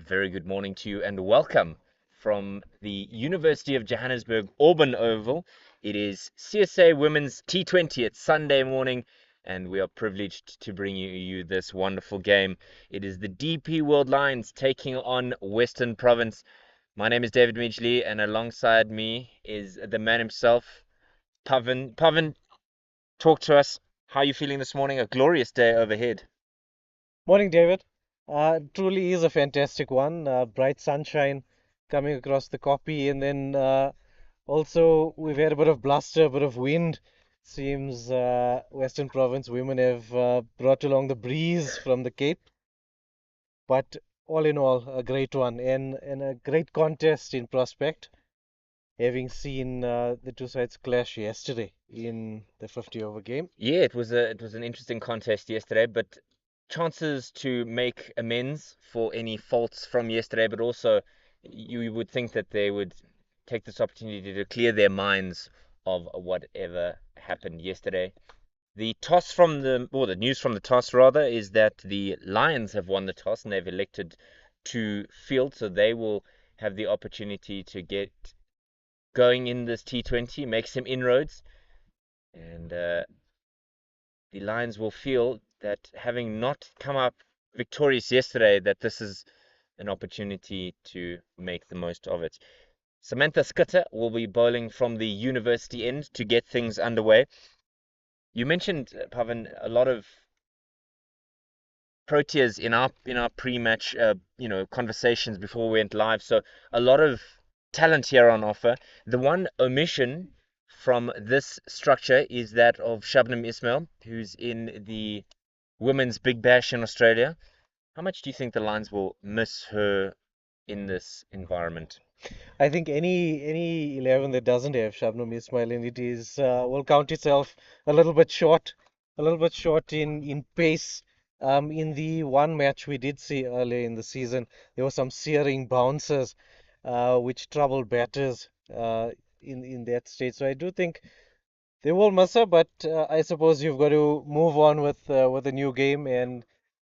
very good morning to you and welcome from the University of Johannesburg Auburn Oval. It is CSA Women's T20. It's Sunday morning and we are privileged to bring you this wonderful game. It is the DP World Lions taking on Western Province. My name is David Midgley and alongside me is the man himself, Pavan. Pavan, talk to us. How are you feeling this morning? A glorious day overhead. Morning, David. Truly is a fantastic one. Bright sunshine coming across the copy, and then also we've had a bit of bluster, a bit of wind. Seems Western Province women have brought along the breeze from the Cape, but all in all, a great one and a great contest in prospect. Having seen the two sides clash yesterday in the 50 over game. Yeah, it was an interesting contest yesterday, but chances to make amends for any faults from yesterday, but also you would think that they would take this opportunity to clear their minds of whatever happened yesterday. The news from the toss rather is that the Lions have won the toss and they've elected to field, so they will have the opportunity to get going in this T20, make some inroads, and the Lions will feel that having not come up victorious yesterday, that this is an opportunity to make the most of it. Samantha Skutter will be bowling from the university end to get things underway. You mentioned, Pavan, a lot of Proteas in our pre-match conversations before we went live. So a lot of talent here on offer. The one omission from this structure is that of Shabnam Ismail, who's in the Women's Big Bash in Australia. How much do you think the Lions will miss her in this environment? I think any 11 that doesn't have Shabnam Ismail in it is will count itself a little bit short, in pace. In the one match we did see earlier in the season, there were some searing bounces, which troubled batters in that stage. So I do think they will miss her, but I suppose you've got to move on with a new game, and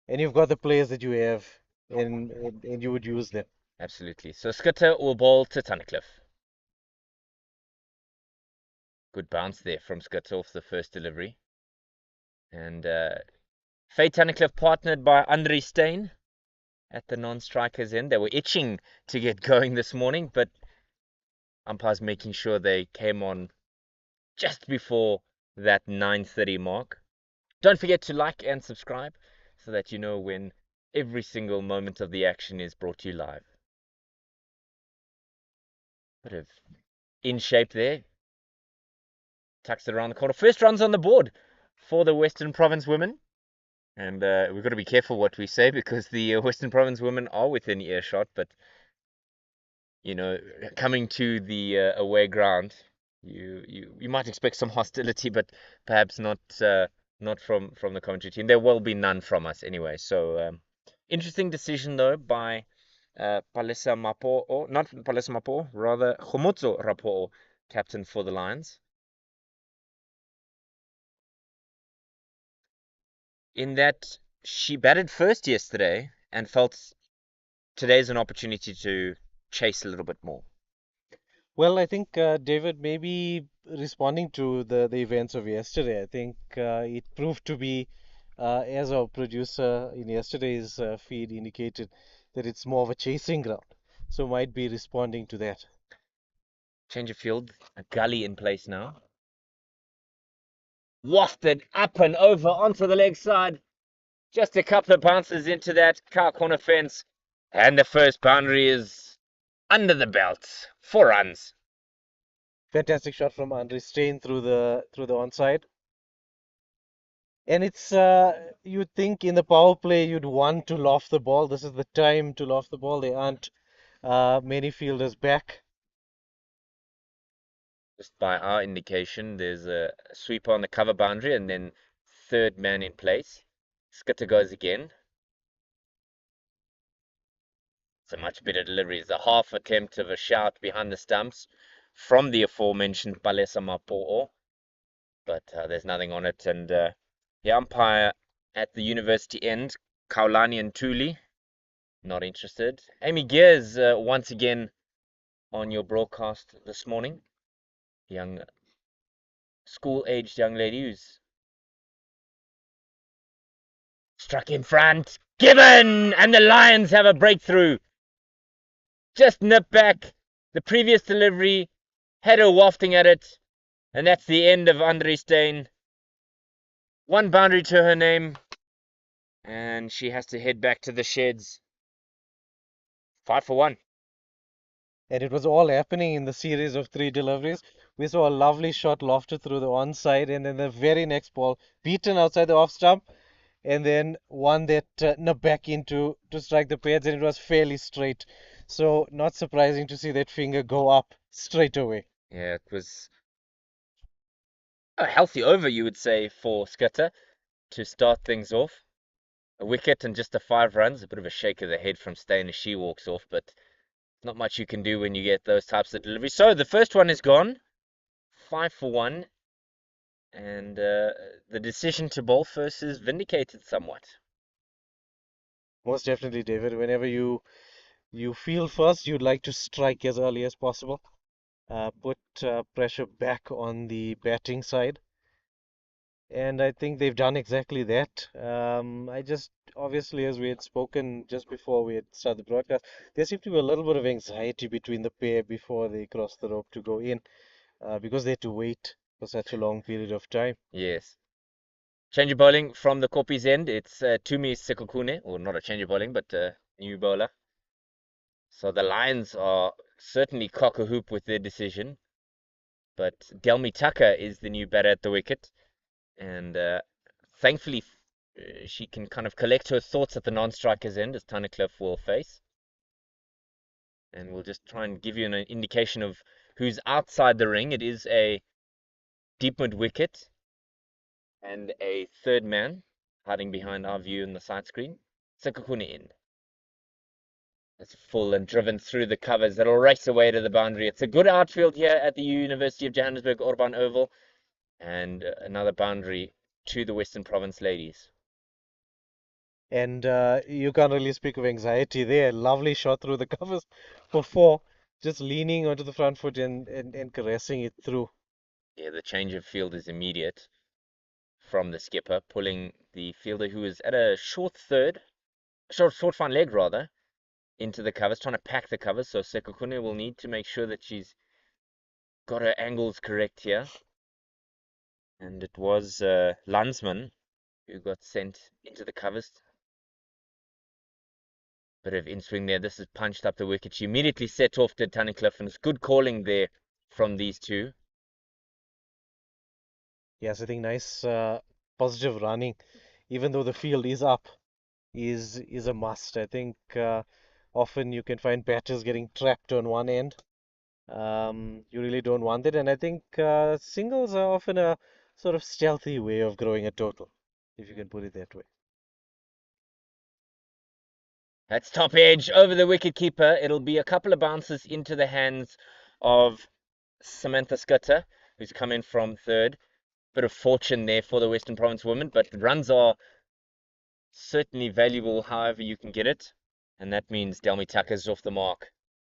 you've got the players that you have, and you would use them. Absolutely. So Skutter will bowl to Tunnicliffe. Good bounce there from Skutter off the first delivery. And Faye Tunnicliffe partnered by Andre Steyn at the non-strikers end. They were itching to get going this morning, but umpires making sure they came on just before that 9:30 mark. Don't forget to like and subscribe so that you know when every single moment of the action is brought to you live. Bit of in shape there. Tucks it around the corner. First runs on the board for the Western Province women. And we've got to be careful what we say because the Western Province women are within earshot, but coming to the away ground, you might expect some hostility, but perhaps not from the commentary team. There will be none from us anyway. So interesting decision though by Palesa Mapo, or not Palesa Mapo, rather Khomotso Rapo, captain for the Lions. In that she batted first yesterday and felt today's an opportunity to chase a little bit more. Well, I think David, maybe responding to the events of yesterday, I think it proved to be, as our producer in yesterday's feed indicated, that it's more of a chasing ground. So might be responding to that. Change of field, a gully in place now. Wafted up and over onto the leg side. Just a couple of bounces into that car corner fence. And the first boundary is under the belt. 4 runs. Fantastic shot from Andre Steyn through the onside. And it's you'd think in the power play you'd want to loft the ball. This is the time to loft the ball. There aren't many fielders back. Just by our indication, there's a sweeper on the cover boundary and then third man in place. Skitter goes again. It's a much better delivery. It's a half attempt of a shout behind the stumps from the aforementioned Palesa Mapo'o, but there's nothing on it. And the umpire at the university end, Kaulani and Tuli, Not interested. Amy Gears, once again on your broadcast this morning. Young, school-aged young lady who's struck in front. Given! And the Lions have a breakthrough. Just nip back. The previous delivery had her wafting at it. And that's the end of Andre Steyn. One boundary to her name. And she has to head back to the sheds. 5 for 1. And it was all happening in the series of three deliveries. We saw a lovely shot lofted through the onside, and then the very next ball beaten outside the off stump, and then one that nipped back into to strike the pads, and it was fairly straight. So not surprising to see that finger go up straight away. Yeah, it was a healthy over, you would say, for Scutter to start things off. A wicket and just the 5 runs. A bit of a shake of the head from Steyn as she walks off, but not much you can do when you get those types of deliveries. So the first one is gone. 5 for 1. And the decision to bowl first is vindicated somewhat. Most definitely, David. Whenever you feel first, you'd like to strike as early as possible. Put pressure back on the batting side. And I think they've done exactly that. I just, obviously, as we had spoken just before we had started the broadcast, there seemed to be a little bit of anxiety between the pair before they crossed the rope to go in, because they had to wait for such a long period of time. Yes. Change of bowling from the Kopi's end. It's Tumi Sekokune, or not a change of bowling, but new bowler. So the Lions are certainly cock a hoop with their decision. But Delmi Tucker is the new batter at the wicket. And thankfully, she can kind of collect her thoughts at the non-striker's end, as Tunnicliffe will face. And we'll just try and give you an indication of who's outside the ring. It is a deep mid wicket and a third man hiding behind our view in the side screen. Sekokune in. It's full and driven through the covers. It'll race away to the boundary. It's a good outfield here at the University of Johannesburg Orban Oval. And another boundary to the Western Province ladies. And you can't really speak of anxiety there. Lovely shot through the covers for four, just leaning onto the front foot and caressing it through. Yeah, the change of field is immediate from the skipper, pulling the fielder who is at a short third, short front leg rather, into the covers, trying to pack the covers. So Sekokune will need to make sure that she's got her angles correct here. And it was Landsman who got sent into the covers. Bit of in swing there. This is punched up the wicket. She immediately set off to Tunnicliffe, and it's good calling there from these two. Yes, I think nice positive running, even though the field is up, is a must. I think often you can find batters getting trapped on one end. You really don't want it, and I think singles are often a sort of stealthy way of growing a total, if you can put it that way. That's top edge over the wicket keeper. It'll be a couple of bounces into the hands of Samantha Scudder, who's come in from third. Bit of fortune there for the Western Province women, but runs are certainly valuable however you can get it. And that means Delmi Tucker's off the mark.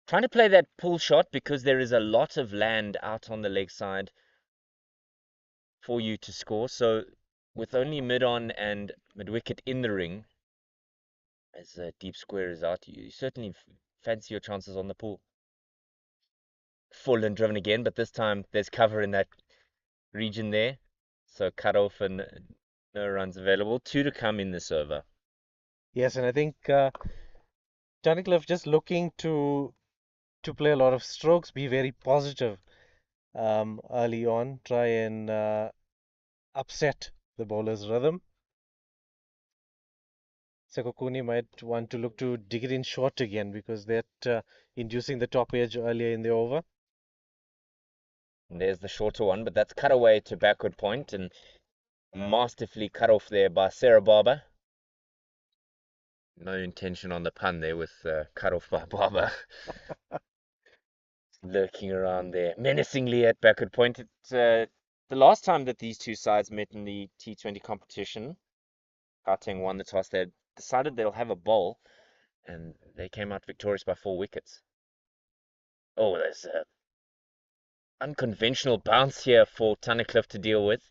Trying to play that pull shot because there is a lot of land out on the leg side for you to score. So with only mid on and mid wicket in the ring, as a deep square is out, you certainly fancy your chances on the pull. Full and driven again, but this time there's cover in that region there. So cut off and no runs available. Two to come in this over. Yes, and I think Tunnicliffe just looking to play a lot of strokes, be very positive early on, try and upset the bowler's rhythm. Sekokuni might want to look to dig it in short again because that inducing the top edge earlier in the over. And there's the shorter one, but that's cut away to backward point and masterfully cut off there by Sarah Barber. No intention on the pun there with cut off by Barber. Lurking around there menacingly at backward point. It's the last time that these two sides met in the T20 competition. Gauteng won the toss. They decided they'll have a bowl, and they came out victorious by 4 wickets. Oh, there's an unconventional bounce here for Tunnicliffe to deal with.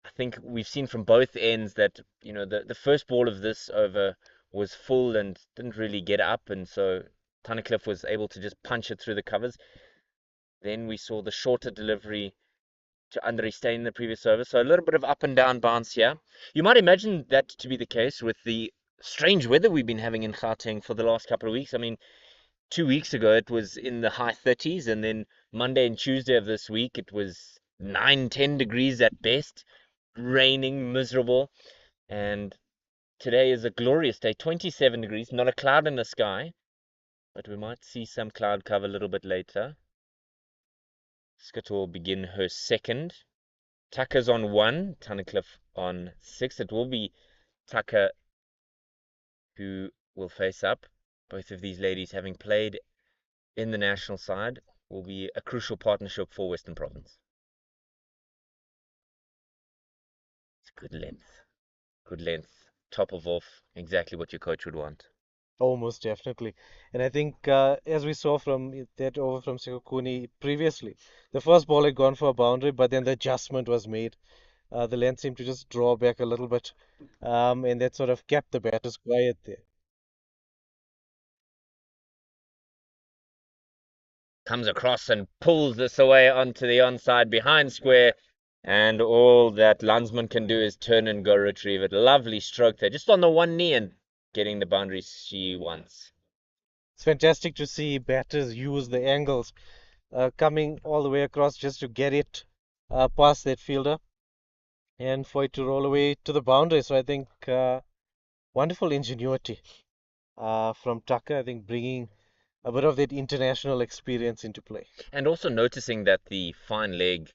I think we've seen from both ends that, the first ball of this over was full and didn't really get up, and so Tunnicliffe was able to just punch it through the covers. Then we saw the shorter delivery to Andre Steyn in the previous over, so a little bit of up and down bounce here. You might imagine that to be the case with the strange weather we've been having in Gauteng for the last couple of weeks. I mean, 2 weeks ago it was in the high 30s, and then Monday and Tuesday of this week it was 9, 10 degrees at best, raining, miserable. And today is a glorious day, 27 degrees, not a cloud in the sky, but we might see some cloud cover a little bit later. Skittle will begin her second. Tucker's on one, Tunnicliffe on six. It will be Tucker who will face up. Both of these ladies, having played in the national side, will be a crucial partnership for Western Province. It's good length. Good length. Top of off. Exactly what your coach would want. Almost definitely. And I think, as we saw from that over from Sekukuni previously, the first ball had gone for a boundary, but then the adjustment was made. The length seemed to just draw back a little bit, and that sort of kept the batters quiet there. Comes across and pulls this away onto the onside behind square. And all that Landsman can do is turn and go retrieve it. Lovely stroke there, just on the one knee and getting the boundary she wants. It's fantastic to see batters use the angles, coming all the way across just to get it past that fielder and for it to roll away to the boundary. So I think wonderful ingenuity from Tucker. I think bringing a bit of that international experience into play. And also noticing that the fine leg,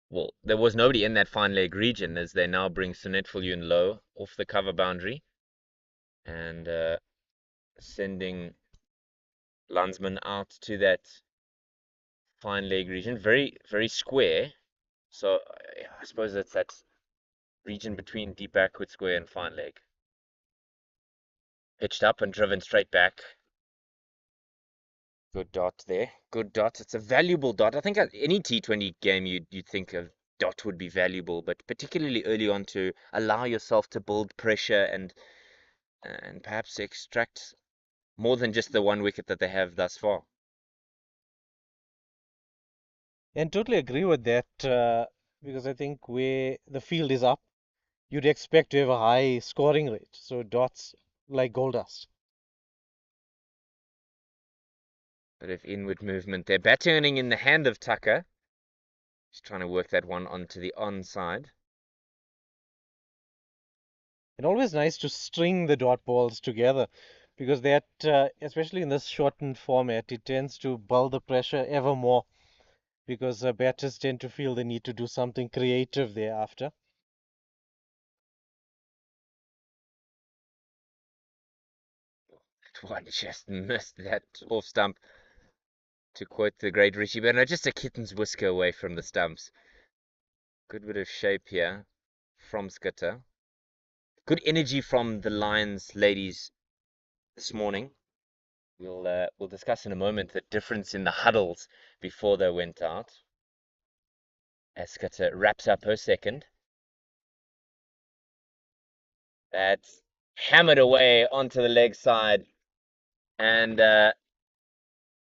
well, there was nobody in that fine leg region as they now bring Sunette Viljoen low off the cover boundary and sending Landsman out to that fine leg region. Very, very square. So I suppose that's that region between deep backward square and fine leg. Pitched up and driven straight back. Good dot there. Good dot. It's a valuable dot. I think any T20 game you'd think a dot would be valuable, but particularly early on to allow yourself to build pressure and perhaps extract more than just the 1 wicket that they have thus far. And totally agree with that because I think where the field is up, you'd expect to have a high scoring rate. So dots like gold dust. Bit of inward movement there. Bat turning in the hand of Tucker. He's trying to work that one onto the onside. And always nice to string the dot balls together because that, especially in this shortened format, it tends to build the pressure ever more because batters tend to feel the need to do something creative thereafter. That one just missed that off stump. To quote the great Richie Bernard, just a kitten's whisker away from the stumps. Good bit of shape here from Skitter. Good energy from the Lions ladies this morning. We'll discuss in a moment the difference in the huddles before they went out. As Skitter wraps up her second. That's hammered away onto the leg side, and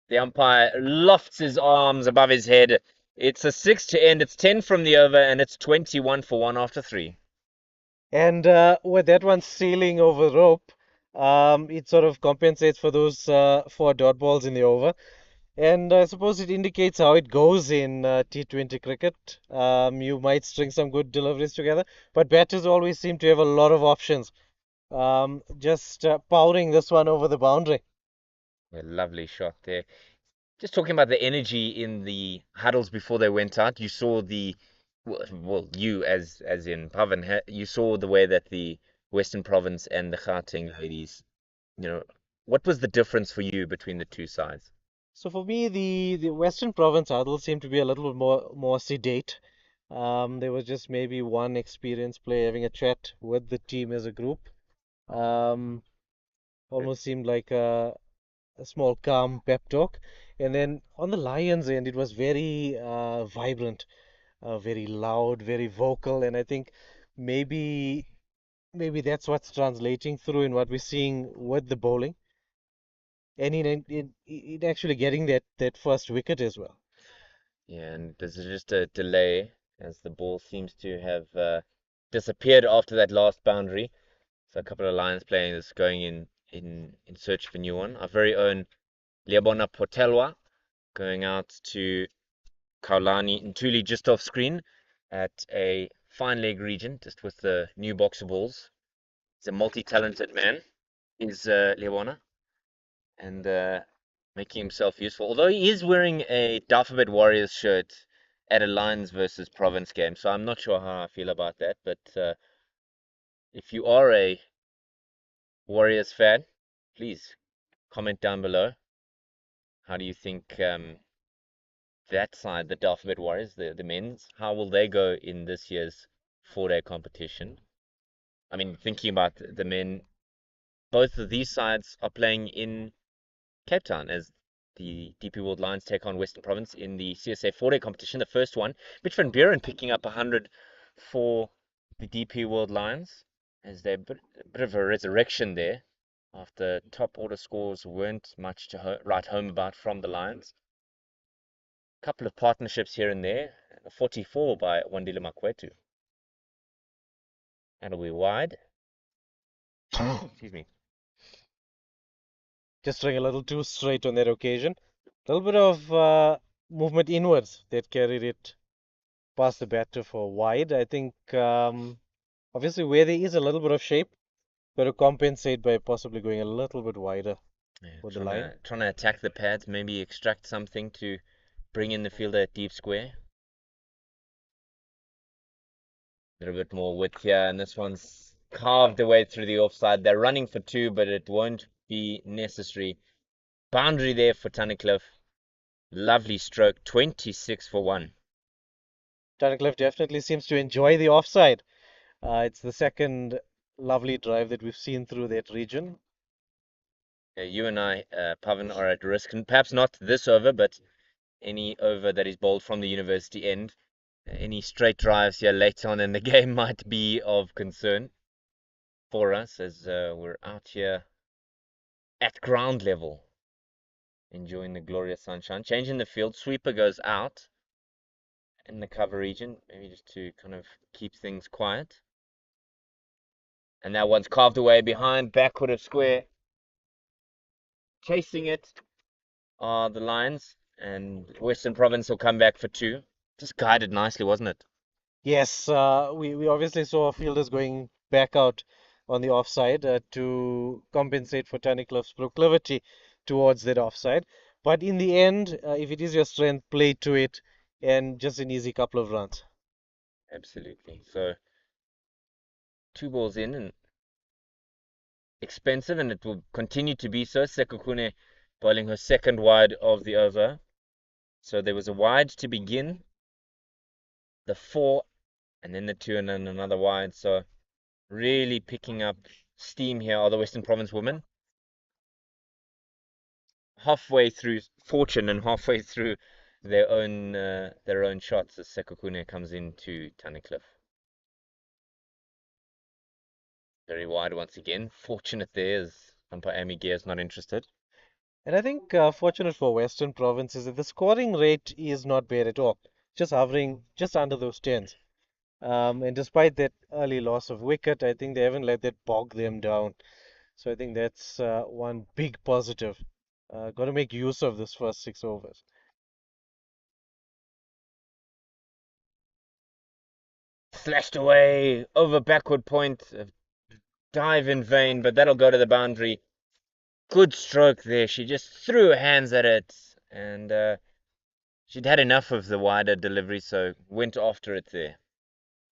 the umpire lofts his arms above his head. It's a 6 to end. It's 10 from the over, and it's 21 for one after three. And with that one sailing over rope, it sort of compensates for those four dot balls in the over. And I suppose it indicates how it goes in T20 cricket. You might string some good deliveries together, but batters always seem to have a lot of options. Just powering this one over the boundary. A lovely shot there. Just talking about the energy in the huddles before they went out, you saw well, you as in Pavan, you saw the way that the Western Province and the Gauteng ladies, you know, what was the difference for you between the two sides? So for me, the Western Province huddle seemed to be a little bit more sedate. There was just maybe one experienced player having a chat with the team as a group. Um, Good. Almost seemed like a small calm pep talk. And then on the Lions end, it was very vibrant, very loud, very vocal, and I think maybe that's what's translating through in what we're seeing with the bowling, and in actually getting that first wicket as well. Yeah, and there's just a delay as the ball seems to have disappeared after that last boundary. So a couple of Lions players going in search of a new one. Our very own Liabona Potelwa going out to Kaulani Ntuli just off screen at a fine leg region, just with the new boxer balls. He's a multi-talented man, is Liabona, and making himself useful. Although he is wearing a Alphabet Warriors shirt at a Lions versus Province game, so I'm not sure how I feel about that. But if you are a Warriors fan, please comment down below. How do you think that side, the Alphabet Warriors, the men's, how will they go in this year's 4-day competition? I mean, thinking about the men, both of these sides are playing in Cape Town as the DP World Lions take on Western Province in the CSA 4-day competition. The first one, Mitch van Buren picking up 100 for the DP World Lions as they're a bit of a resurrection there after top order scores weren't much to write home about from the Lions. A couple of partnerships here and there. 44 by Wandile Makwetu. That'll be wide. Excuse me. Just trying a little too straight on that occasion. A little bit of movement inwards that carried it past the batter for wide. I think obviously where there is a little bit of shape, got to compensate by possibly going a little bit wider Yeah, for the trying line. to trying to attack the pads, maybe extract something to bring in the fielder at deep square. A little bit more width here, and this one's carved away through the offside. They're running for two, but it won't be necessary. Boundary there for Tunnicliffe. Lovely stroke, 26 for one. Tunnicliffe definitely seems to enjoy the offside. It's the second lovely drive that we've seen through that region. You and I, Pavan, are at risk, and perhaps not this over, but any over that is bowled from the university end. Any straight drives here later on in the game might be of concern for us as we're out here at ground level, enjoying the glorious sunshine. Changing the field, sweeper goes out in the cover region, maybe just to kind of keep things quiet. And that one's carved away behind, backward of square. Chasing it are the Lions, and Western Province will come back for two. Just guided nicely, wasn't it? Yes, we obviously saw fielders going back out on the offside to compensate for Tunnicliffe's proclivity towards that offside. But in the end, if it is your strength, play to it and just an easy couple of runs. Absolutely. So two balls in and expensive, and it will continue to be so. Sekukune bowling her second wide of the over. So there was a wide to begin, the four, and then the two, and then another wide. So really picking up steam here are the Western Province women. Halfway through fortune and halfway through their own shots as Sekukune comes into Tunnicliffe. Very wide once again. Fortunate there as umpire Amy Gear is not interested. And I think fortunate for Western Province is that the scoring rate is not bad at all, just hovering just under those tens. And despite that early loss of wicket, I think they haven't let that bog them down. So I think that's one big positive. Got to make use of this first 6 overs. Slashed away over backward point. Dive in vain, but that'll go to the boundary. Good stroke there. She just threw her hands at it, and she'd had enough of the wider delivery, so went after it there.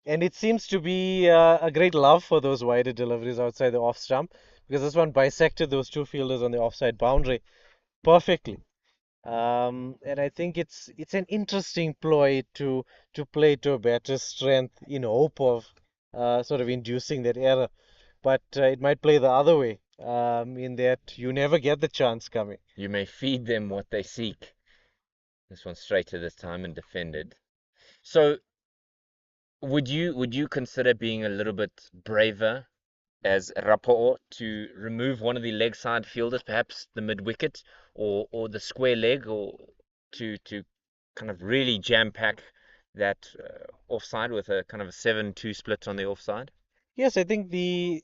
And it seems to be a great love for those wider deliveries outside the off stump because this one bisected those two fielders on the offside boundary perfectly. And I think it's an interesting ploy to play to a better strength in hope of sort of inducing that error. But it might play the other way in that you never get the chance coming. You may feed them what they seek. This one straighter this time and defended. So would you consider being a little bit braver as Rapo'o to remove one of the leg side fielders, perhaps the mid wicket or the square leg, or to kind of really jam pack that offside with a kind of a 7-2 split on the offside? Yes, I think the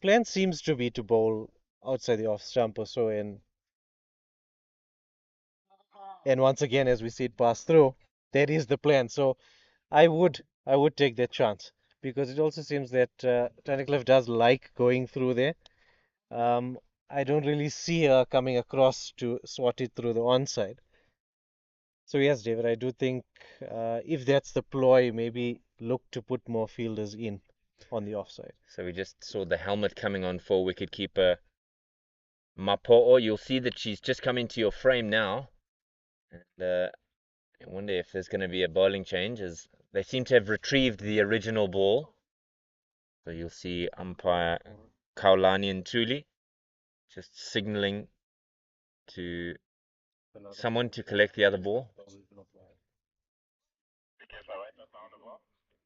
plan seems to be to bowl outside the off stump or so, and once again, as we see it pass through, that is the plan. So I would take that chance because it also seems that Tunnicliffe does like going through there. Um, I don't really see her coming across to swat it through the onside. So yes, David, I do think if that's the ploy, maybe look to put more fielders in on the offside. So we just saw the helmet coming on for wicketkeeper Mapo'o. You'll see that she's just come into your frame now. And I wonder if there's going to be a bowling change, as they seem to have retrieved the original ball. So you'll see umpire Kaulani and Tuli just signaling to someone to collect the other ball.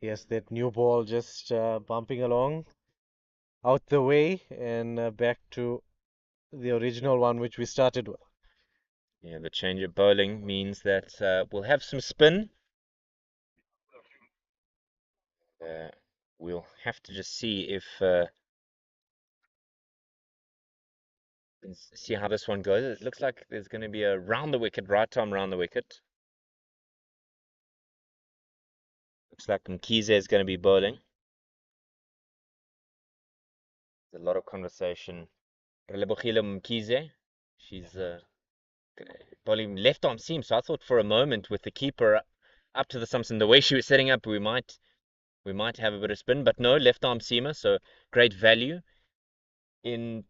Yes, that new ball just bumping along out the way and back to the original one which we started with. Yeah, the change of bowling means that we'll have some spin. Uh, we'll have to just see if see how this one goes. It looks like there's going to be a round the wicket, right arm round the wicket. Looks like Mkize is going to be bowling. There's a lot of conversation. Relebogile Mkize, she's bowling left arm seam. So I thought for a moment with the keeper up to the Simpson, the way she was setting up, we might have a bit of spin, but no, left arm seamer. So great value in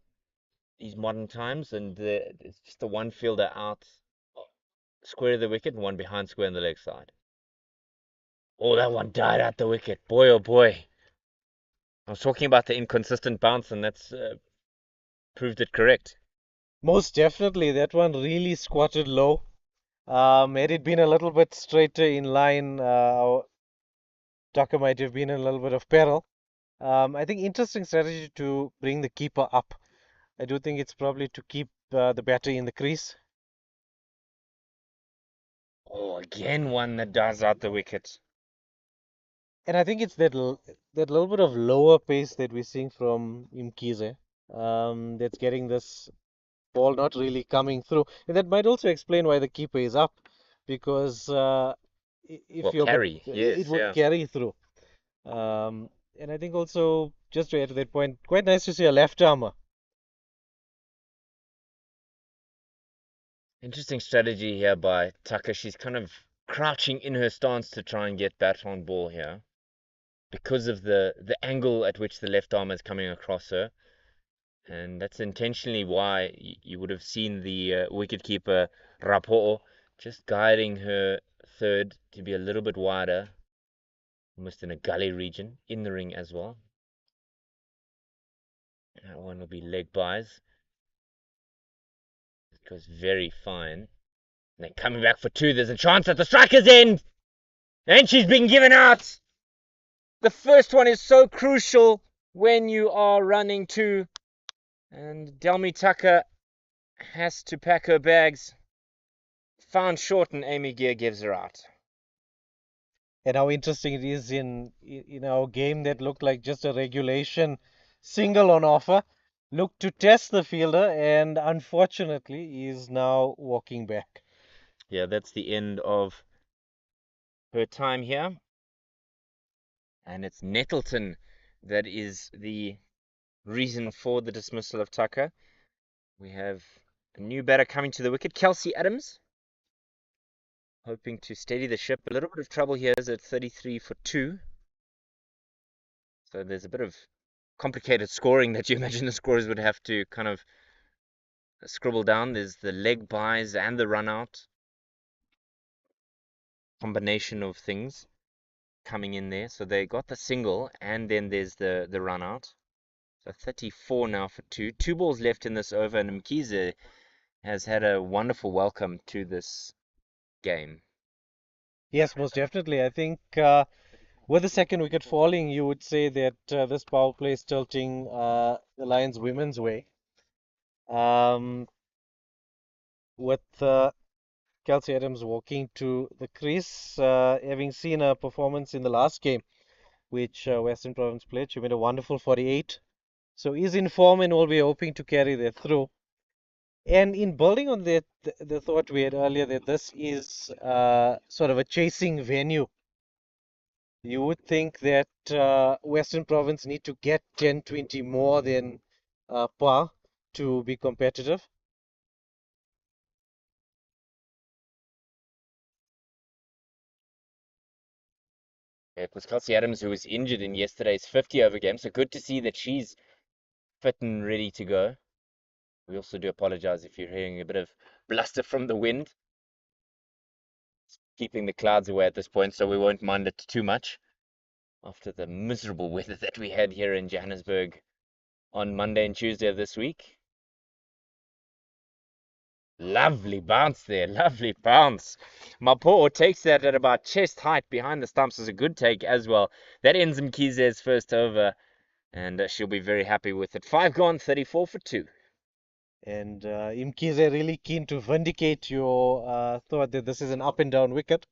these modern times, and it's just the one fielder out square of the wicket and one behind square on the leg side. Oh, that one died at the wicket. Boy, oh boy. I was talking about the inconsistent bounce, and that's proved it correct. Most definitely, that one really squatted low. Had it been a little bit straighter in line, our Tucker might have been in a little bit of peril. I think interesting strategy to bring the keeper up. I do think it's probably to keep the batter in the crease. Oh, again one that dies out the wicket. And I think it's that little bit of lower pace that we're seeing from Imkize that's getting this ball not really coming through. And that might also explain why the keeper is up, because if Well, you're but carry, it yes, would yeah. carry through. And I think also just to add to that point, quite nice to see a left armer. Interesting strategy here by Tucker. She's kind of crouching in her stance to try and get bat on ball here because of the angle at which the left arm is coming across her. And that's intentionally why you would have seen the wicketkeeper Rapo'o just guiding her third to be a little bit wider, almost in a gully region, in the ring as well. That one will be leg buys. It goes very fine. And then coming back for two, there's a chance at the striker's end! And she's been given out! The first one is so crucial when you are running two. And Delmi Tucker has to pack her bags. Found short, and Amy Gear gives her out. And how interesting it is in our game that looked like just a regulation single on offer. Looked to test the fielder and unfortunately is now walking back. Yeah, that's the end of her time here. And it's Nettleton that is the reason for the dismissal of Tucker. We have a new batter coming to the wicket, Kelsey Adams, hoping to steady the ship. A little bit of trouble here is at 33 for 2. So there's a bit of complicated scoring that you imagine the scorers would have to kind of scribble down. There's the leg buys and the run out combination of things coming in there. So they got the single and then there's the run out. So 34 now for two. Two balls left in this over, and Mkize has had a wonderful welcome to this game. Yes, most definitely. I think with the second wicket falling, you would say that this power play is tilting the Lions women's way. Um, with Kelsey Adams walking to the crease, having seen a performance in the last game, which Western Province played, she made a wonderful 48. So is in form and will be hoping to carry that through. And in building on that, the thought we had earlier that this is sort of a chasing venue. You would think that Western Province need to get 10, 20 more than par to be competitive. It was Kelsey Adams who was injured in yesterday's 50 over game, so good to see that she's fit and ready to go. We also do apologize if you're hearing a bit of bluster from the wind. It's keeping the clouds away at this point, so we won't mind it too much after the miserable weather that we had here in Johannesburg on Monday and Tuesday of this week. Lovely bounce there, lovely bounce. Mapo takes that at about chest height behind the stumps. Is a good take as well. That ends Mkize's first over, and she'll be very happy with it. 5 gone, 34 for 2. And Imkize really keen to vindicate your thought that this is an up and down wicket.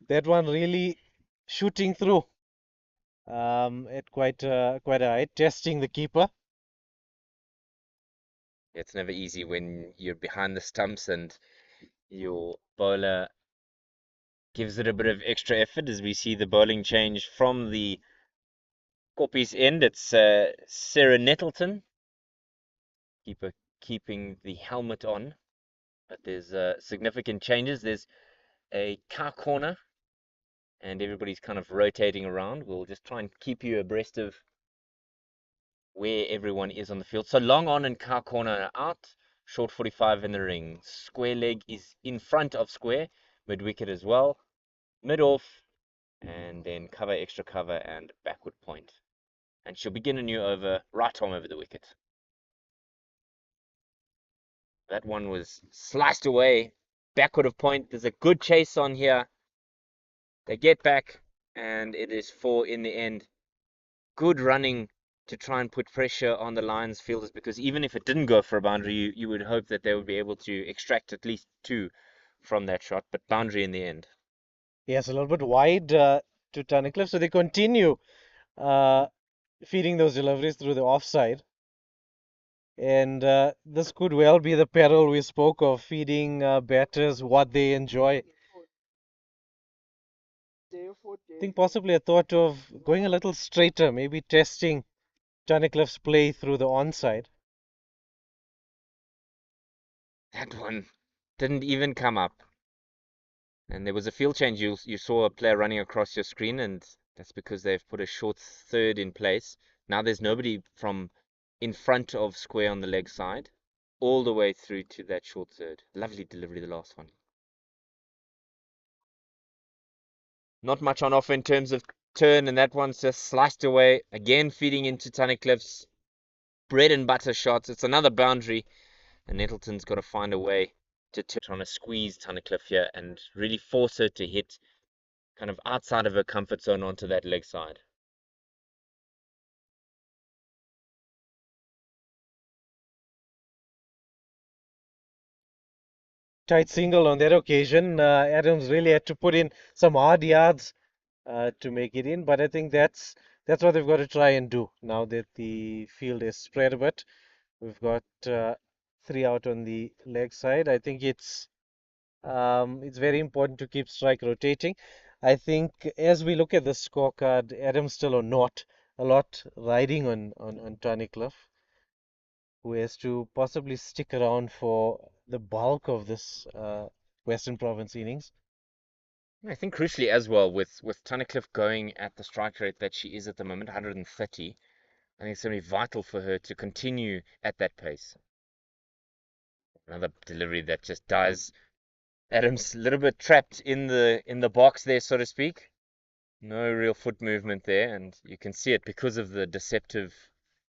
That one really shooting through at quite a height, testing the keeper. It's never easy when you're behind the stumps and your bowler gives it a bit of extra effort as we see the bowling change from the Koppie's end. It's Sarah Nettleton, keeper keeping the helmet on, but there's significant changes. There's a car corner and everybody's kind of rotating around. We'll just try and keep you abreast of where everyone is on the field. So long on and car corner out, short 45 in the ring. Square leg is in front of square, mid wicket as well, mid off, and then cover, extra cover, and backward point. And she'll begin a new over, right arm over the wicket. That one was sliced away, backward of point. There's a good chase on here. They get back, and it is 4 in the end. Good running to try and put pressure on the Lions fielders, because even if it didn't go for a boundary, you would hope that they would be able to extract at least 2 from that shot, but boundary in the end. Yes, a little bit wide to Tunnicliffe, so they continue uh, feeding those deliveries through the offside. And this could well be the peril we spoke of, feeding batters what they enjoy. I think possibly a thought of going a little straighter, maybe testing Tunnicliffe's play through the onside. That one didn't even come up. And there was a field change. You saw a player running across your screen, and that's because they've put a short third in place. Now there's nobody from in front of square on the leg side, all the way through to that short third. Lovely delivery, the last one. Not much on offer in terms of turn, and that one's just sliced away. Again, feeding into Tunnicliffe's bread and butter shots. It's another boundary, and Nettleton's got to find a way to trying to squeeze Tunnicliffe here and really force her to hit kind of outside of her comfort zone onto that leg side. Tight single on that occasion. Adams really had to put in some hard yards to make it in, but I think that's what they've got to try and do now that the field is spread a bit. We've got 3 out on the leg side. I think it's very important to keep strike rotating. I think as we look at the scorecard, Adams still or not, a lot riding on Tunnicliffe, who has to possibly stick around for the bulk of this Western Province innings. I think crucially as well, with Tunnicliffe going at the strike rate that she is at the moment, 130, I think it's going to be vital for her to continue at that pace. Another delivery that just dies. Adams a little bit trapped in the box there, so to speak. No real foot movement there, and you can see it because of the deceptive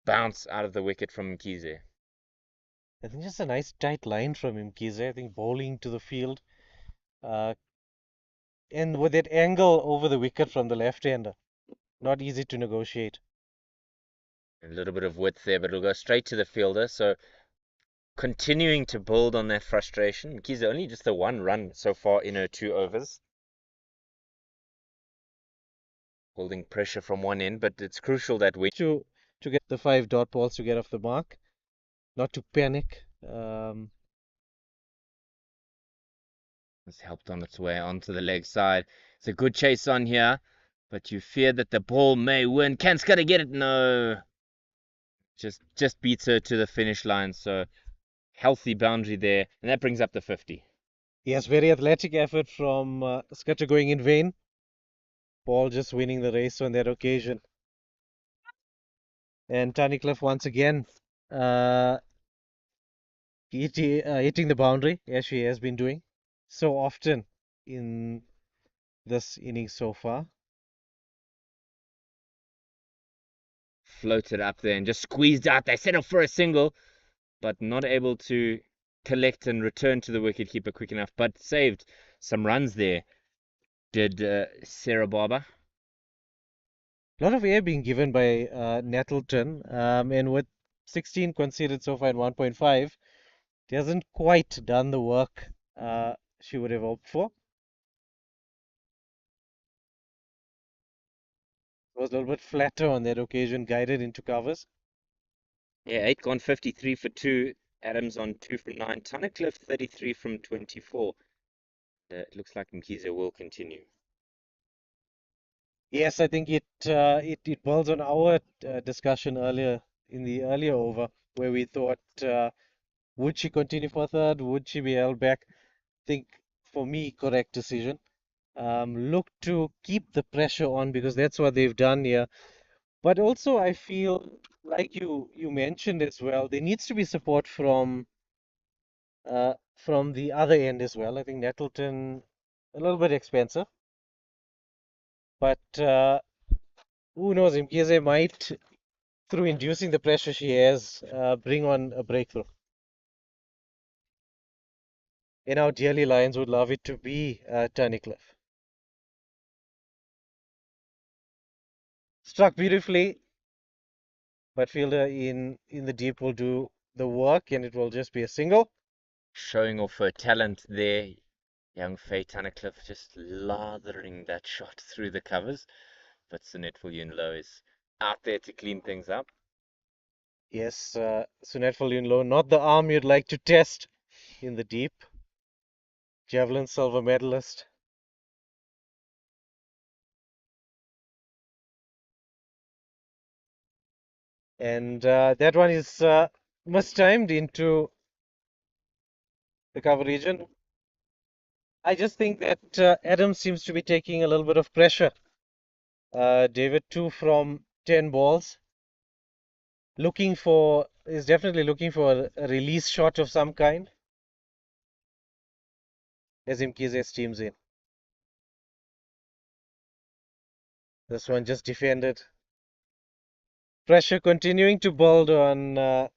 bounce out of the wicket from Mkhize. I think just a nice tight line from him, Kize. I think bowling to the field, uh, and with that angle over the wicket from the left-hander, not easy to negotiate. A little bit of width there, but it'll go straight to the fielder. So continuing to build on that frustration. Mkhize only just the one run so far in her 2 overs. Holding pressure from one end, but it's crucial that when To get the 5 dot balls to get off the mark, not to panic. it's helped on its way onto the leg side. It's a good chase on here, but you fear that the ball may win. Can Scudder get it? No. Just beats her to the finish line. So healthy boundary there, and that brings up the 50. Yes, very athletic effort from Scudder going in vain. Ball just winning the race on that occasion. And Tunnicliffe once again uh, hitting the boundary as she has been doing so often in this innings so far. Floated up there and just squeezed out. They settle for a single, but not able to collect and return to the wicketkeeper quick enough. But saved some runs there. Did Sarah Barber? A lot of air being given by Nettleton, and with 16 conceded so far in 1.5, he hasn't quite done the work she would have hoped for. Was a little bit flatter on that occasion, guided into covers. Yeah, 8 gone 53 for 2. Adams on 2 from 9. Tunnicliffe 33 from 24. It looks like Mkhize will continue. Yes, I think it builds on our discussion earlier in the earlier over where we thought would she continue for third? Would she be held back? I think for me, correct decision. Look to keep the pressure on because that's what they've done here. But also, I feel like you mentioned as well, there needs to be support from the other end as well. I think Nettleton a little bit expensive, but who knows? Mkhize might, through inducing the pressure she has, bring on a breakthrough. And our dearly Lions would love it to be Tunnicliffe. Struck beautifully, but fielder in the deep will do the work, and it will just be a single. Showing off her talent there. Young Faye Tunnicliffe just lathering that shot through the covers. But Sunetful Yunlo is out there to clean things up. Yes, Sunat Low, not the arm you'd like to test in the deep. Javelin silver medalist. And that one is mistimed into the cover region. I just think that Adams seems to be taking a little bit of pressure. David, 2 from 10 balls. Is definitely looking for a release shot of some kind as Mkhize steams in. This one just defended. Pressure continuing to build On on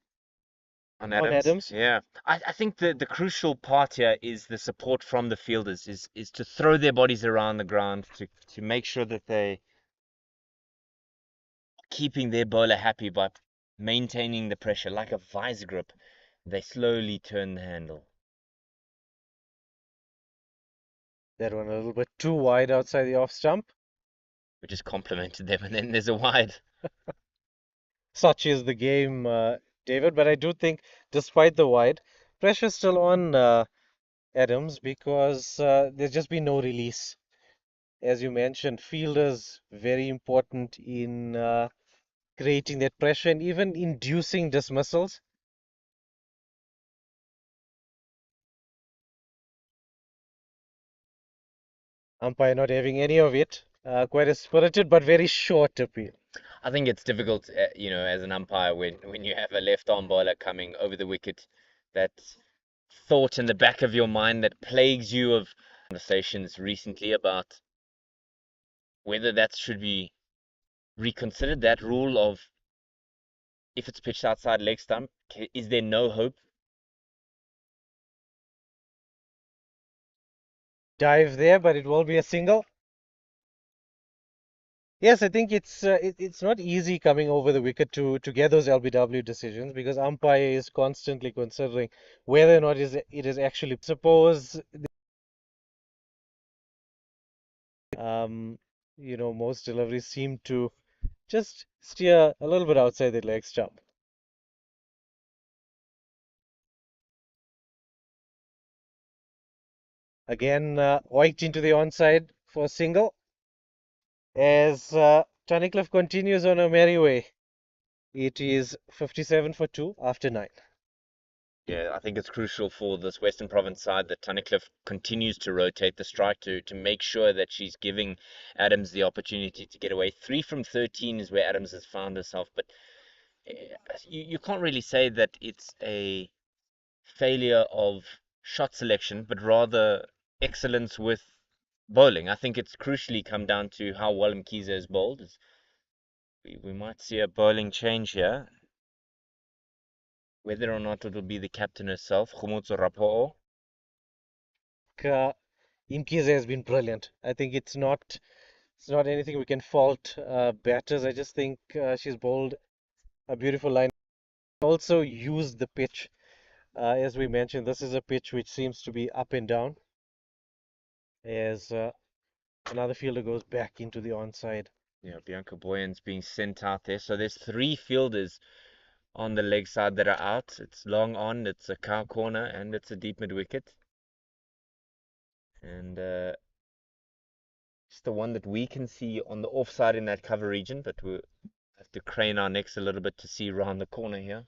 Adams, Adams. yeah. I think the crucial part here is the support from the fielders, is to throw their bodies around the ground to make sure that they keeping their bowler happy but maintaining the pressure like a vice grip. They slowly turn the handle, That one a little bit too wide outside the off stump. which has complimented them. And then there's a wide. Such is the game, David. But I do think, despite the wide, pressure still on Adams because there's just been no release. As you mentioned, fielders very important in creating that pressure and even inducing dismissals. Umpire not having any of it. Quite a spirited but very short appeal. I think it's difficult, as an umpire when you have a left arm bowler coming over the wicket, that thought in the back of your mind that plagues you of conversations recently about whether that should be reconsidered, that rule of if it's pitched outside leg stump, is there no hope? Dive there, but it will be a single. Yes, I think it's not easy coming over the wicket to get those LBW decisions because umpire is constantly considering whether or not it is actually suppose um most deliveries seem to just steer a little bit outside the leg stump. Again, White into the onside for a single as Tunnicliffe continues on a merry way. It is 57 for 2 after 9. Yeah, I think it's crucial for this Western Province side that Tunnicliffe continues to rotate the strike to make sure that she's giving Adams the opportunity to get away. 3 from 13 is where Adams has found herself, but you can't really say that it's a failure of shot selection, but rather excellence with bowling. I think it's crucially come down to how well Mkhize has bowled. We might see a bowling change here. Whether or not it'll be the captain herself, Khumutso Rapo'o. Uh, Imkize has been brilliant. I think it's not anything we can fault batters. I just think she's bowled a beautiful line. Also used the pitch. As we mentioned, this is a pitch which seems to be up and down as another fielder goes back into the onside. Yeah, Bianca Boyan's being sent out there. So there's 3 fielders on the leg side that are out. It's long on, it's a cow corner, and it's a deep mid wicket. And it's the one that we can see on the offside in that cover region, but we'll have to crane our necks a little bit to see around the corner here.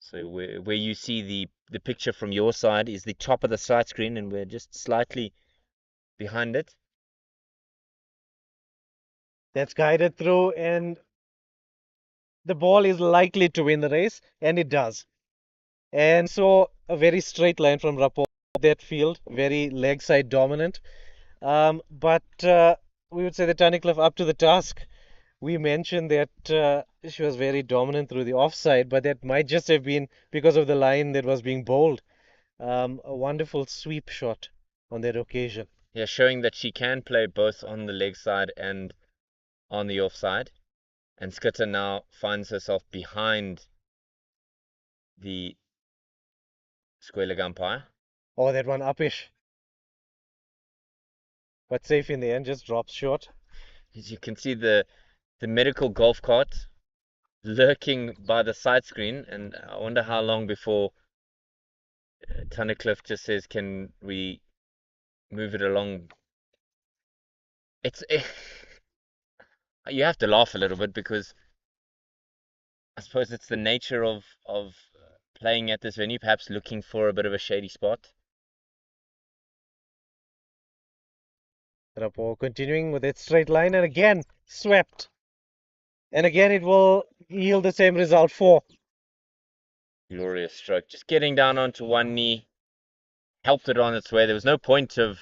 So where you see the picture from your side is the top of the side screen, and we're just slightly behind it. That's guided through, and the ball is likely to win the race, and it does. And so a very straight line from Rapo that field, very leg side dominant. But we would say that Tunnicliffe up to the task. We mentioned that she was very dominant through the offside, but that might just have been because of the line that was being bowled. A wonderful sweep shot on that occasion. Yeah, showing that she can play both on the leg side and on the offside. And Skitter now finds herself behind the square leg umpire. Oh, that one uppish, but safe in the end, just drops short. As you can see, the medical golf cart lurking by the side screen, and I wonder how long before Tunnicliffe just says, "Can we move it along?" It's you have to laugh a little bit because I suppose it's the nature of playing at this venue, perhaps looking for a bit of a shady spot. Rapo continuing with its straight line, and again swept. And again, it will yield the same result. 4. Glorious stroke, just getting down onto one knee, helped it on its way. There was no point of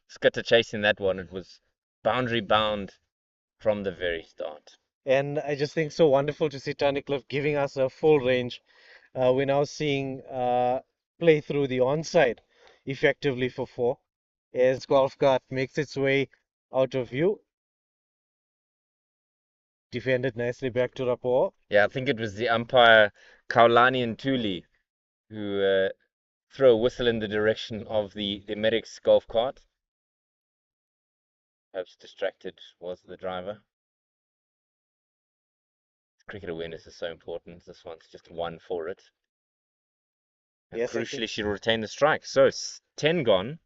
Skitter chasing that one. It was boundary bound from the very start. And I just think so wonderful to see Tunnicliffe giving us a full range. We're now seeing play through the onside effectively for 4 as Golf Cart makes its way out of view. Defended nicely back to Rapport. Yeah, I think it was the umpire Kaulani and Tuli who threw a whistle in the direction of the medic's golf cart. Perhaps distracted was the driver. Cricket awareness is so important. This one's just one for it. And Yes, I think crucially, she retained the strike. So it's 10 gone.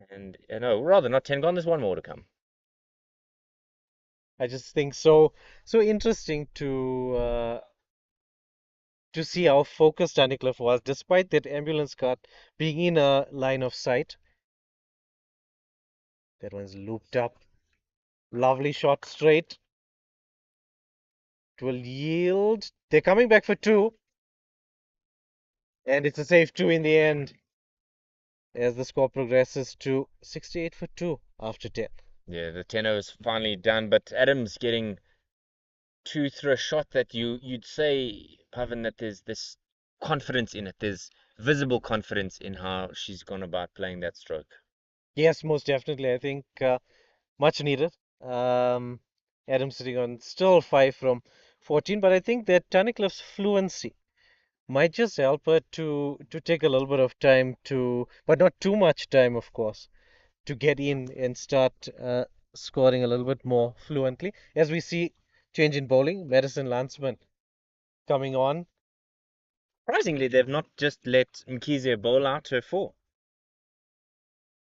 And no, rather not 10 gone. There's one more to come. I just think so interesting to see how focused Tunnicliffe was, despite that ambulance cart being in a line of sight. That one's looped up. Lovely shot straight. It will yield. They're coming back for 2, and it's a safe 2 in the end as the score progresses to 68 for 2 after 10. Yeah, the 10 is finally done. But Adams getting to throw a shot that you'd say, Pavan, that there's this confidence in it. There's visible confidence in how she's gone about playing that stroke. Yes, most definitely. I think much needed. Um, Adam sitting on still 5 from 14, but I think that Tunnicliffe's fluency might just help her to take a little bit of time to, but not too much time, of course, to get in and start scoring a little bit more fluently. As we see change in bowling, Madison Landsman coming on. Surprisingly, they've not just let Mkhize bowl out her four.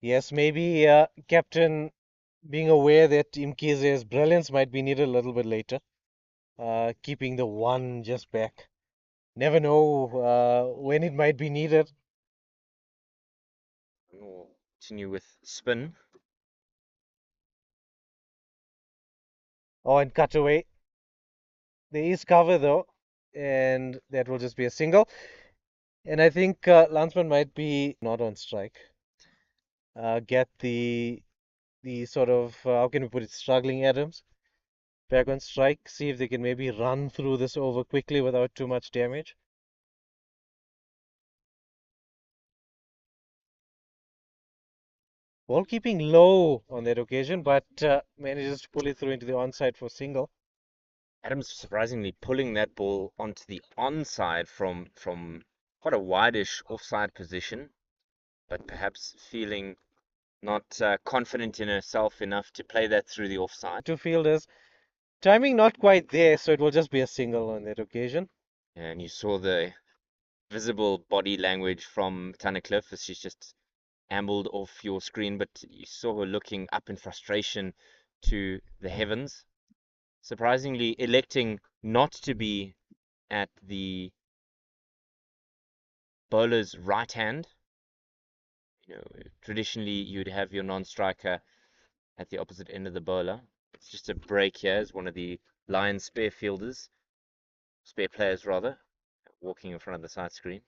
Yes, maybe captain being aware that Imkeze's brilliance might be needed a little bit later, keeping the one just back. Never know when it might be needed. Or continue with spin. Oh, and cut away. There is cover though, and that will just be a single. And I think Landsman might be not on strike. Get the sort of how can we put it, struggling Adams back on strike. See if they can maybe run through this over quickly without too much damage. Ball keeping low on that occasion, but manages to pull it through into the onside for single. Adams surprisingly pulling that ball onto the onside from quite a wide-ish offside position, but perhaps feeling not confident in herself enough to play that through the offside. Two fielders. Timing not quite there, so it will just be a single on that occasion. And you saw the visible body language from Tunnicliffe as she's just ambled off your screen, but you saw her looking up in frustration to the heavens, surprisingly electing not to be at the bowler's right hand. Traditionally you'd have your non-striker at the opposite end of the bowler. It's just a break here as one of the Lions spare fielders, spare players rather, walking in front of the side screen.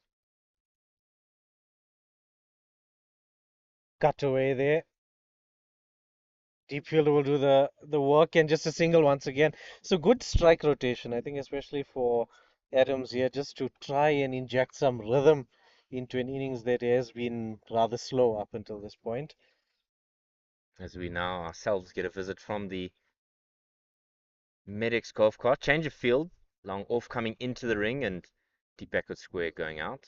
Cut away there. Deep fielder will do the work and just a single once again. So good strike rotation, I think, especially for Adams here, just to try and inject some rhythm into an innings that has been rather slow up until this point. As we now ourselves get a visit from the Medics golf cart. Change of field. Long off coming into the ring and deep backward square going out.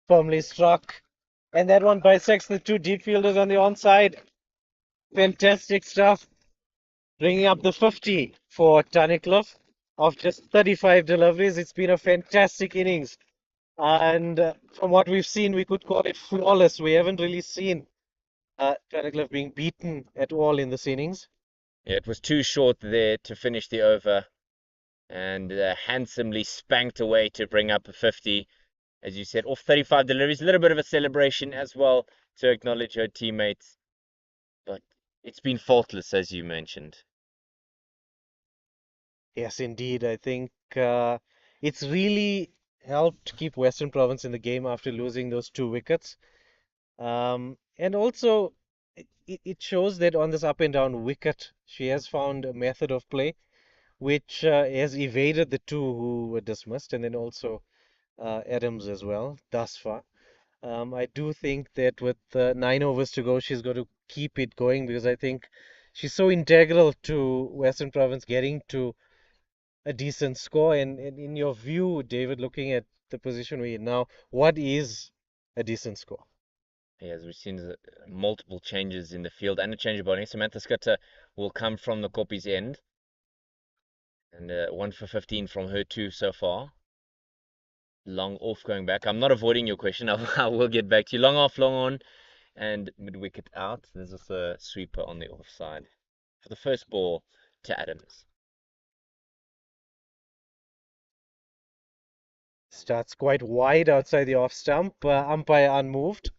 Firmly struck. And that one bisects the two deep fielders on the onside. Fantastic stuff. Bringing up the 50 for Tunnicliffe of just 35 deliveries. It's been a fantastic innings. And from what we've seen, we could call it flawless. We haven't really seen Tunnicliffe being beaten at all in this innings. Yeah, it was too short there to finish the over and handsomely spanked away to bring up a 50. As you said, off 35 deliveries. A little bit of a celebration as well to acknowledge her teammates. But it's been faultless, as you mentioned. Yes, indeed. I think it's really helped keep Western Province in the game after losing those two wickets. And also, it shows that on this up and down wicket, she has found a method of play which has evaded the two who were dismissed, and then also Adams as well, thus far. I do think that with 9 overs to go, she's got to keep it going because I think she's so integral to Western Province getting to a decent score. And in your view, David, looking at the position we're in now, what is a decent score? Yeah, as we've seen multiple changes in the field and a change of bowling. Samantha Scutter will come from the Koppie's end. And 1 for 15 from her too so far. Long off going back. I'm not avoiding your question. I will get back to you. Long off, long on, and mid wicket out. There's also a sweeper on the offside for the first ball to Adams. Starts quite wide outside the off stump, umpire unmoved.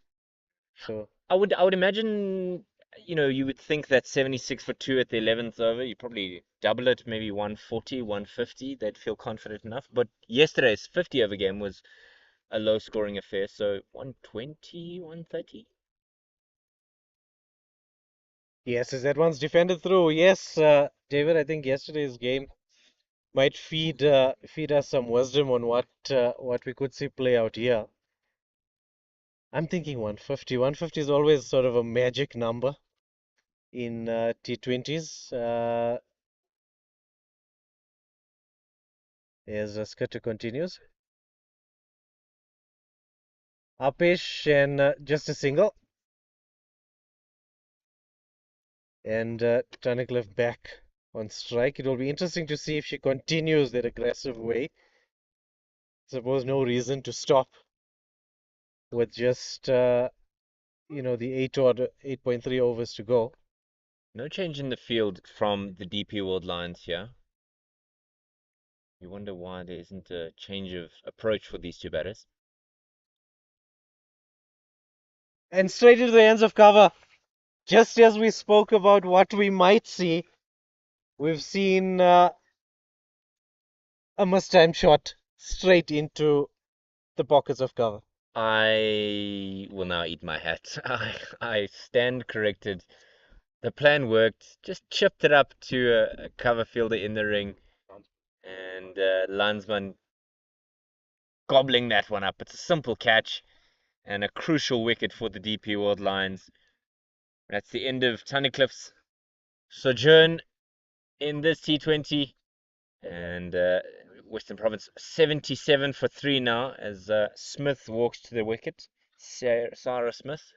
So I would imagine, you would think that 76 for 2 at the 11th over, you probably double it, maybe 140, 150. They'd feel confident enough. But yesterday's 50 over game was a low scoring affair. So 120, 130. Yes, as that one's defended through. Yes, David, I think yesterday's game might feed us some wisdom on what we could see play out here. I'm thinking 150. 150 is always sort of a magic number in T20s. As Skutta continues. Upish and just a single. And Tunnicliffe back on strike. It will be interesting to see if she continues that aggressive way. Suppose no reason to stop with just the 8.3 overs to go. No change in the field from the DP World lines here. You wonder why there isn't a change of approach for these two batters. And straight into the hands of cover. Just as we spoke about what we might see, we've seen a must-time shot straight into the pockets of cover. I will now eat my hat. I stand corrected. The plan worked. Just chipped it up to a cover fielder in the ring, and Landsman gobbling that one up. It's a simple catch and a crucial wicket for the DP World Lions. That's the end of Tunnicliffe's sojourn in this T20, and Western Province 77 for 3 now as Smith walks to the wicket. Sarah Smith.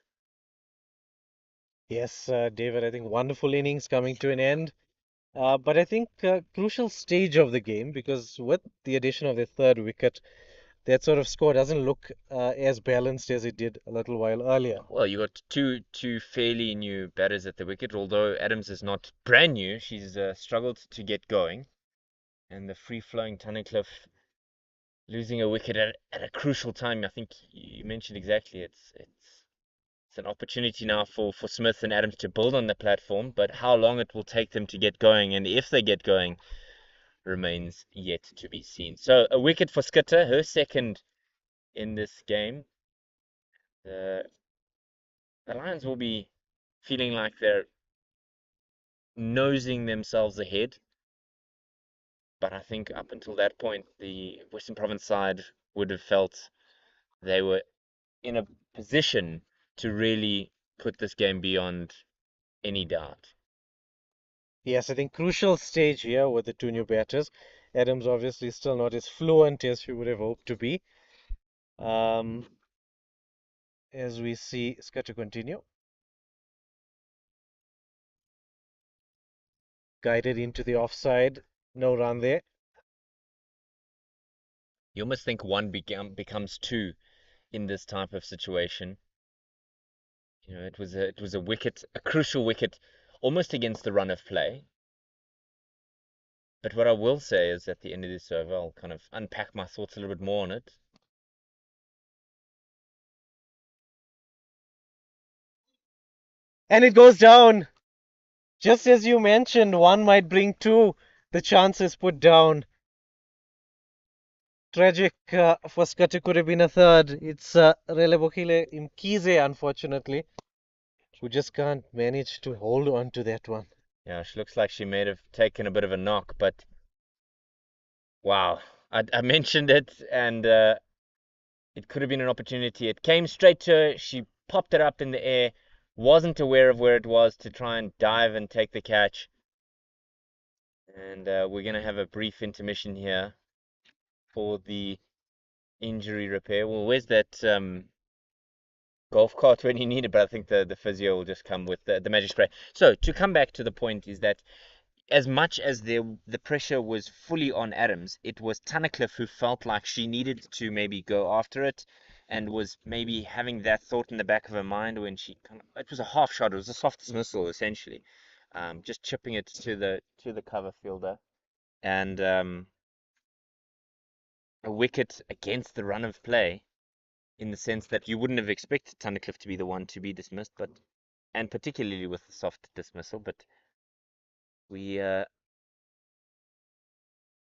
Yes, David, I think wonderful innings coming to an end. But I think crucial stage of the game because with the addition of the third wicket, that sort of score doesn't look as balanced as it did a little while earlier. Well, you got two fairly new batters at the wicket. Although Adams is not brand new, she's struggled to get going, and the free-flowing Tunnicliffe losing a wicket at a crucial time. I think you mentioned exactly. It's an opportunity now for Smith and Adams to build on the platform, but how long it will take them to get going, and if they get going, remains yet to be seen. So a wicket for Skitter, her second in this game. The the Lions will be feeling like they're nosing themselves ahead, but I think up until that point, the Western Province side would have felt they were in a position to really put this game beyond any doubt. Yes, I think crucial stage here with the two new batters. Adams obviously still not as fluent as she would have hoped to be. Um, as we see Scudder continue. Guided into the offside. No run there. You almost think one becomes two in this type of situation. You know, it was a wicket, a crucial wicket, almost against the run of play. But what I will say is at the end of this over, I'll kind of unpack my thoughts a little bit more on it. And it goes down. Just as you mentioned, one might bring two. The chance is put down. Tragic for Scudder could have been a third. It's Relebokile Imkize, unfortunately, who just can't manage to hold on to that one. Yeah, she looks like she may have taken a bit of a knock, but wow, I mentioned it, and it could have been an opportunity. It came straight to her. She popped it up in the air, wasn't aware of where it was to try and dive and take the catch. And we're going to have a brief intermission here for the injury repair. Well, where's that golf cart when you need it? But I think the physio will just come with the magic spray. So to come back to the point is that as much as the pressure was fully on Adams, it was Tunnicliffe who felt like she needed to maybe go after it and was maybe having that thought in the back of her mind when she it was a half shot, it was a soft dismissal essentially. Just chipping it to the cover fielder and a wicket against the run of play in the sense that you wouldn't have expected Tunnicliffe to be the one to be dismissed, but and particularly with the soft dismissal, but we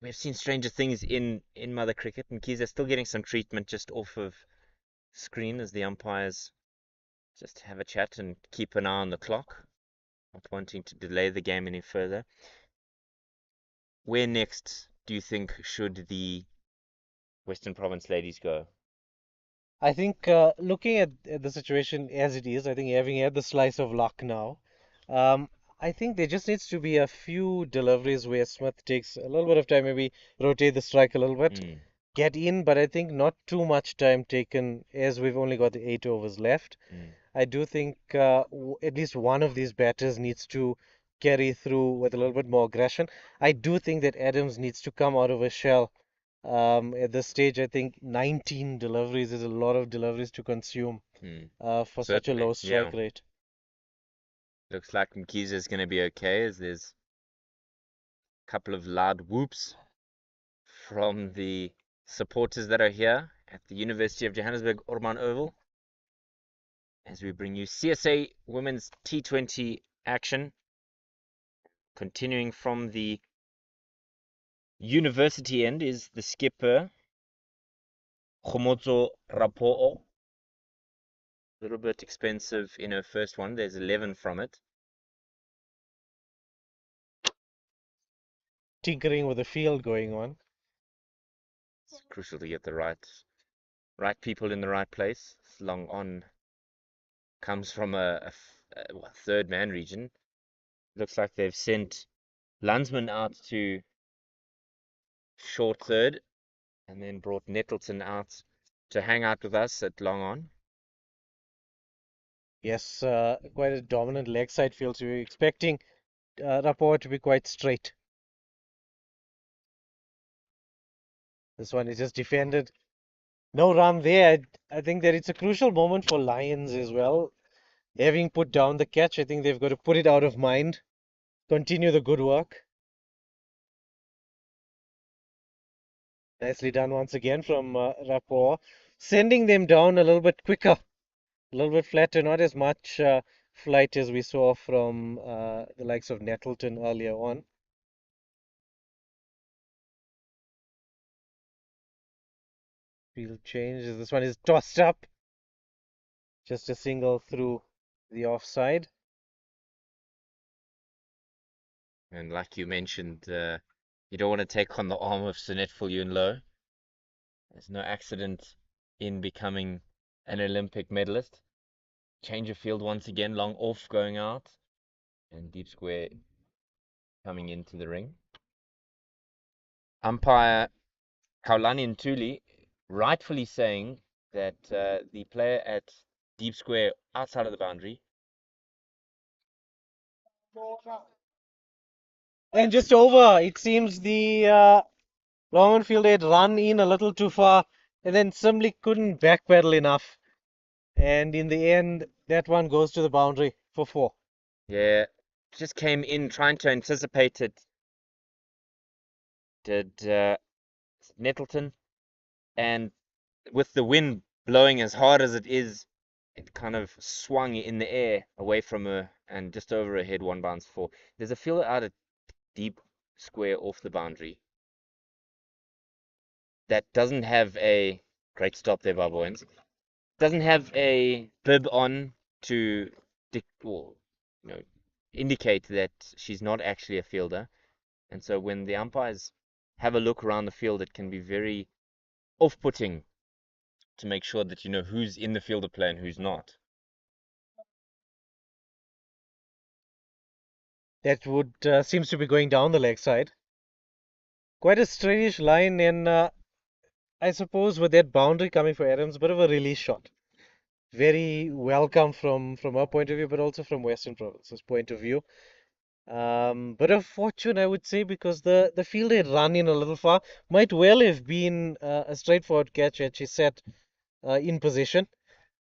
we've seen stranger things in Mother Cricket, and Keys are still getting some treatment just off of screen as the umpires just have a chat and keep an eye on the clock, not wanting to delay the game any further. Where next do you think should the Western Province ladies go? I think looking at the situation as it is, I think having had the slice of luck now, um, I think there just needs to be a few deliveries where Smith takes a little bit of time, maybe rotate the strike a little bit, Mm, get in, but I think not too much time taken as we've only got the 8 overs left. mm, I do think at least one of these batters needs to carry through with a little bit more aggression. I do think that Adams needs to come out of a shell. At this stage, I think 19 deliveries is a lot of deliveries to consume mm. for such a Certainly, low yeah. strike rate. Looks like Mkiza is going to be okay as there's a couple of loud whoops from the supporters that are here at the University of Johannesburg Orman Oval as we bring you CSA Women's T20 action, continuing from the university end is the skipper Khomotso Rapo'o. A little bit expensive in her first one. There's 11 from it. Tinkering with the field going on. It's crucial to get the right people in the right place. Long on comes from a third man region. Looks like they've sent Landsman out to short third and then brought Nettleton out to hang out with us at long on. Yes, quite a dominant leg side field. So we're expecting Rapport to be quite straight. This one is just defended. No run there. I think that it's a crucial moment for Lions as well. Having put down the catch, I think they've got to put it out of mind, continue the good work. Nicely done once again from Rapport, sending them down a little bit quicker, a little bit flatter, not as much flight as we saw from the likes of Nettleton earlier on. Field change. This one is tossed up, just a single through the offside. And like you mentioned, you don't want to take on the arm of Sunette Fulyunlo. There's no accident in becoming an Olympic medalist. Change of field once again, long off going out, and deep square coming into the ring. Umpire Kaulani Ntuli rightfully saying that the player at deep square outside of the boundary. And just over, it seems the Longman field had run in a little too far and then simply couldn't backpedal enough. And in the end, that one goes to the boundary for 4. Yeah, just came in trying to anticipate it. Did Nettleton, and with the wind blowing as hard as it is, it kind of swung in the air away from her and just over her head, one bounce four. There's a fielder out at deep square off the boundary that doesn't have a great stop there by Bowens. Doesn't have a bib on to well, you know, indicate that she's not actually a fielder. And so when the umpires have a look around the field, it can be very off-putting to make sure that you know who's in the field of play and who's not. That would seems to be going down the leg side. Quite a strange line, and I suppose with that boundary coming for Adams, bit of a release shot. Very welcome from our point of view, but also from Western Province's point of view. Bit of fortune, I would say, because the field had run in a little far. Might well have been a straightforward catch had she sat in position,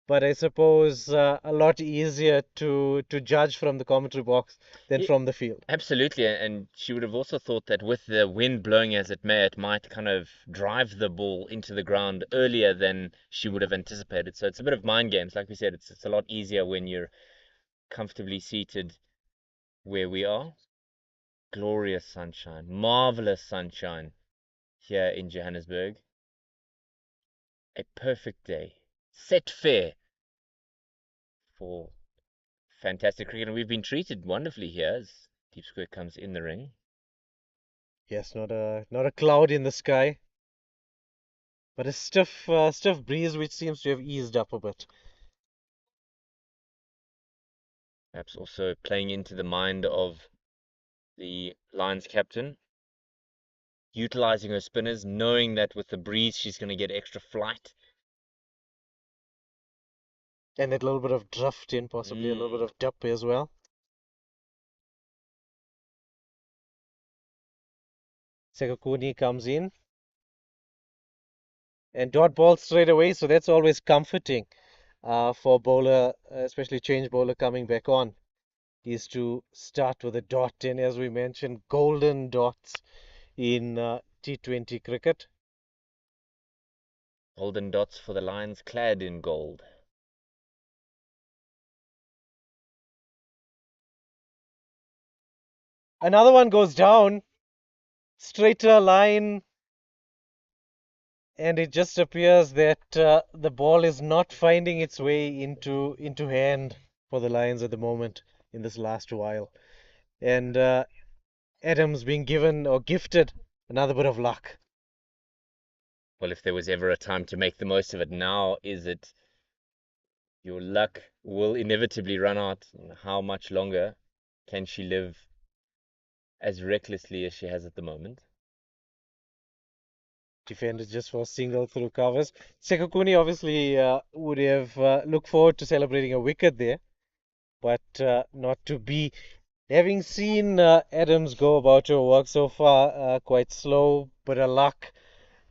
but I suppose a lot easier to judge from the commentary box than Yeah, from the field. absolutely, and she would have also thought that with the wind blowing as it may, it might kind of drive the ball into the ground earlier than she would have anticipated. So it's a bit of mind games. Like we said, it's a lot easier when you're comfortably seated where we are. Glorious sunshine, marvelous sunshine here in Johannesburg. A perfect day. Set fair for fantastic cricket. And we've been treated wonderfully here as Deep Square comes in the ring. Yes, not a cloud in the sky, but a stiff breeze which seems to have eased up a bit. Perhaps also playing into the mind of the Lions captain, utilizing her spinners, knowing that with the breeze she's going to get extra flight. And that little bit of drift in, possibly a little bit of dip as well. Sekakuni comes in and dot ball straight away, so that's always comforting for bowler, especially change bowler coming back on, is to start with a dot. And as we mentioned, golden dots in T20 cricket. Golden dots for the Lions clad in gold. Another one goes down, straighter line, and it just appears that the ball is not finding its way into hand for the Lions at the moment in this last while. And Adams being given or gifted another bit of luck. Well, if there was ever a time to make the most of it, now is it. Your luck will inevitably run out. How much longer can she live as recklessly as she has at the moment? Defended just for single through covers. Sekakuni obviously would have looked forward to celebrating a wicket there, but not to be. Having seen Adams go about her work so far, quite slow, but a luck.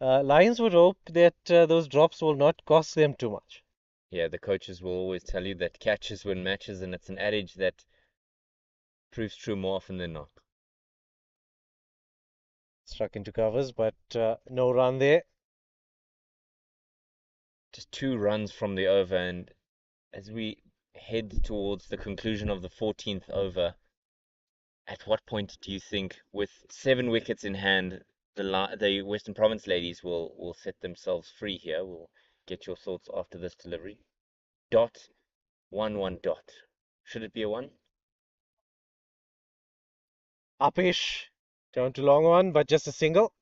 Lions would hope that those drops will not cost them too much. Yeah, the coaches will always tell you that catches win matches, and it's an adage that proves true more often than not. Struck into covers, but no run there. Just 2 runs from the over, and as we head towards the conclusion of the 14th over, at what point do you think, with 7 wickets in hand, the Western Province ladies will set themselves free here? We'll get your thoughts after this delivery. Dot 1-1 dot. Should it be a one? Upish, down to long on, but just a single.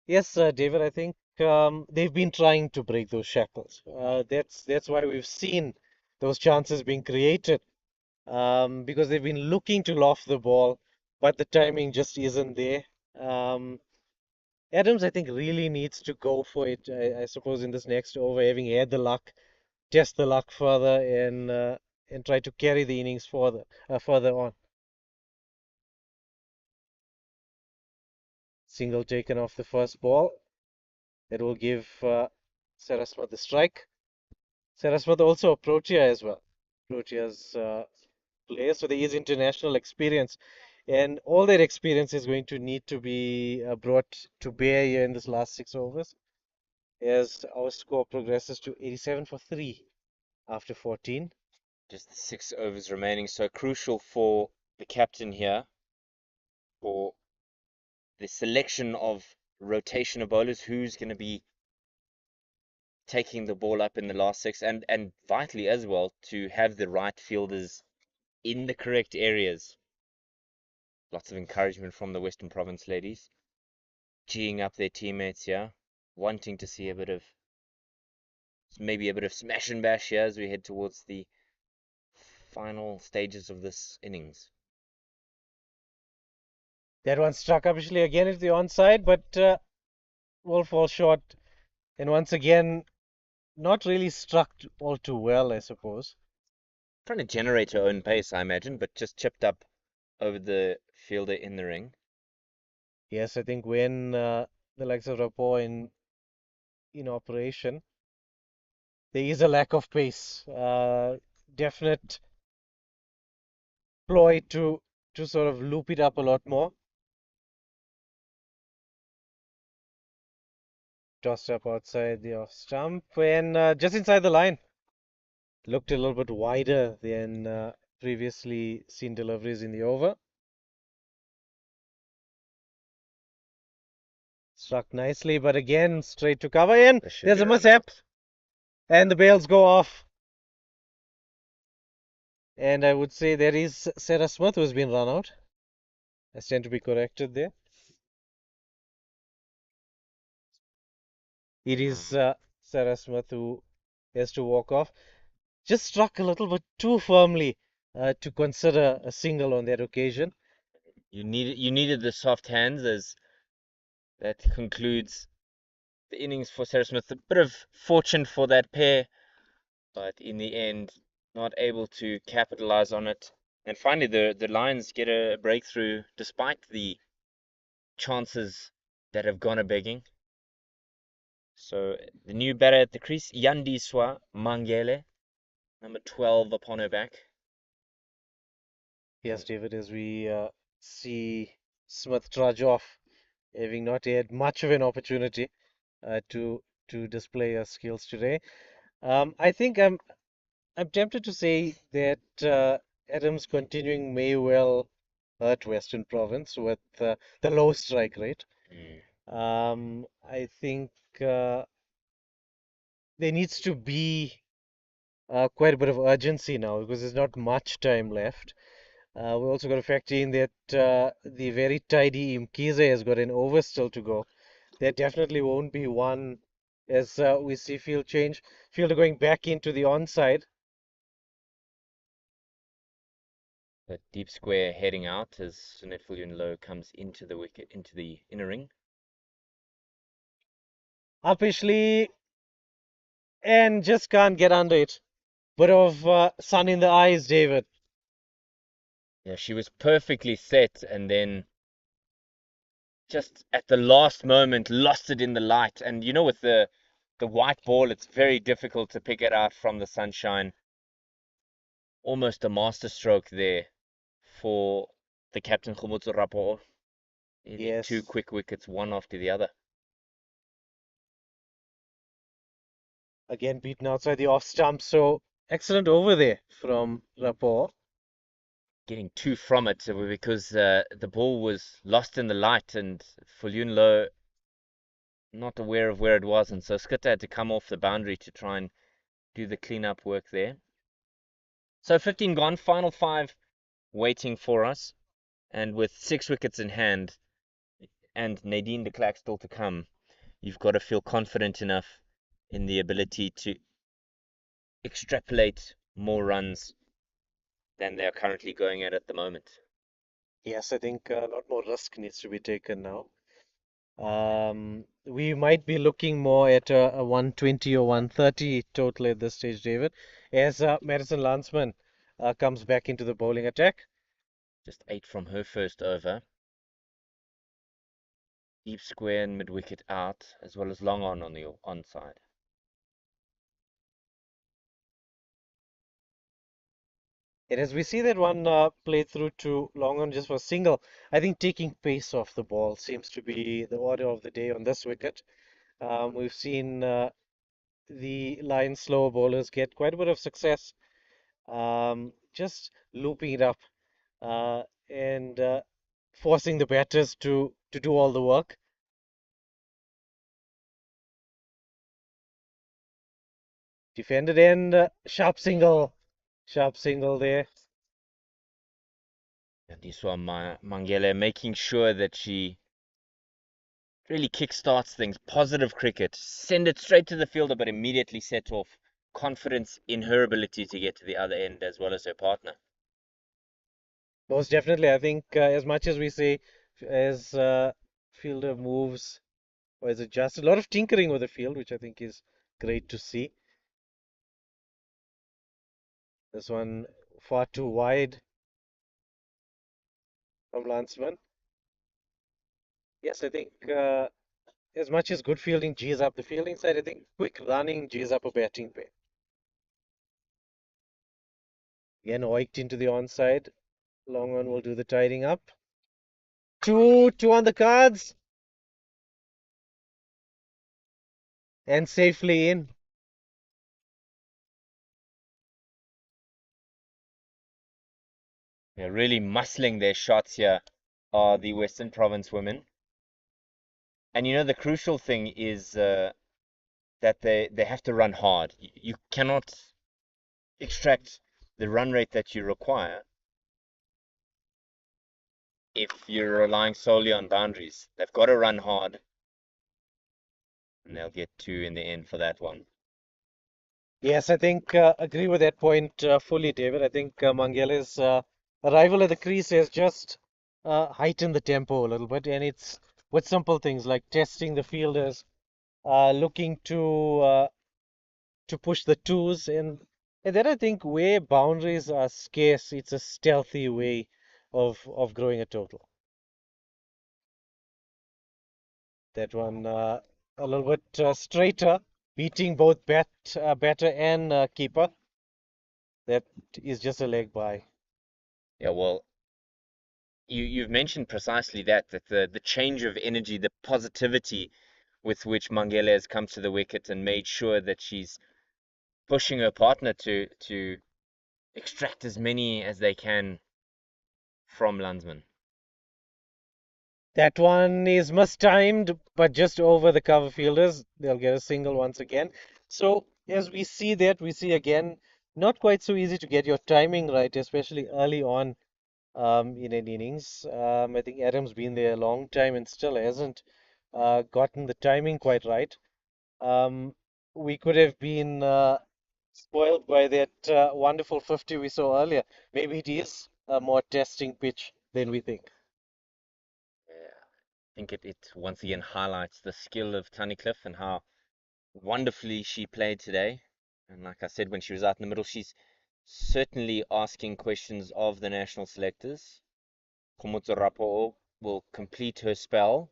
Yes, David, I think they've been trying to break those shackles. That's why we've seen those chances being created, because they've been looking to loft the ball, but the timing just isn't there. Um, Adams, I think, really needs to go for it. I suppose in this next over, having had the luck, test the luck further and try to carry the innings further on. Single taken off the first ball. That will give Saraswat the strike. Saraswat also a Protea as well. Protea's player, so there is international experience, and all that experience is going to need to be brought to bear here in this last 6 overs as our score progresses to 87 for 3 after 14. Just 6 overs remaining, so crucial for the captain here for the selection of rotation of bowlers, who's going to be taking the ball up in the last six, and vitally as well to have the right fielders in the correct areas. Lots of encouragement from the Western Province ladies, geeing up their teammates here, wanting to see maybe a bit of smash and bash here as we head towards the final stages of this innings. That one struck officially again at the onside, but will fall short. And once again, not really struck all too well, I suppose. Trying to generate her own pace, I imagine, but just chipped up over the fielder in the ring. Yes, I think when the likes of Rapport in operation, there is a lack of pace. Definite ploy to sort of loop it up a lot more. Tossed up outside the off stump and just inside the line. Looked a little bit wider than previously seen deliveries in the over. Struck nicely, but again, straight to cover in. This should There's be a run mishap, out. and the bails go off. And I would say there is Sarah Smith who's been run out. I stand to be corrected there. It is Mm. Sarah Smith who has to walk off. Just struck a little bit too firmly to consider a single on that occasion. You needed the soft hands as that concludes the innings for Sarah Smith. A bit of fortune for that pair, but in the end, not able to capitalize on it. And finally, the Lions get a breakthrough despite the chances that have gone a begging. So the new batter at the crease, Yandiswa Mangele, number 12 upon her back. Yes, David, as we see Smith trudge off, having not had much of an opportunity to display her skills today. I think I'm tempted to say that Adams continuing may well hurt Western Province with the low strike rate. Mm. I think there needs to be quite a bit of urgency now because there's not much time left. We also got to factor in that the very tidy Mkize has got an over still to go. There definitely won't be one as we see field change. Fielder going back into the onside. The deep square heading out as Sunet Low comes into the wicket, into the inner ring. Upishly and just can't get under it. Bit of sun in the eyes, David. Yeah, she was perfectly set and then just at the last moment lost it in the light. And with the white ball, it's very difficult to pick it out from the sunshine. Almost a masterstroke there for the captain Khumutsu Rapo. Two Yes, quick wickets, one after the other. again beaten outside the off stump. So excellent over there from Rapport. Getting two from it because the ball was lost in the light and Low not aware of where it was, and so Skitter had to come off the boundary to try and do the cleanup work there. So 15 gone, final five waiting for us, and with 6 wickets in hand and Nadine de Klerk still to come, you've got to feel confident enough in the ability to extrapolate more runs than they are currently going at the moment. Yes, I think a lot more risk needs to be taken now. We might be looking more at a 120 or 130 total at this stage, David, as Madison Landsman comes back into the bowling attack. Just 8 from her first over. Deep square and mid wicket out, as well as long on the onside. And as we see that one play through to long on just for a single, I think taking pace off the ball seems to be the order of the day on this wicket. We've seen the line slower bowlers get quite a bit of success, just looping it up and forcing the batters to do all the work. Defended and sharp single there. And this one, Mangele making sure that she really kickstarts things. Positive cricket. Send it straight to the fielder, but immediately set off. Confidence in her ability to get to the other end as well as her partner. Most definitely, I think as much as we say as fielder moves or is adjusted, a lot of tinkering with the field, which I think is great to see. This one far too wide from Landsman. Yes, I think as much as good fielding G's up the fielding side, I think quick running G's up a batting pair. Again, oiked into the onside. Long on will do the tidying up. Two on the cards and safely in. They're really muscling their shots here, are the Western Province women. And the crucial thing is that they have to run hard. You cannot extract the run rate that you require if you're relying solely on boundaries. They've got to run hard, and they'll get two in the end for that one. Yes, I think agree with that point fully, David. I think Mangele's arrival at the crease has just heightened the tempo a little bit, and it's with simple things like testing the fielders, looking to push the twos, and then I think where boundaries are scarce, it's a stealthy way of growing a total. That one a little bit straighter, beating both batter and keeper. That is just a leg by. Yeah, well, you've mentioned precisely that the change of energy, the positivity with which Mangele has come to the wicket and made sure that she's pushing her partner to extract as many as they can from Landsman. That one is mistimed, but just over the cover fielders. They'll get a single once again. So as we see that, we see again, not quite so easy to get your timing right, especially early on in an innings. I think Adam's been there a long time and still hasn't gotten the timing quite right. Um, we could have been spoiled by that wonderful 50 we saw earlier. Maybe it is a more testing pitch than we think. Yeah, I think it once again highlights the skill of Tunnicliffe and how wonderfully she played today. And like I said, when she was out in the middle, she's certainly asking questions of the national selectors. Komotso will complete her spell.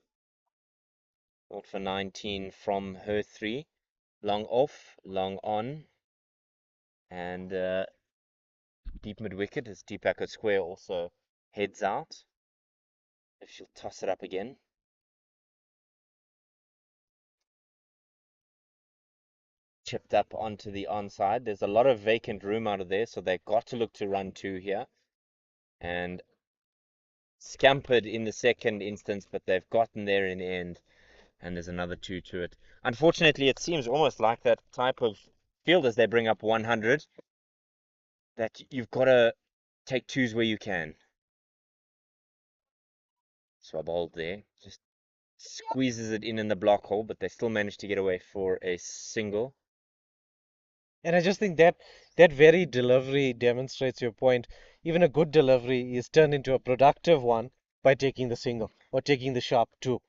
Thought for 19 from her three. Long off, long on, and deep mid wicket as Deepak Square also heads out. If she'll toss it up again. Chipped up onto the onside. There's a lot of vacant room out of there, so they've got to look to run two here. And scampered in the second instance, but they've gotten there in the end. And there's another two to it. Unfortunately, it seems almost like that type of field as they bring up 100 that you've got to take twos where you can. Swab hold there. Just squeezes it in the block hole, but they still manage to get away for a single. And I just think that that very delivery demonstrates your point. Even a good delivery is turned into a productive one by taking the single or taking the sharp two.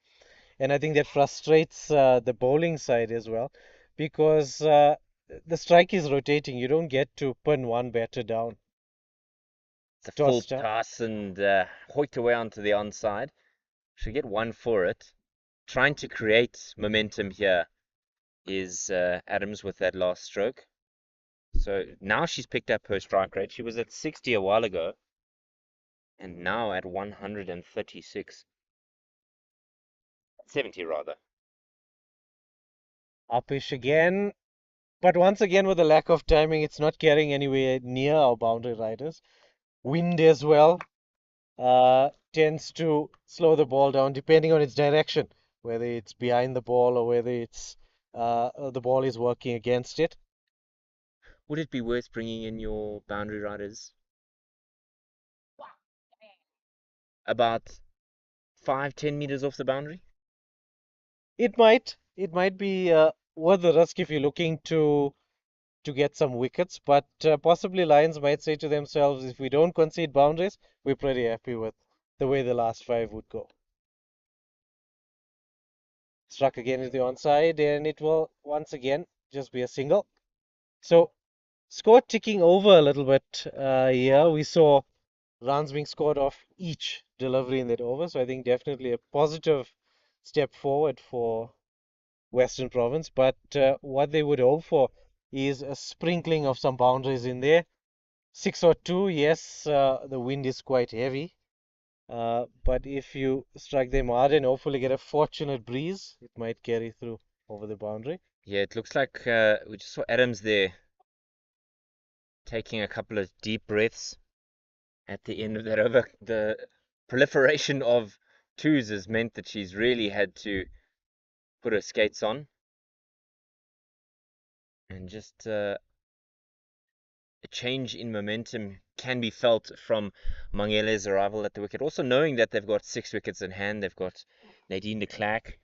And I think that frustrates the bowling side as well because the strike is rotating. You don't get to pin one batter down. It's a full Tossed up. pass and hoiked away onto the onside. Should get one for it. Trying to create momentum here is Adams with that last stroke. So now she's picked up her strike rate. She was at 60 a while ago, and now at 136. 70 rather. Upish again. But once again, with the lack of timing, it's not carrying anywhere near our boundary riders. Wind as well tends to slow the ball down depending on its direction, whether it's behind the ball or whether it's the ball is working against it. Would it be worth bringing in your boundary riders about 5-10 meters off the boundary? It might be worth the risk if you're looking to get some wickets, but possibly Lions might say to themselves, if we don't concede boundaries, we're pretty happy with the way the last five would go. Struck again into the onside, and it will once again just be a single. So score ticking over a little bit here. We saw runs being scored off each delivery in that over. So I think definitely a positive step forward for Western Province. But what they would hope for is a sprinkling of some boundaries in there. Six or two, yes, the wind is quite heavy. But if you strike them hard and hopefully get a fortunate breeze, it might carry through over the boundary. Yeah, it looks like we just saw Adams there taking a couple of deep breaths at the end of that over. The proliferation of twos has meant that she's really had to put her skates on, and just a change in momentum can be felt from Mangele's arrival at the wicket. Also knowing that they've got 6 wickets in hand, they've got Nadine de Klerk,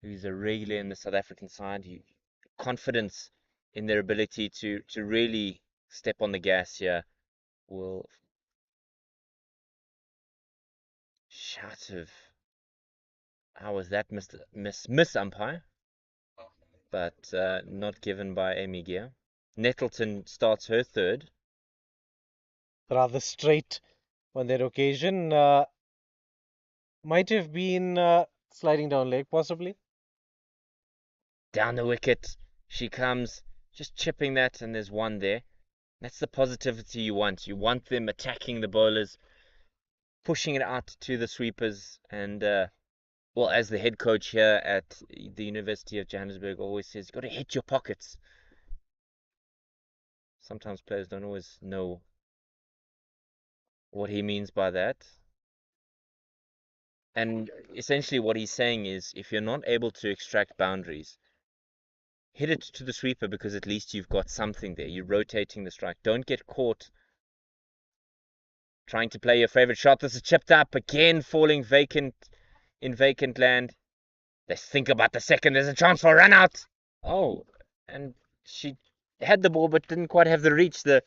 who's a regular in the South African side. Confidence in their ability to really step on the gas here will shout of how was that miss umpire, but not given by Amy Gear. Nettleton starts her third. Rather straight on that occasion. Might have been sliding down leg, possibly. Down the wicket she comes, just chipping that, and there's one there. That's the positivity you want. You want them attacking the bowlers, pushing it out to the sweepers, and well, as the head coach here at the University of Johannesburg always says, you've got to hit your pockets. Sometimes players don't always know what he means by that. And essentially, what he's saying is if you're not able to extract boundaries, hit it to the sweeper because at least you've got something there. You're rotating the strike. Don't get caught trying to play your favorite shot. This is chipped up again, falling vacant in vacant land. Let's think about the second. There's a chance for a run out. Oh, and she had the ball but didn't quite have the reach. The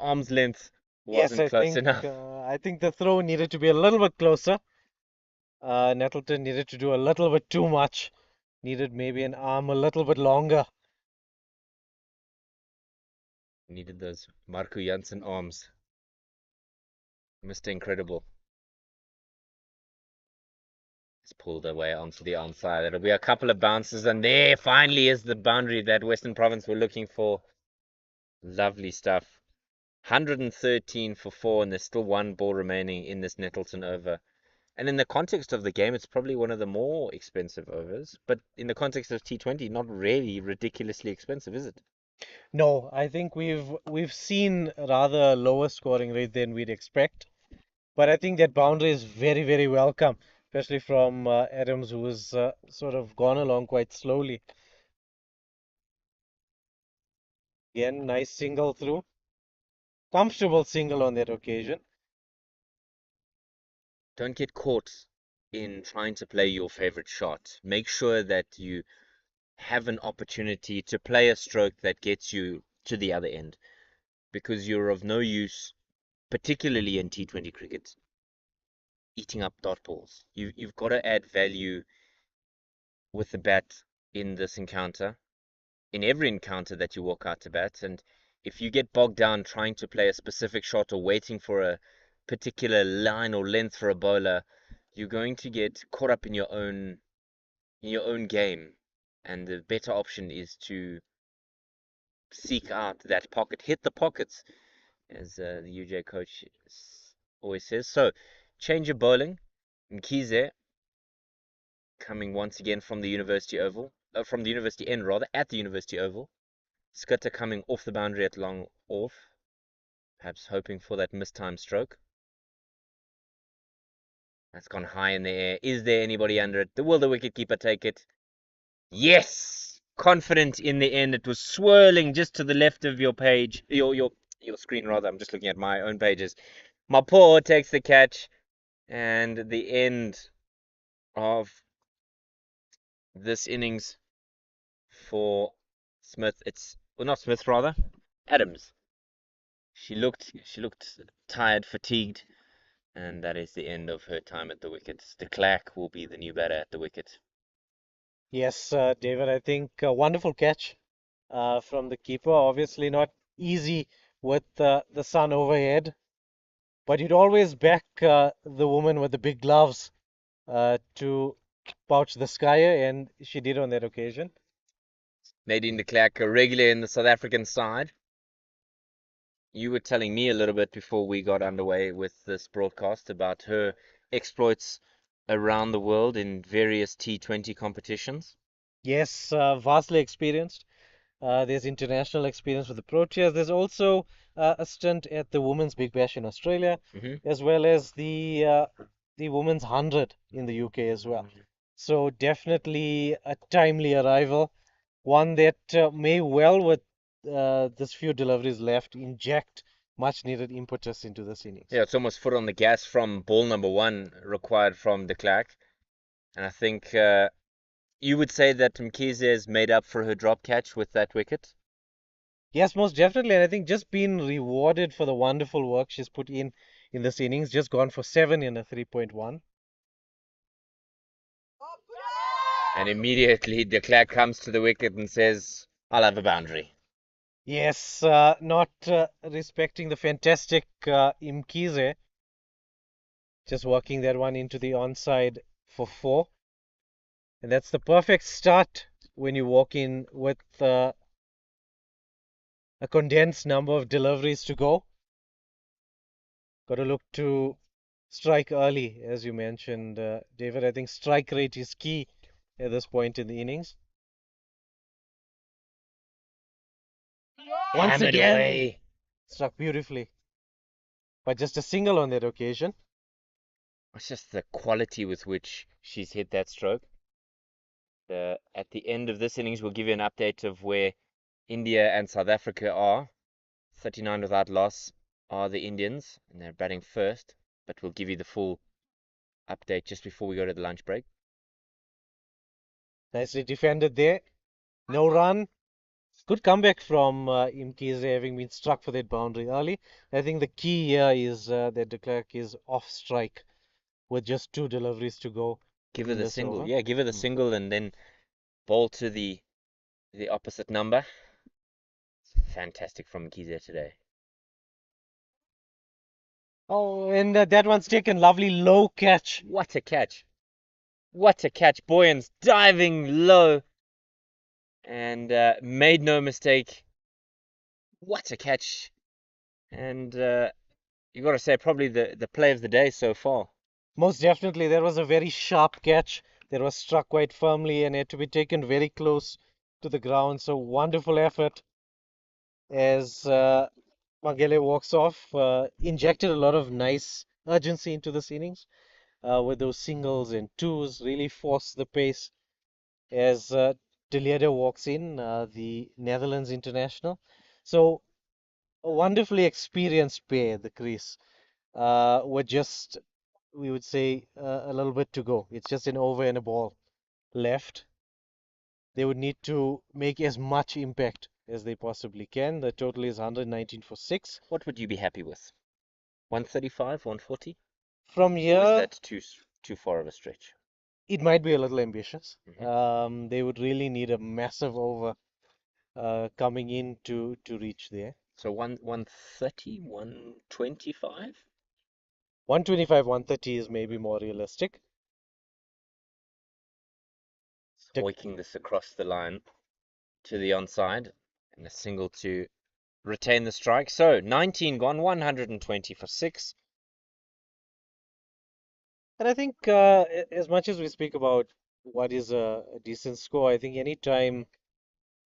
arm's length Yes, wasn't close enough. I think the throw needed to be a little bit closer. Nettleton needed to do a little bit too much. Needed maybe an arm a little bit longer. Needed those Marco Jansen arms. Mr. Incredible. It's pulled away onto the onside. It'll be a couple of bounces, and there finally is the boundary that Western Province were looking for. Lovely stuff. 113 for 4, and there's still one ball remaining in this Nettleton over. And in the context of the game, it's probably one of the more expensive overs. But in the context of T20, not really ridiculously expensive, is it? No, I think we've seen a rather lower scoring rate than we'd expect. But I think that boundary is very, very welcome, especially from Adams, who has sort of gone along quite slowly. Again, nice single through. Comfortable single on that occasion. Don't get caught in trying to play your favorite shot. Make sure that you have an opportunity to play a stroke that gets you to the other end, because you're of no use, particularly in T20 cricket, eating up dot balls. You've got to add value with the bat in this encounter, in every encounter that you walk out to bat. And if you get bogged down trying to play a specific shot or waiting for a particular line or length for a bowler, you're going to get caught up in your own game. And the better option is to seek out that pocket, hit the pockets, as the UJ coach always says. So, change your bowling. Mkhize coming once again from the University Oval, from the University End rather, at the University Oval. Skitter coming off the boundary at long off, perhaps hoping for that mistimed stroke. That's gone high in the air. Is there anybody under it? Will the wicketkeeper take it? Yes! Confident in the end. It was swirling just to the left of your page, your screen rather. I'm just looking at my own pages. Mapo takes the catch, and the end of this innings for Smith. It's well, not Smith rather, Adams. She looked tired, fatigued, and that is the end of her time at the wicket. De Klerk will be the new batter at the wicket. Yes, David, I think a wonderful catch from the keeper. Obviously not easy with the sun overhead, but you'd always back the woman with the big gloves to pouch the sky, and she did on that occasion. Nadine de Klerk, a regular in the South African side. You were telling me a little bit before we got underway with this broadcast about her exploits around the world in various T20 competitions. Yes, vastly experienced. There's international experience with the Proteas. There's also a stint at the Women's Big Bash in Australia, Hmm. as well as the Women's 100 in the UK as well. So definitely a timely arrival, one that may well, with this few deliveries left, inject much needed impetus into this innings. Yeah, it's almost foot on the gas from ball number one required from de Klerk. And I think you would say that Mkhize has made up for her drop catch with that wicket. Yes, most definitely. And I think just being rewarded for the wonderful work she's put in this innings, just gone for 7 in a 3.1. And immediately de Klerk comes to the wicket and says, I'll have a boundary. Yes, not respecting the fantastic Imkize, just working that one into the onside for 4. And that's the perfect start when you walk in with a condensed number of deliveries to go. Got to look to strike early, as you mentioned, David. I think strike rate is key at this point in the innings. Once Hammered again, away. struck beautifully, but just a single on that occasion. It's just the quality with which she's hit that stroke. At the end of this innings, we'll give you an update of where India and South Africa are. 39 without loss are the Indians, and they're batting first. But we'll give you the full update just before we go to the lunch break. Nicely defended there. No run. Good comeback from Imkize, having been struck for that boundary early. I think the key here is that de Klerk is off strike with just 2 deliveries to go Give her in the this single. over. Yeah, give her the Mm. single and then bowl to the opposite number. Fantastic from Kiza today. Oh, and that one's taken. Lovely low catch. What a catch. What a catch. Boyens diving low and made no mistake. What a catch. And you got to say, probably the play of the day so far. Most definitely, there was a very sharp catch that was struck quite firmly and had to be taken very close to the ground. So wonderful effort as Magele walks off. Injected a lot of nice urgency into this innings with those singles and twos. Really forced the pace as De Leede walks in, the Netherlands international. So a wonderfully experienced pair, the crease. With just, we would say, a little bit to go. It's just an over and a ball left. They would need to make as much impact as they possibly can. The total is 119 for 6. What would you be happy with? 135, 140? From Or is here, that too far of a stretch? it might be a little ambitious. Hmm. They would really need a massive over coming in to reach there. So 130, 125? 125, 130 is maybe more realistic. The Hoiking this across the line to the onside and a single to retain the strike. So 19 gone, 120 for 6. And I think, as much as we speak about what is a decent score, I think anytime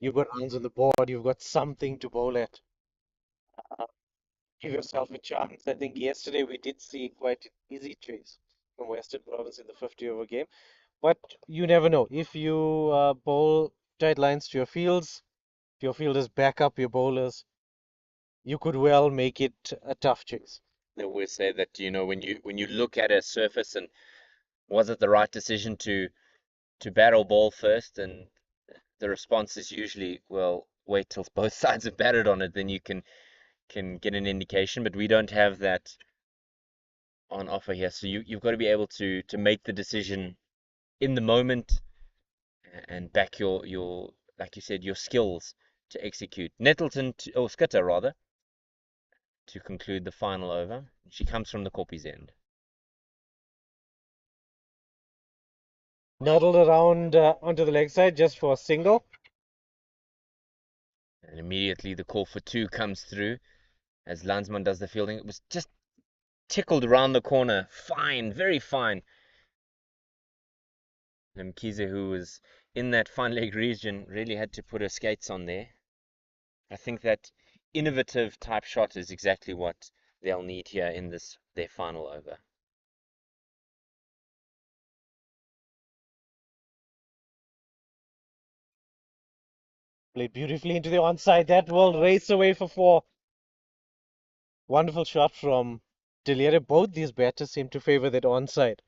you've got runs on the board, you've got something to bowl at. Uh, Give yourself a chance. I think yesterday we did see quite an easy chase from Western Province in the 50 over game, but you never know. If you bowl tight lines to your fields, if your fielders back up your bowlers, you could well make it a tough chase. They always say that, when you look at a surface and was it the right decision to bat or ball first, and the response is usually, well, wait till both sides have batted on it, then you can get an indication. But we don't have that on offer here. So you've got to be able to make the decision in the moment and back your like you said, your skills to execute. Nettleton or Skitter rather, to conclude the final over. She comes from the Koppies end. Noddled around onto the leg side just for a single. And immediately the call for two comes through as Landsman does the fielding. It was just tickled around the corner. Fine, very fine. And Mkhize, who was in that fine leg region, really had to put her skates on there. I think that innovative type shot is exactly what they'll need here in this their final over. Played beautifully into the onside. That will race away for four. Wonderful shot from Delere. Both these batters seem to favor that onside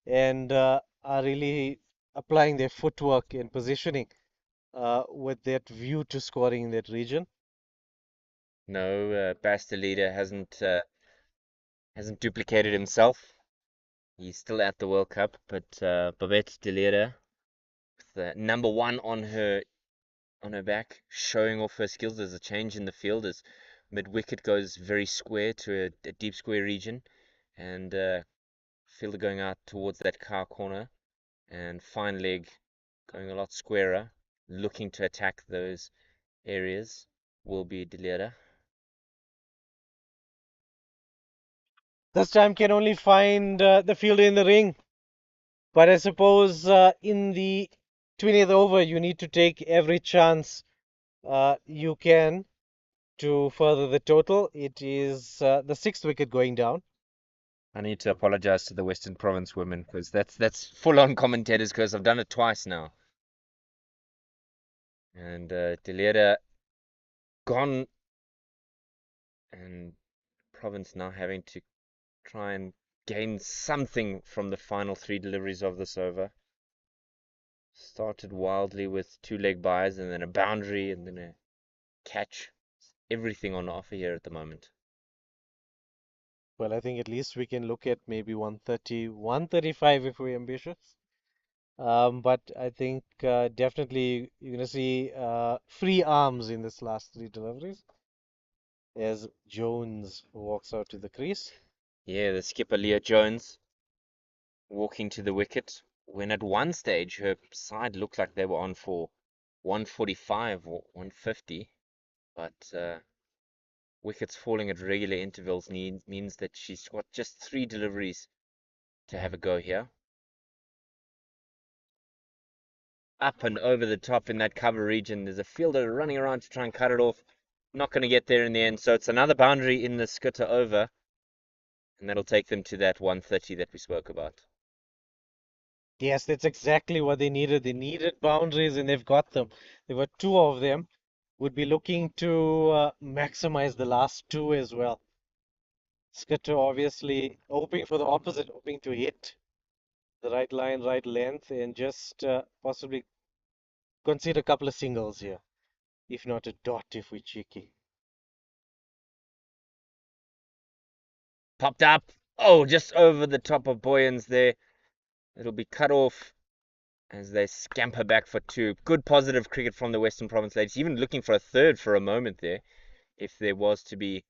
and are really applying their footwork and positioning with that view to scoring in that region. No, Bastelida hasn't duplicated himself. He's still at the World Cup, but Babette Delera, with the number one on her back, showing off her skills. There's a change in the field as mid wicket goes very square to a deep square region, and fielder going out towards that car corner, and fine leg going a lot squarer, looking to attack those areas will be Delera. This time can only find the fielder in the ring, but I suppose in the 20th over you need to take every chance you can to further the total. It is the sixth wicket going down. I need to apologize to the Western Province women because that's full on commentators because I've done it twice now. And Delera gone, and Province now having to try and gain something from the final three deliveries of this over. Started wildly with two leg byes and then a boundary and then a catch. Everything on offer here at the moment. Well, I think at least we can look at maybe 130, 135 if we're ambitious. But I think definitely you're going to see free arms in this last three deliveries as Jones walks out to the crease. Yeah, the skipper Leah Jones walking to the wicket when at one stage her side looked like they were on for 145 or 150, but wickets falling at regular intervals means that she's got just three deliveries to have a go here. Up and over the top in that cover region. There's a fielder running around to try and cut it off. Not going to get there in the end. So it's another boundary in the Skutter over, and that'll take them to that 130 that we spoke about. Yes, that's exactly what they needed. They needed boundaries and they've got them. There were two of them. Would be looking to maximize the last two as well. Skitter obviously hoping for the opposite, hoping to hit the right line, right length, and just possibly concede a couple of singles here, if not a dot if we're cheeky. Popped up. Oh, just over the top of Boyens there. It'll be cut off as they scamper back for two. Good positive cricket from the Western Province ladies. Even looking for a third for a moment there, if there was to be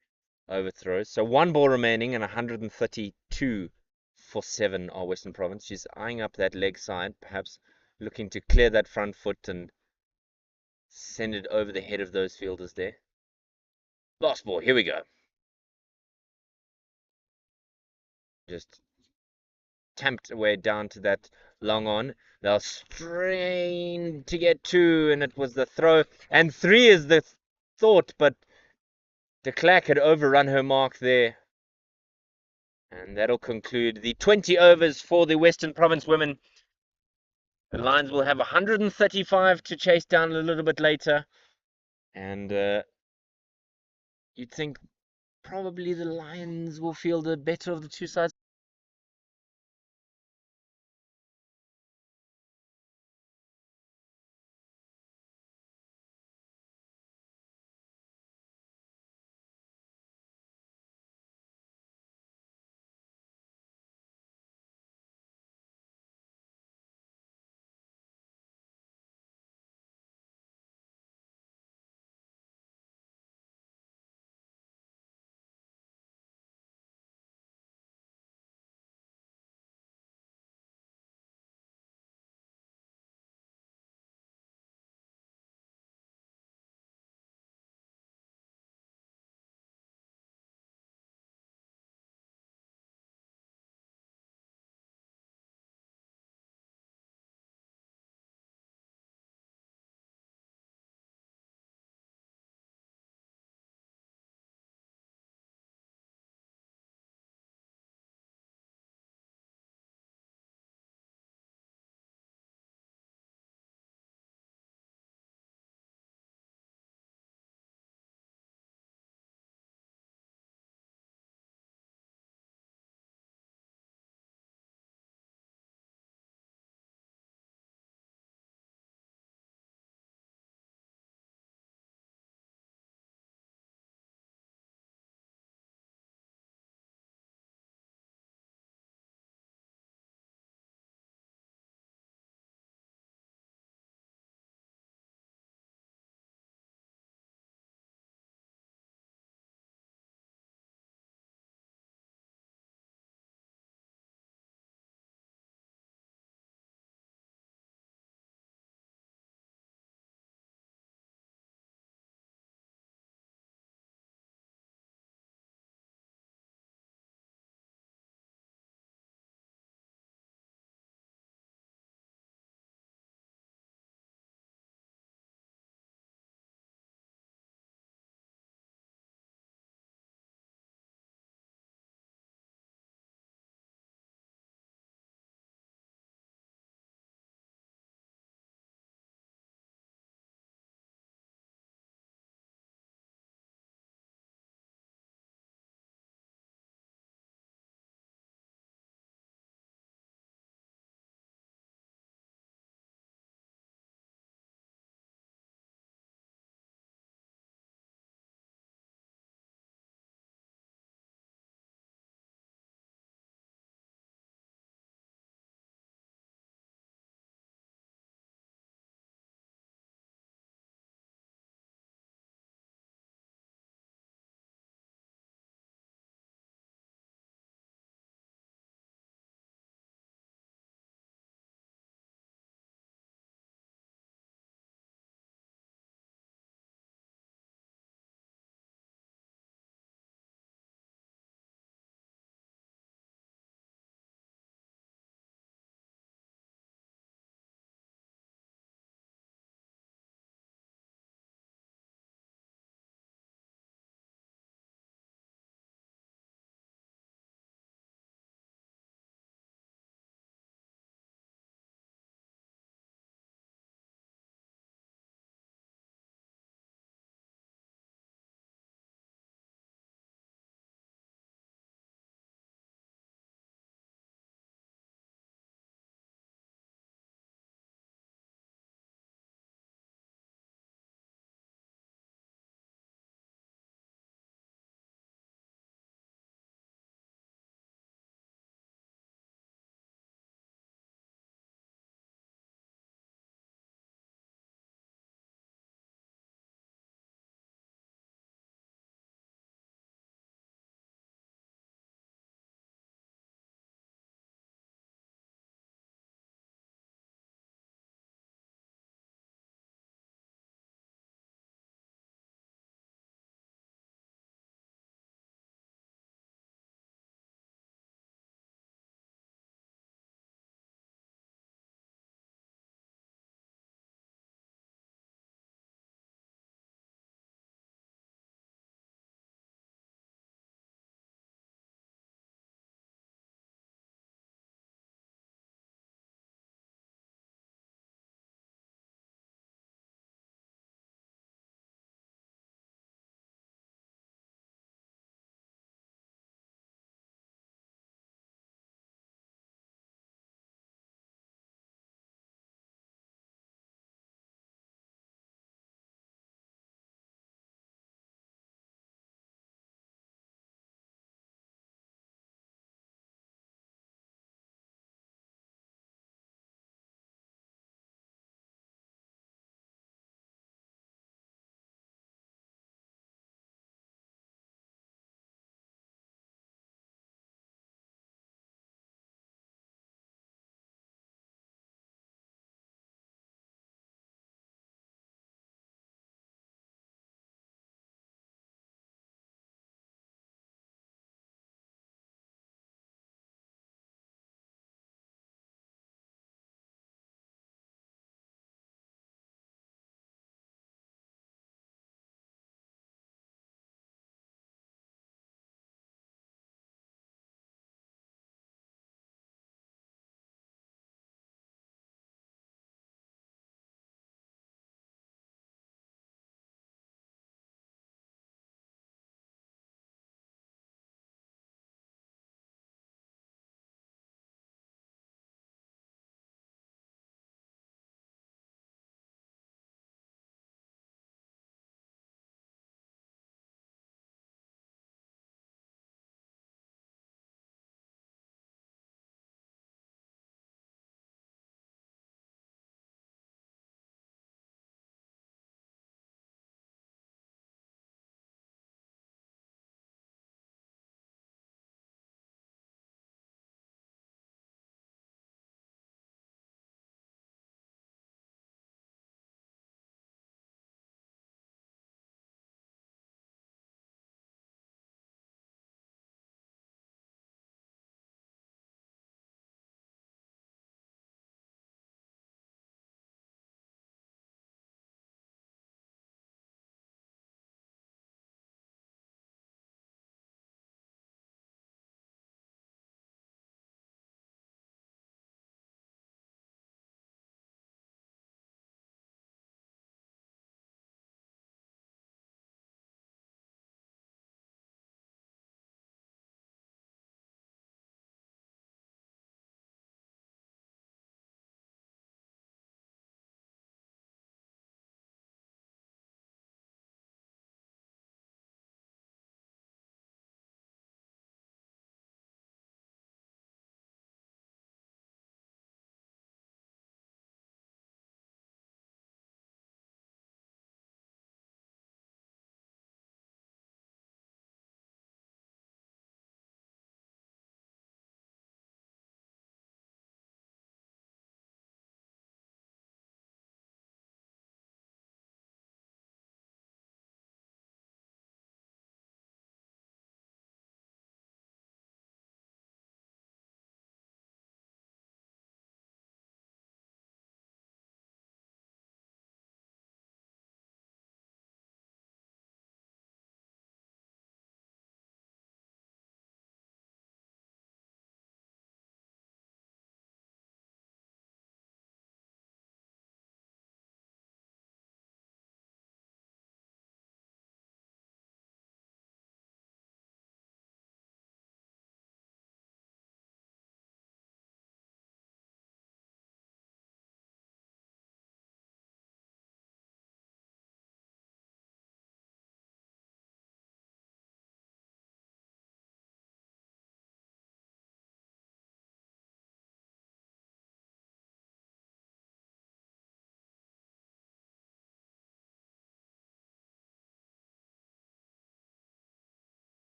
overthrows. So one ball remaining and 132 for seven are Western Province. She's eyeing up that leg side, perhaps looking to clear that front foot and send it over the head of those fielders there. Last ball, here we go. Just tamped away down to that long on. They'll strain to get two, and it was the throw. And three is the thought, but de Klerk had overrun her mark there. And that'll conclude the 20 overs for the Western Province women. The Lions will have 135 to chase down a little bit later. And you'd think probably the Lions will feel the better of the two sides.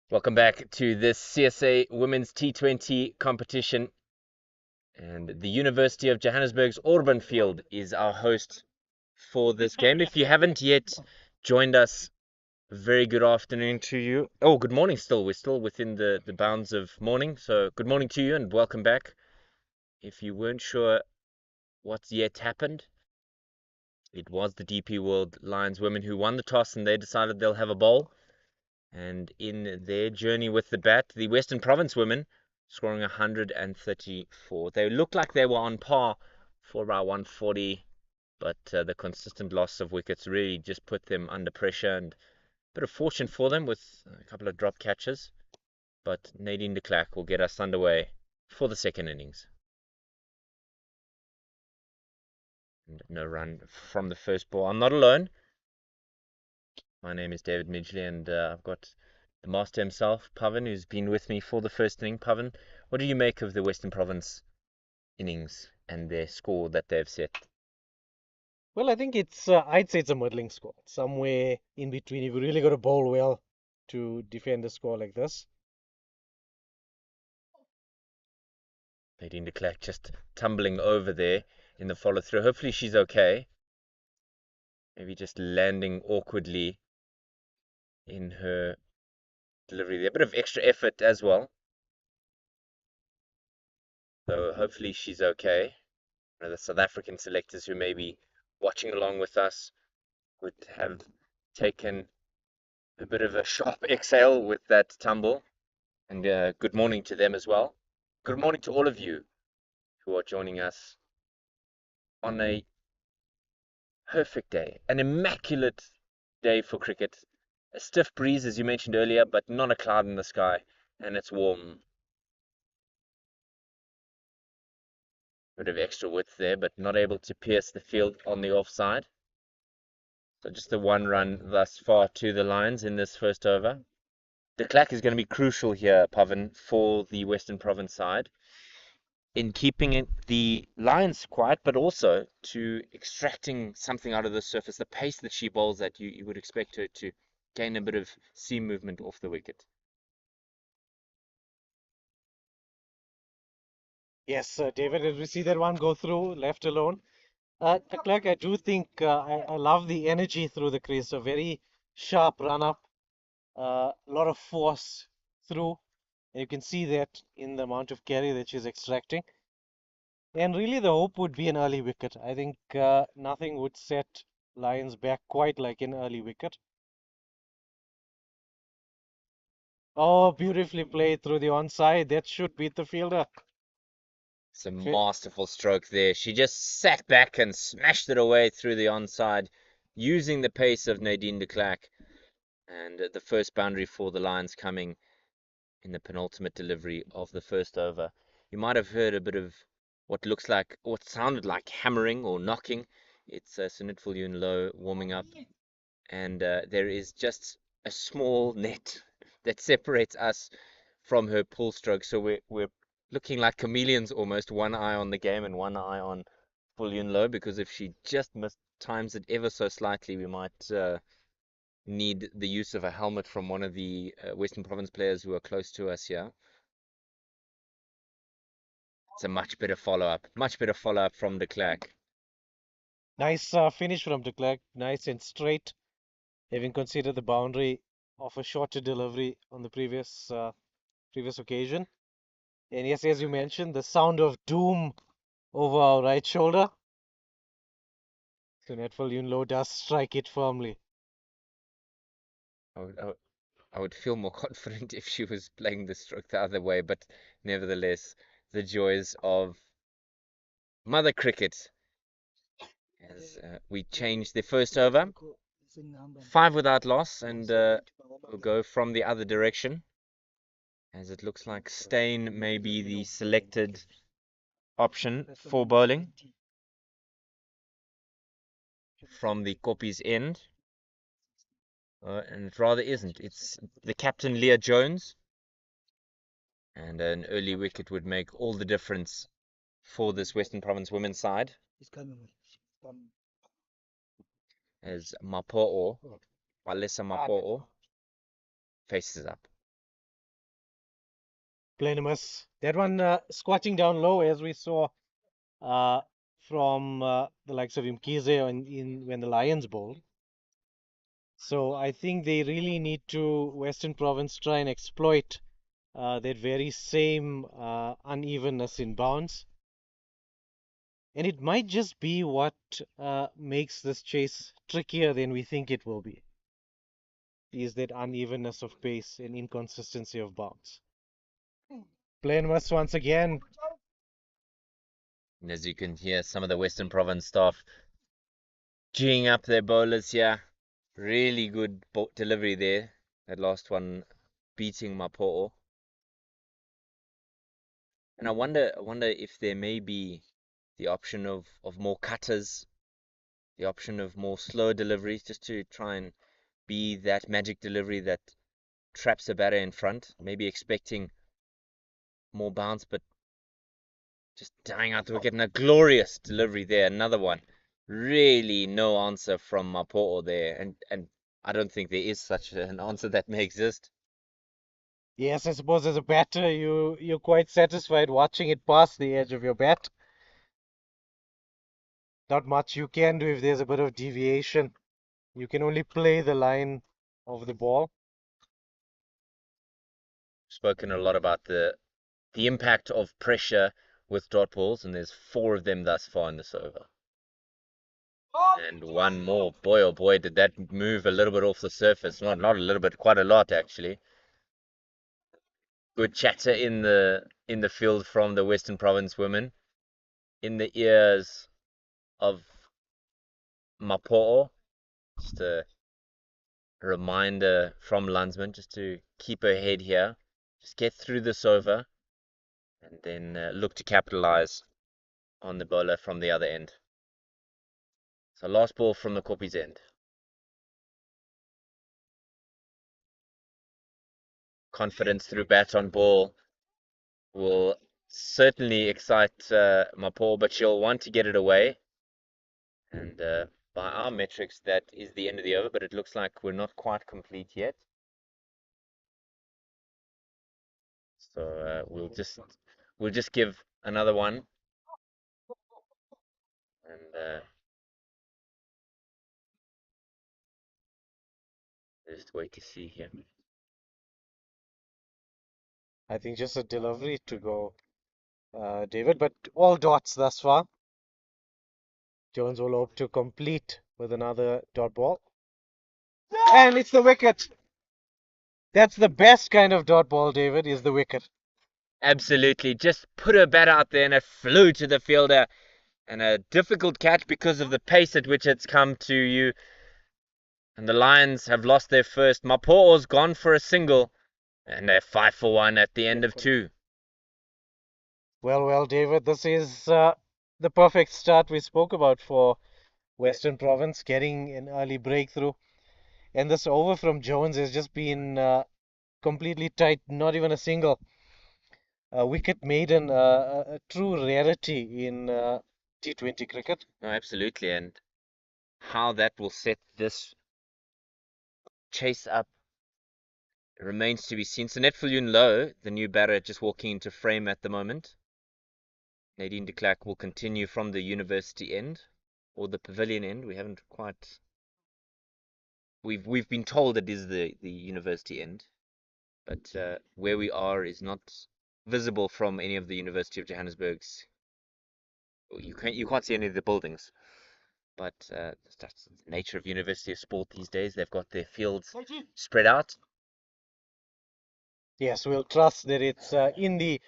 Welcome back to this CSA Women's T20 competition. And the University of Johannesburg's Auburn Field is our host for this game. If you haven't yet joined us, very good afternoon to you. Oh, good morning still. We're still within the bounds of morning. So good morning to you and welcome back. If you weren't sure what's yet happened, it was the DP World Lions women who won the toss and they decided they'll have a bowl. And in their journey with the bat, the Western Province women scoring 134. They looked like they were on par for about 140, but the consistent loss of wickets really just put them under pressure, and a bit of fortune for them with a couple of drop catches. But Nadine de Klerk will get us underway for the second innings. And no run from the first ball. I'm not alone. My name is David Midgley, and I've got the master himself, Pavan, who's been with me for the first inning. Pavan, what do you make of the Western Province innings and their score that they've set? Well, I think I'd say it's a middling score. Somewhere in between. You've really got to bowl well to defend a score like this. Nadine de Klerk just tumbling over there in the follow through. Hopefully she's okay. Maybe just landing awkwardly in her delivery there. A bit of extra effort as well. So hopefully she's okay. One of the South African selectors who may be watching along with us would have taken a bit of a sharp exhale with that tumble. And good morning to them as well. Good morning to all of you who are joining us on a perfect day, an immaculate day for cricket. A stiff breeze, as you mentioned earlier, but not a cloud in the sky, and it's warm. A bit of extra width there, but not able to pierce the field on the offside. So just the one run thus far to the Lions in this first over. De Klerk is going to be crucial here, Pavan, for the Western Province side, in keeping the Lions quiet, but also to extracting something out of the surface. The pace that she bowls at, you would expect her to gain a bit of seam movement off the wicket. Yes, David, as we see that one go through, left alone. De Klerk, I do think I love the energy through the crease. A very sharp run up, a lot of force through. And you can see that in the amount of carry that she's extracting. And really, the hope would be an early wicket. I think nothing would set Lions back quite like an early wicket. Oh, beautifully played through the onside. That should beat the fielder. It's a Fa- masterful stroke there. She just sat back and smashed it away through the onside, using the pace of Nadine de Klerk. And the first boundary for the Lions coming in the penultimate delivery of the first over. You might have heard a bit of what sounded like hammering or knocking. It's Sunit Yun Low warming up, and there is just a small net that separates us from her pull stroke. So we're looking like chameleons almost, one eye on the game and one eye on Yun Low, because if she just times it ever so slightly, we might need the use of a helmet from one of the Western Province players who are close to us here. It's a much better follow up from de Klerk. Nice finish from de Klerk. Nice and straight, having considered the boundary of a shorter delivery on the previous occasion. And yes, as you mentioned, the sound of doom over our right shoulder. So Netfall Yunlo does strike it firmly. I would, I would, I would feel more confident if she was playing the stroke the other way, but nevertheless, the joys of mother cricket as we change the first over, five without loss, and we'll go from the other direction, as it looks like Stain may be the selected option for bowling from the Koppies end. And it rather isn't. It's the captain, Leah Jones, and an early wicket would make all the difference for this Western Province women's side, as Walesa Mapo'o faces up. Plenimus. That one squatting down low, as we saw uh, from the likes of Imkize when the Lions bowled. So I think they really need to, Western Province, try and exploit that very same unevenness in bounce. And it might just be what makes this chase trickier than we think it will be, is that unevenness of pace and inconsistency of bounce. Plenimus once again. And as you can hear, some of the Western Province staff geeing up their bowlers here. Really good delivery there. That last one beating Mapo'o. And I wonder if there may be the option of more cutters, the option of more slower deliveries, just to try and be that magic delivery that traps a batter in front. Maybe expecting more bounce, but just dying out the wicket. And a glorious delivery there. Another one. Really no answer from Mapo'o there. And I don't think there is such an answer that may exist. Yes, I suppose as a batter, you're quite satisfied watching it pass the edge of your bat. Not much you can do if there's a bit of deviation. You can only play the line of the ball. Spoken a lot about the impact of pressure with dot balls, and there's 4 of them thus far in this over. And one more. Boy, oh boy, did that move a little bit off the surface. Not a little bit, quite a lot actually. Good chatter in the field from the Western Province women, in the ears of Mapo'o. Just a reminder from Landsman just to keep her head here, just get through this over, and then look to capitalize on the bowler from the other end. So last ball from the Koppies end. Confidence through bat on ball will certainly excite Mapo'o, but she'll want to get it away. And by our metrics, that is the end of the over, but it looks like we're not quite complete yet. So we'll just give another one, and just wait to see here. I think just a delivery to go, David, but all dots thus far. Jones will hope to complete with another dot ball. And it's the wicket. That's the best kind of dot ball, David, is the wicket. Absolutely, just put her bat out there, and it flew to the fielder. And a difficult catch because of the pace at which it's come to you. And the Lions have lost their first. Mapo'o's gone for a single, and they're 5 for 1 at the end of 2. Well, David, this is the perfect start we spoke about for Western Province getting an early breakthrough. And this over from Jones has just been completely tight, not even a single. Wicket maiden, a true rarity in T20 cricket. No, absolutely, and how that will set this chase up remains to be seen. So Netfillion Low, the new batter, just walking into frame at the moment. Nadine de Klerk will continue from the university end or the pavilion end. We haven't quite. We've been told it is the university end, but where we are is not visible from any of the University of Johannesburg's. You can't see any of the buildings, but that's the nature of University of Sport these days. They've got their fields spread out. Yes, we'll trust that it's in the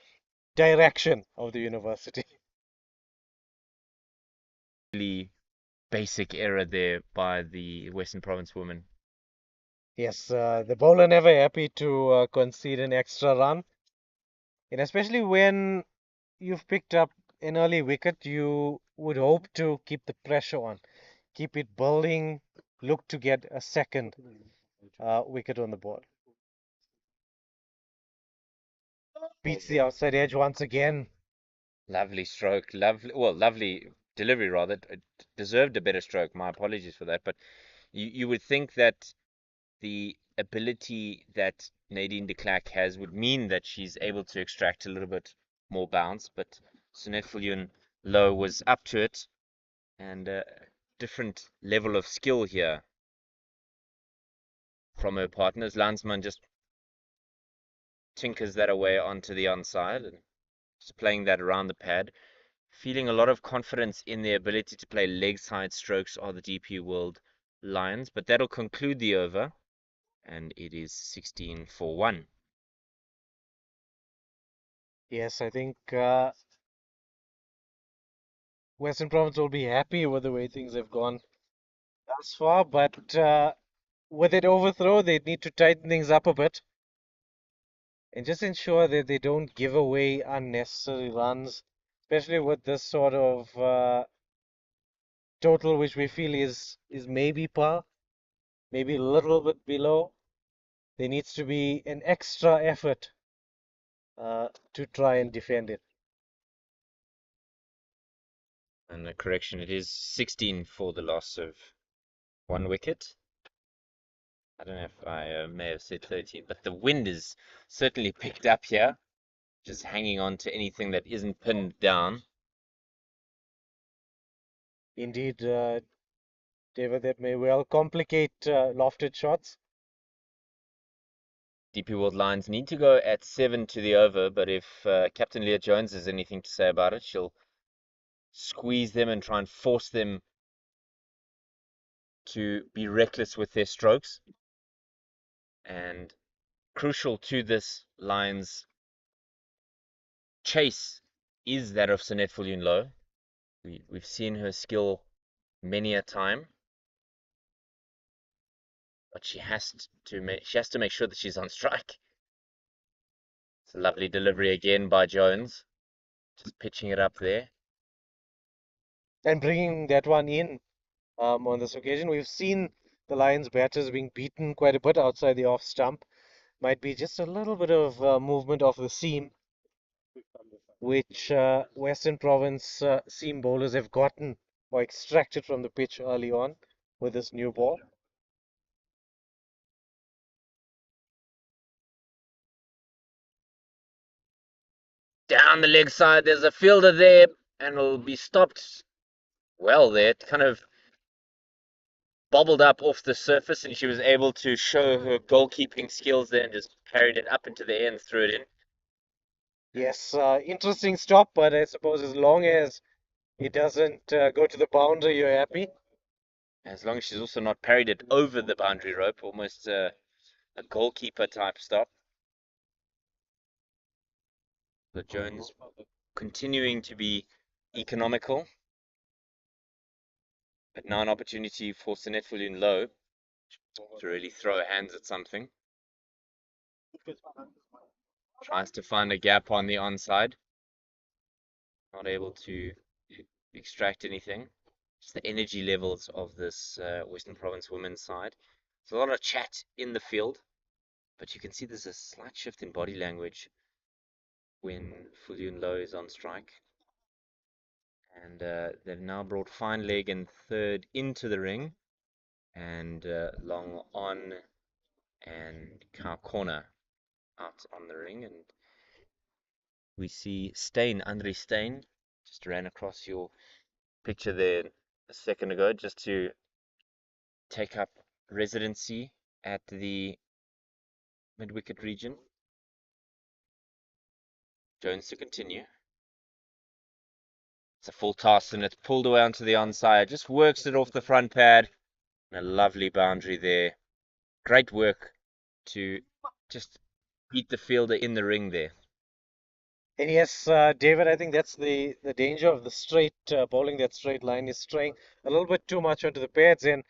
direction of the university. Really basic error there by the Western Province women. Yes, the bowler never happy to concede an extra run. And especially when you've picked up an early wicket, you would hope to keep the pressure on, keep it building, look to get a second wicket on the board. Beats the outside edge once again. Lovely stroke, lovely delivery rather. It deserved a better stroke. My apologies for that, but you would think that the ability that Nadine de Klerk has would mean that she's able to extract a little bit more bounce, but Sunette Viljoen Low was up to it, and a different level of skill here from her partners. Landsman just tinkers that away onto the onside and just playing that around the pad. Feeling a lot of confidence in their ability to play leg side strokes are the DP World Lions, but that'll conclude the over, and it is 16 for 1. Yes, I think Western Province will be happy with the way things have gone thus far, but with it overthrow, they need to tighten things up a bit and just ensure that they don't give away unnecessary runs, especially with this sort of total, which we feel is maybe par, maybe a little bit below. There needs to be an extra effort to try and defend it. And a correction, it is 16 for the loss of 1 wicket. I don't know if I may have said 13, but the wind is certainly picked up here, just hanging on to anything that isn't pinned down. Indeed, David, that may well complicate lofted shots. DP World Lions need to go at 7 to the over, but if Captain Leah Jones has anything to say about it, she'll squeeze them and try and force them to be reckless with their strokes. And crucial to this Lions chase is that of Sunette Viljoen Low. We've seen her skill many a time, but she has to make sure that she's on strike. It's a lovely delivery again by Jones, just pitching it up there. And bringing that one in on this occasion, we've seen the Lions batters being beaten quite a bit outside the off stump. Might be just a little bit of movement of the seam, which Western Province seam bowlers have gotten or extracted from the pitch early on with this new ball. Down the leg side, there's a fielder there, and it'll be stopped well there. It kind of bobbled up off the surface, and she was able to show her goalkeeping skills there and just carried it up into the air and threw it in. Yes, interesting stop, but I suppose as long as it doesn't go to the boundary, you're happy. As long as she's also not parried it over the boundary rope, almost a goalkeeper type stop. But Jones continuing to be economical, but now an opportunity for Sunette Viljoen Low to really throw her hands at something. Tries to find a gap on the onside. Not able to extract anything. Just the energy levels of this Western Province women's side. There's a lot of chat in the field, but you can see there's a slight shift in body language when Viljoen Low is on strike. And they've now brought Fine Leg and third into the ring, and Long on and Cow Corner out on the ring. And we see Andre Stain, just ran across your picture there a second ago, just to take up residency at the mid-wicket region. Jones to continue. It's a full toss and it's pulled away onto the onside. Just works it off the front pad. And a lovely boundary there. Great work to just beat the fielder in the ring there. And yes, David, I think that's the danger of the straight bowling. That straight line is straying a little bit too much onto the pads, and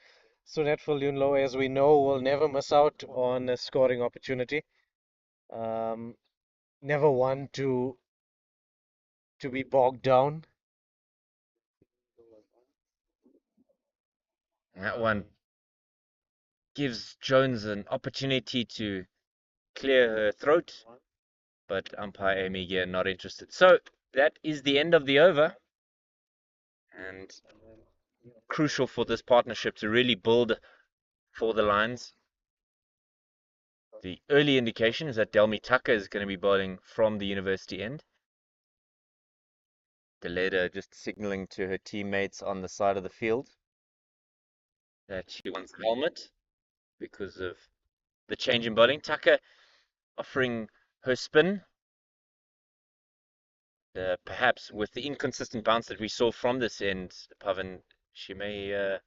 Sunette Low, as we know, will never miss out on a scoring opportunity. Um, Never one to be bogged down. That one gives Jones an opportunity to clear her throat, but umpire Amy Gear not interested. So that is the end of the over, and crucial for this partnership to really build for the Lions. The early indication is that Delmi Tucker is going to be bowling from the university end. Deleda just signaling to her teammates on the side of the field that she wants a helmet because of the change in bowling. Tucker offering her spin, perhaps with the inconsistent bounce that we saw from this end, Pavan, she may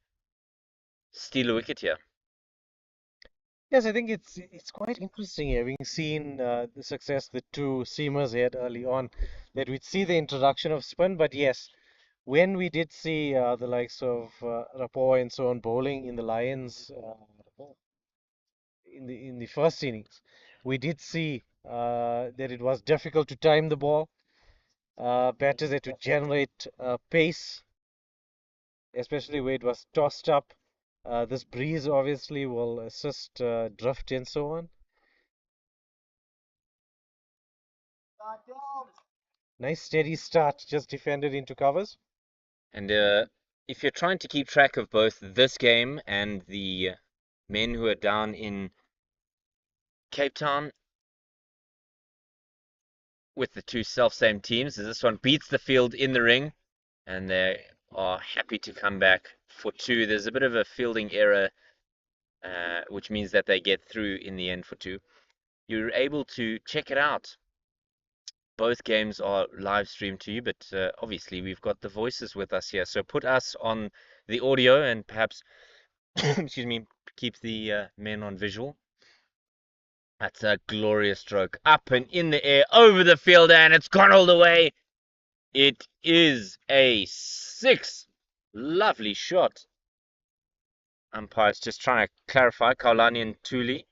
steal a wicket here. Yes, I think it's quite interesting having seen the success the two seamers had early on, that we'd see the introduction of spin. But yes, when we did see the likes of Rapport and so on bowling in the Lions in the first innings, we did see that it was difficult to time the ball. Batters had to generate pace, especially where it was tossed up. This breeze obviously will assist drift and so on. Nice steady start, just defended into covers. And if you're trying to keep track of both this game and the men who are down in Cape Town with the two self-same teams, as this one beats the field in the ring, and they are happy to come back for two. There's a bit of a fielding error, which means that they get through in the end for two. You're able to check it out. Both games are live streamed to you, but obviously we've got the voices with us here. So put us on the audio and perhaps, excuse me, keep the men on visual. That's a glorious stroke. Up and in the air, over the field, and it's gone all the way. It is a six. Lovely shot. Umpire's just trying to clarify, Kaulani and Tuli,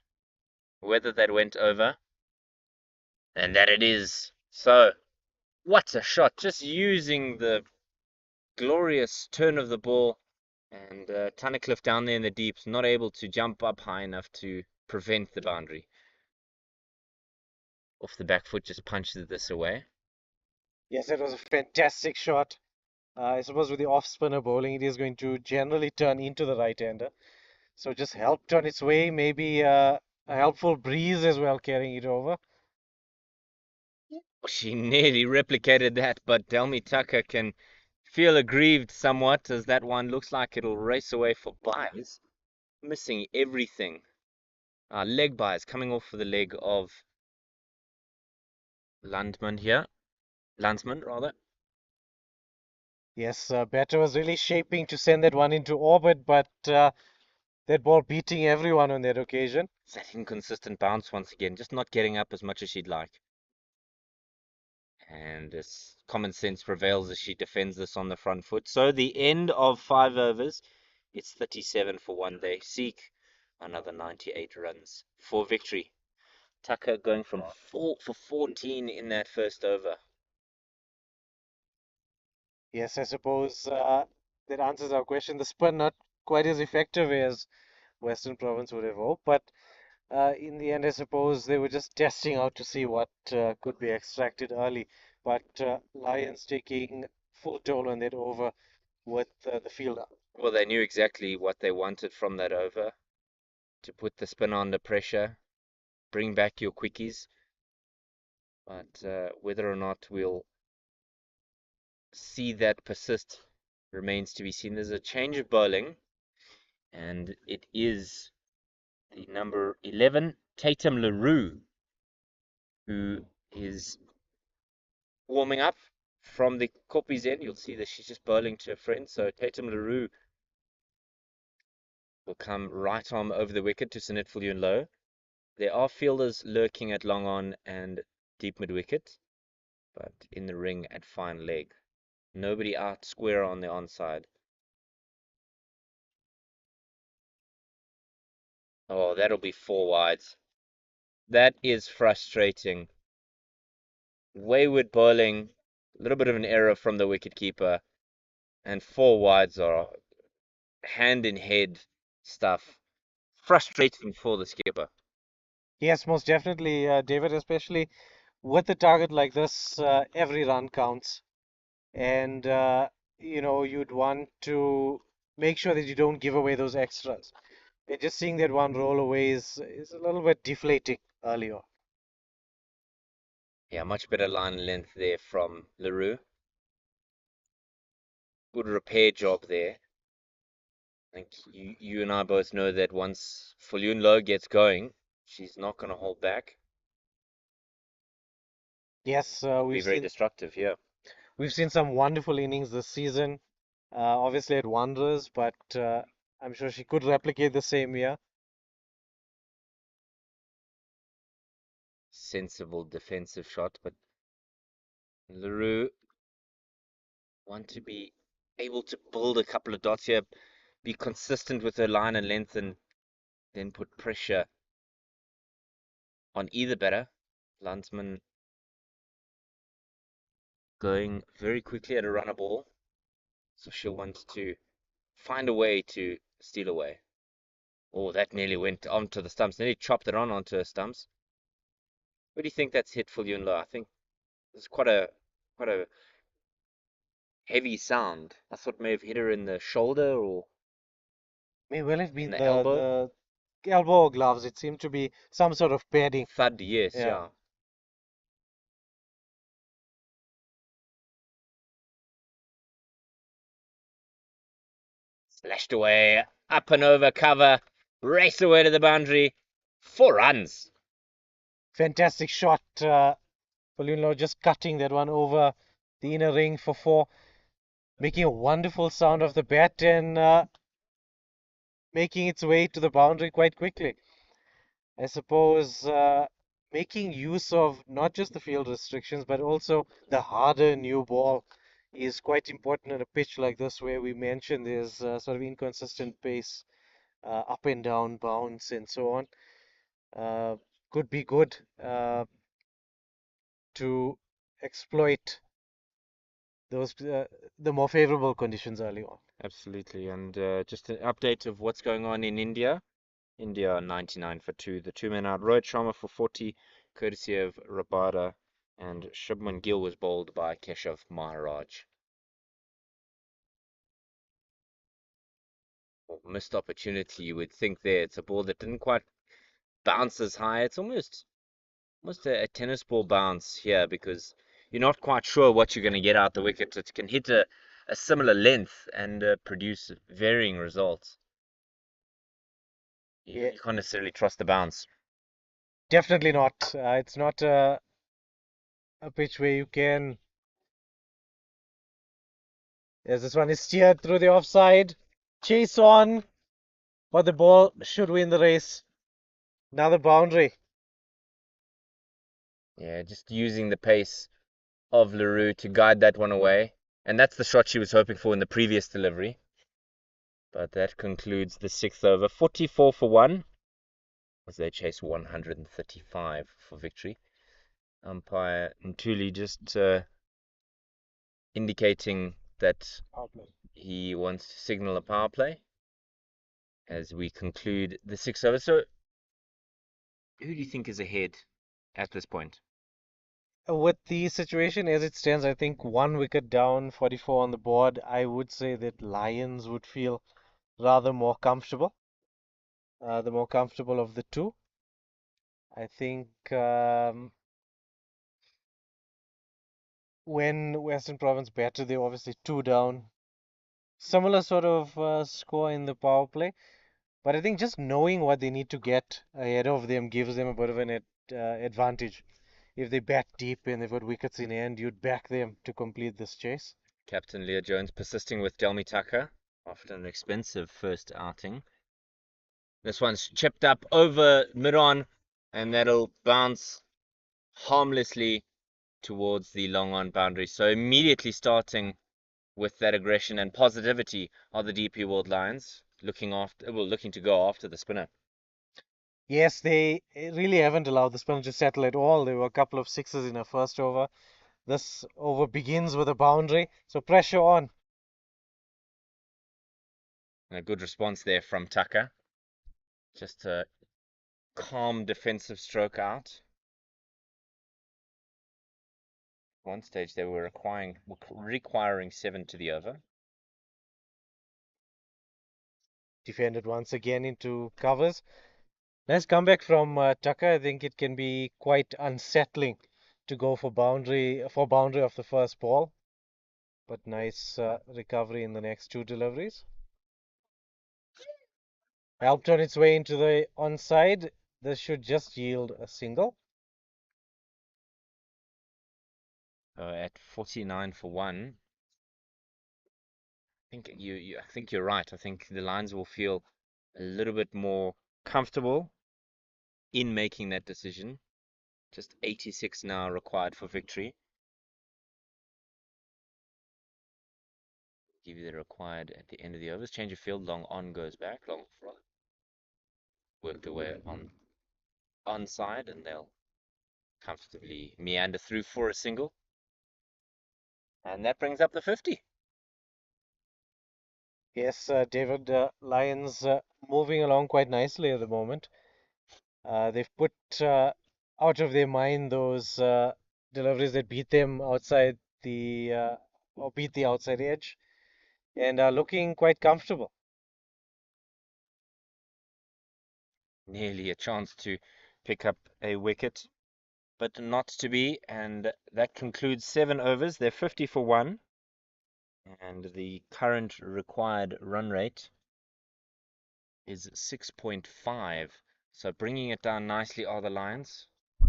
whether that went over. And that it is. So, what a shot. Just using the glorious turn of the ball. And Tunnicliffe down there in the deeps, not able to jump up high enough to prevent the boundary. Off the back foot, just punches this away. Yes, that was a fantastic shot. I suppose with the off spinner bowling, it is going to generally turn into the right-hander. So just helped on its way, maybe a helpful breeze as well carrying it over. She nearly replicated that, but Delmi Tucker can feel aggrieved somewhat as that one looks like it'll race away for byes. Missing everything. Leg byes coming off for the leg of Landman here. Landsman, rather. Yes, batter was really shaping to send that one into orbit, but that ball beating everyone on that occasion. It's that inconsistent bounce once again, just not getting up as much as she'd like. And this common sense prevails as she defends this on the front foot. So the end of 5 overs, it's 37 for one day. Seek another 98 runs for victory. Tucker going from 4 for 14 in that first over. Yes, I suppose that answers our question. The spin not quite as effective as Western Province would have hoped, but in the end, I suppose they were just testing out to see what could be extracted early. But Lions taking full toll on that over with the fielder. Well, they knew exactly what they wanted from that over to put the spin under pressure, bring back your quickies. But whether or not we'll see that persist remains to be seen. There's a change of bowling, and it is the number 11, Tatum LaRue, who is warming up from the Kopi's end. You'll see that she's just bowling to a friend. So Tatum LaRue will come right arm over the wicket to Sinitful low. There are fielders lurking at long on and deep mid wicket, but in the ring at fine leg. Nobody out square on the onside. Oh, that'll be 4 wides. That is frustrating. Wayward bowling, a little bit of an error from the wicketkeeper, and 4 wides are hand in head stuff. Frustrating for the skipper. Yes, most definitely, David, especially with a target like this, every run counts. And, you'd want to make sure that you don't give away those extras. And just seeing that one roll away is a little bit deflating early on. Yeah, much better line length there from Leroux. Good repair job there. I think you and I both know that once Low gets going, she's not going to hold back. Yes, Be very destructive here. we've seen some wonderful innings this season. Obviously at Wanderers, but I'm sure she could replicate the same year. Sensible defensive shot, but Leroux want to be able to build a couple of dots here, be consistent with her line and length, and then put pressure on either batter. Landsman going very quickly at a runner ball, so she'll want to find a way to steal away. Oh, that nearly went onto the stumps, nearly chopped it on onto her stumps. Where do you think that's hit for Low? I think it's quite a heavy sound. I thought it may have hit her in the shoulder or May well have in been the elbow. the elbow or gloves. It seemed to be some sort of padding. Thud, yes, Yeah. yeah. Slashed away, up and over cover, raced away to the boundary. 4 runs. Fantastic shot. Low just cutting that one over the inner ring for four, making a wonderful sound of the bat and making its way to the boundary quite quickly. I suppose making use of not just the field restrictions, but also the harder new ball is quite important in a pitch like this, where we mentioned there's sort of inconsistent pace, up and down bounce, and so on. Uh, could be good to exploit those the more favorable conditions early on. Absolutely. And just an update of what's going on in India. India 99 for 2. The two men out. Rohit Sharma for 40, courtesy of Rabada. And Shubman Gill was bowled by Keshav Maharaj. Well, missed opportunity, you would think there. It's a ball that didn't quite bounce as high. It's almost a tennis ball bounce here because you're not quite sure what you're going to get out the wicket. It can hit a similar length and produce varying results. Yeah, You can't necessarily trust the bounce. definitely not. It's not a pitch where you can. As this one is steered through the offside, chase on, but the ball should win the race. Another boundary. Yeah, just using the pace of Leroux to guide that one away. And that's the shot she was hoping for in the previous delivery. But that concludes the sixth over. 44 for 1 as they chase 135 for victory. Umpire Ntuli just indicating that he wants to signal a power play as we conclude the sixth over. So, who do you think is ahead at this point? With the situation as it stands, I think one wicket down, 44 on the board. I would say that Lions would feel rather more comfortable, the more comfortable of the two. I think when Western Province batted, they were obviously two down. Similar sort of score in the power play. But I think just knowing what they need to get ahead of them gives them a bit of an advantage. If they bat deep and they've got wickets in hand, you'd back them to complete this chase. Captain Leah Jones persisting with Delmi Tucker after an expensive first outing. This one's chipped up over mid on, and that'll bounce harmlessly towards the long on boundary. So immediately starting with that aggression and positivity are the DP World Lions, looking to go after the spinner. Yes, they really haven't allowed the spinner to settle at all. There were a couple of sixes in the first over. This over begins with a boundary, so pressure on. And a good response there from Tucker. Just a calm defensive stroke out. One stage they were requiring 7 to the over. defended once again into covers. Nice comeback from Tucker. I think it can be quite unsettling to go for boundary of the first ball, but nice recovery in the next two deliveries. Helped on its way into the onside. This should just yield a single. At 49 for one, I think you're right. I think the Lions will feel a little bit more comfortable in making that decision. Just 86 now required for victory. Give you the required at the end of the overs. Change of field, long on goes back, long front. Worked away on onside, and they'll comfortably meander through for a single. And that brings up the 50. Yes, David, Lions moving along quite nicely at the moment. They've put out of their mind those deliveries that beat them outside the or beat the outside edge, and are looking quite comfortable. Nearly a chance to pick up a wicket, but not to be. And that concludes 7 overs. They're 50 for one. And the current required run rate is 6.5. So bringing it down nicely are the Lions.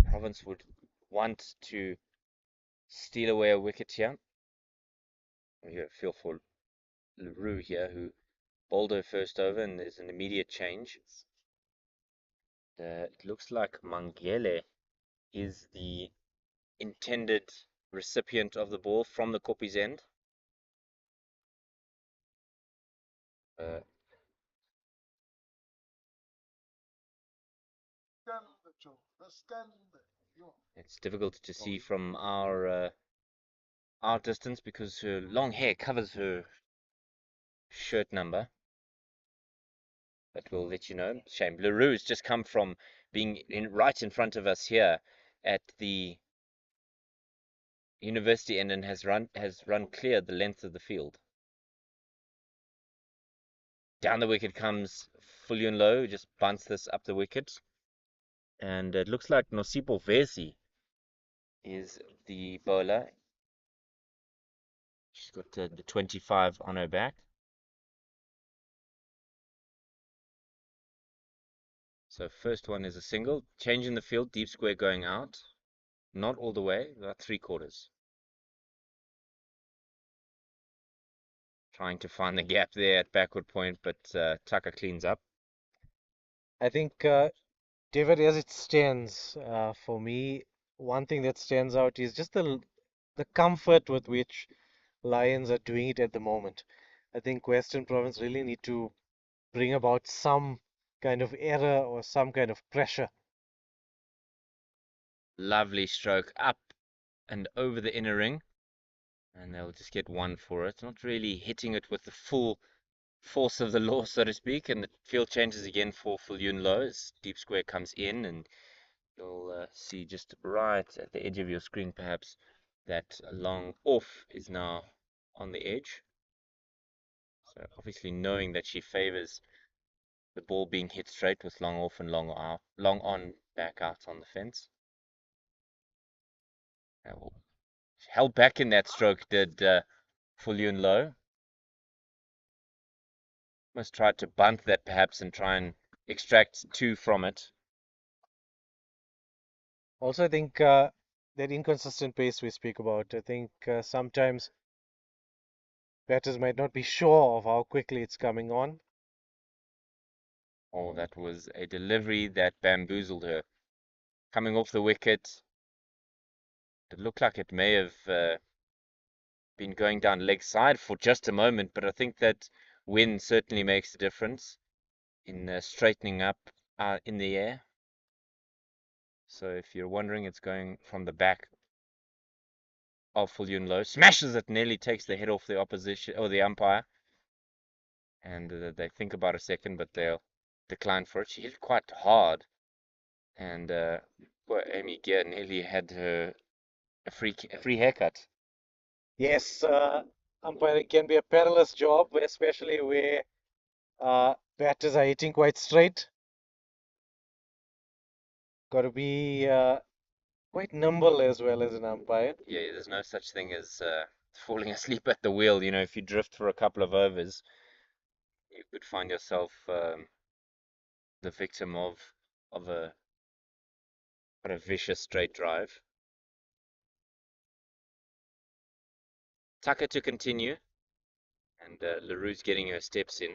Province would want to steal away a wicket here. You feel for LaRue here, who bowled her first over, and there's an immediate change. It looks like Mangele is the intended recipient of the ball from the Kopi's end. Uh, it's difficult to see from our distance because her long hair covers her shirt number. But we'll let you know. Shame. LaRue's just come from being right in front of us here at the university end and has run clear the length of the field. Down the wicket comes Fulian Low, just bunts this up the wicket. And it looks like Nosipo Vesi is the bowler. She's got the 25 on her back. So first one is a single. Change in the field, deep square going out. Not all the way, about 3/4. Trying to find the gap there at backward point, but Tucker cleans up. I think, David, as it stands, for me, one thing that stands out is just the comfort with which Lions are doing it at the moment. I think Western Province really need to bring about some kind of error or some kind of pressure. Lovely stroke up and over the inner ring. And they'll just get one for it. Not really hitting it with the full force of the law, so to speak. And the field changes again for Fulyun Low as deep square comes in. And you'll see just right at the edge of your screen, perhaps, that long off is now on the edge. So obviously knowing that she favors the ball being hit straight with long off and long out, long on, back out on the fence. Held back in that stroke did Fulyun Low. Must try to bunt that perhaps and try and extract two from it. Also, I think that inconsistent pace we speak about, I think sometimes batters might not be sure of how quickly it's coming on. Oh, that was a delivery that bamboozled her. Coming off the wicket, it looked like it may have been going down leg side for just a moment, but I think that wind certainly makes a difference in straightening up in the air. So if you're wondering, it's going from the back of Fulyun Low, smashes it, nearly takes the head off the opposition or the umpire, and they think about a second, but they'll decline for it. She hit quite hard, and poor Amy Gear nearly had her a free haircut. Yes, umpiring can be a perilous job, especially where Batters are hitting quite straight. Got to be quite nimble as well as an umpire. Yeah, there's no such thing as falling asleep at the wheel. You know, if you drift for a couple of overs, you could find yourself the victim of a vicious straight drive. Tucker to continue, and LaRue's getting her steps in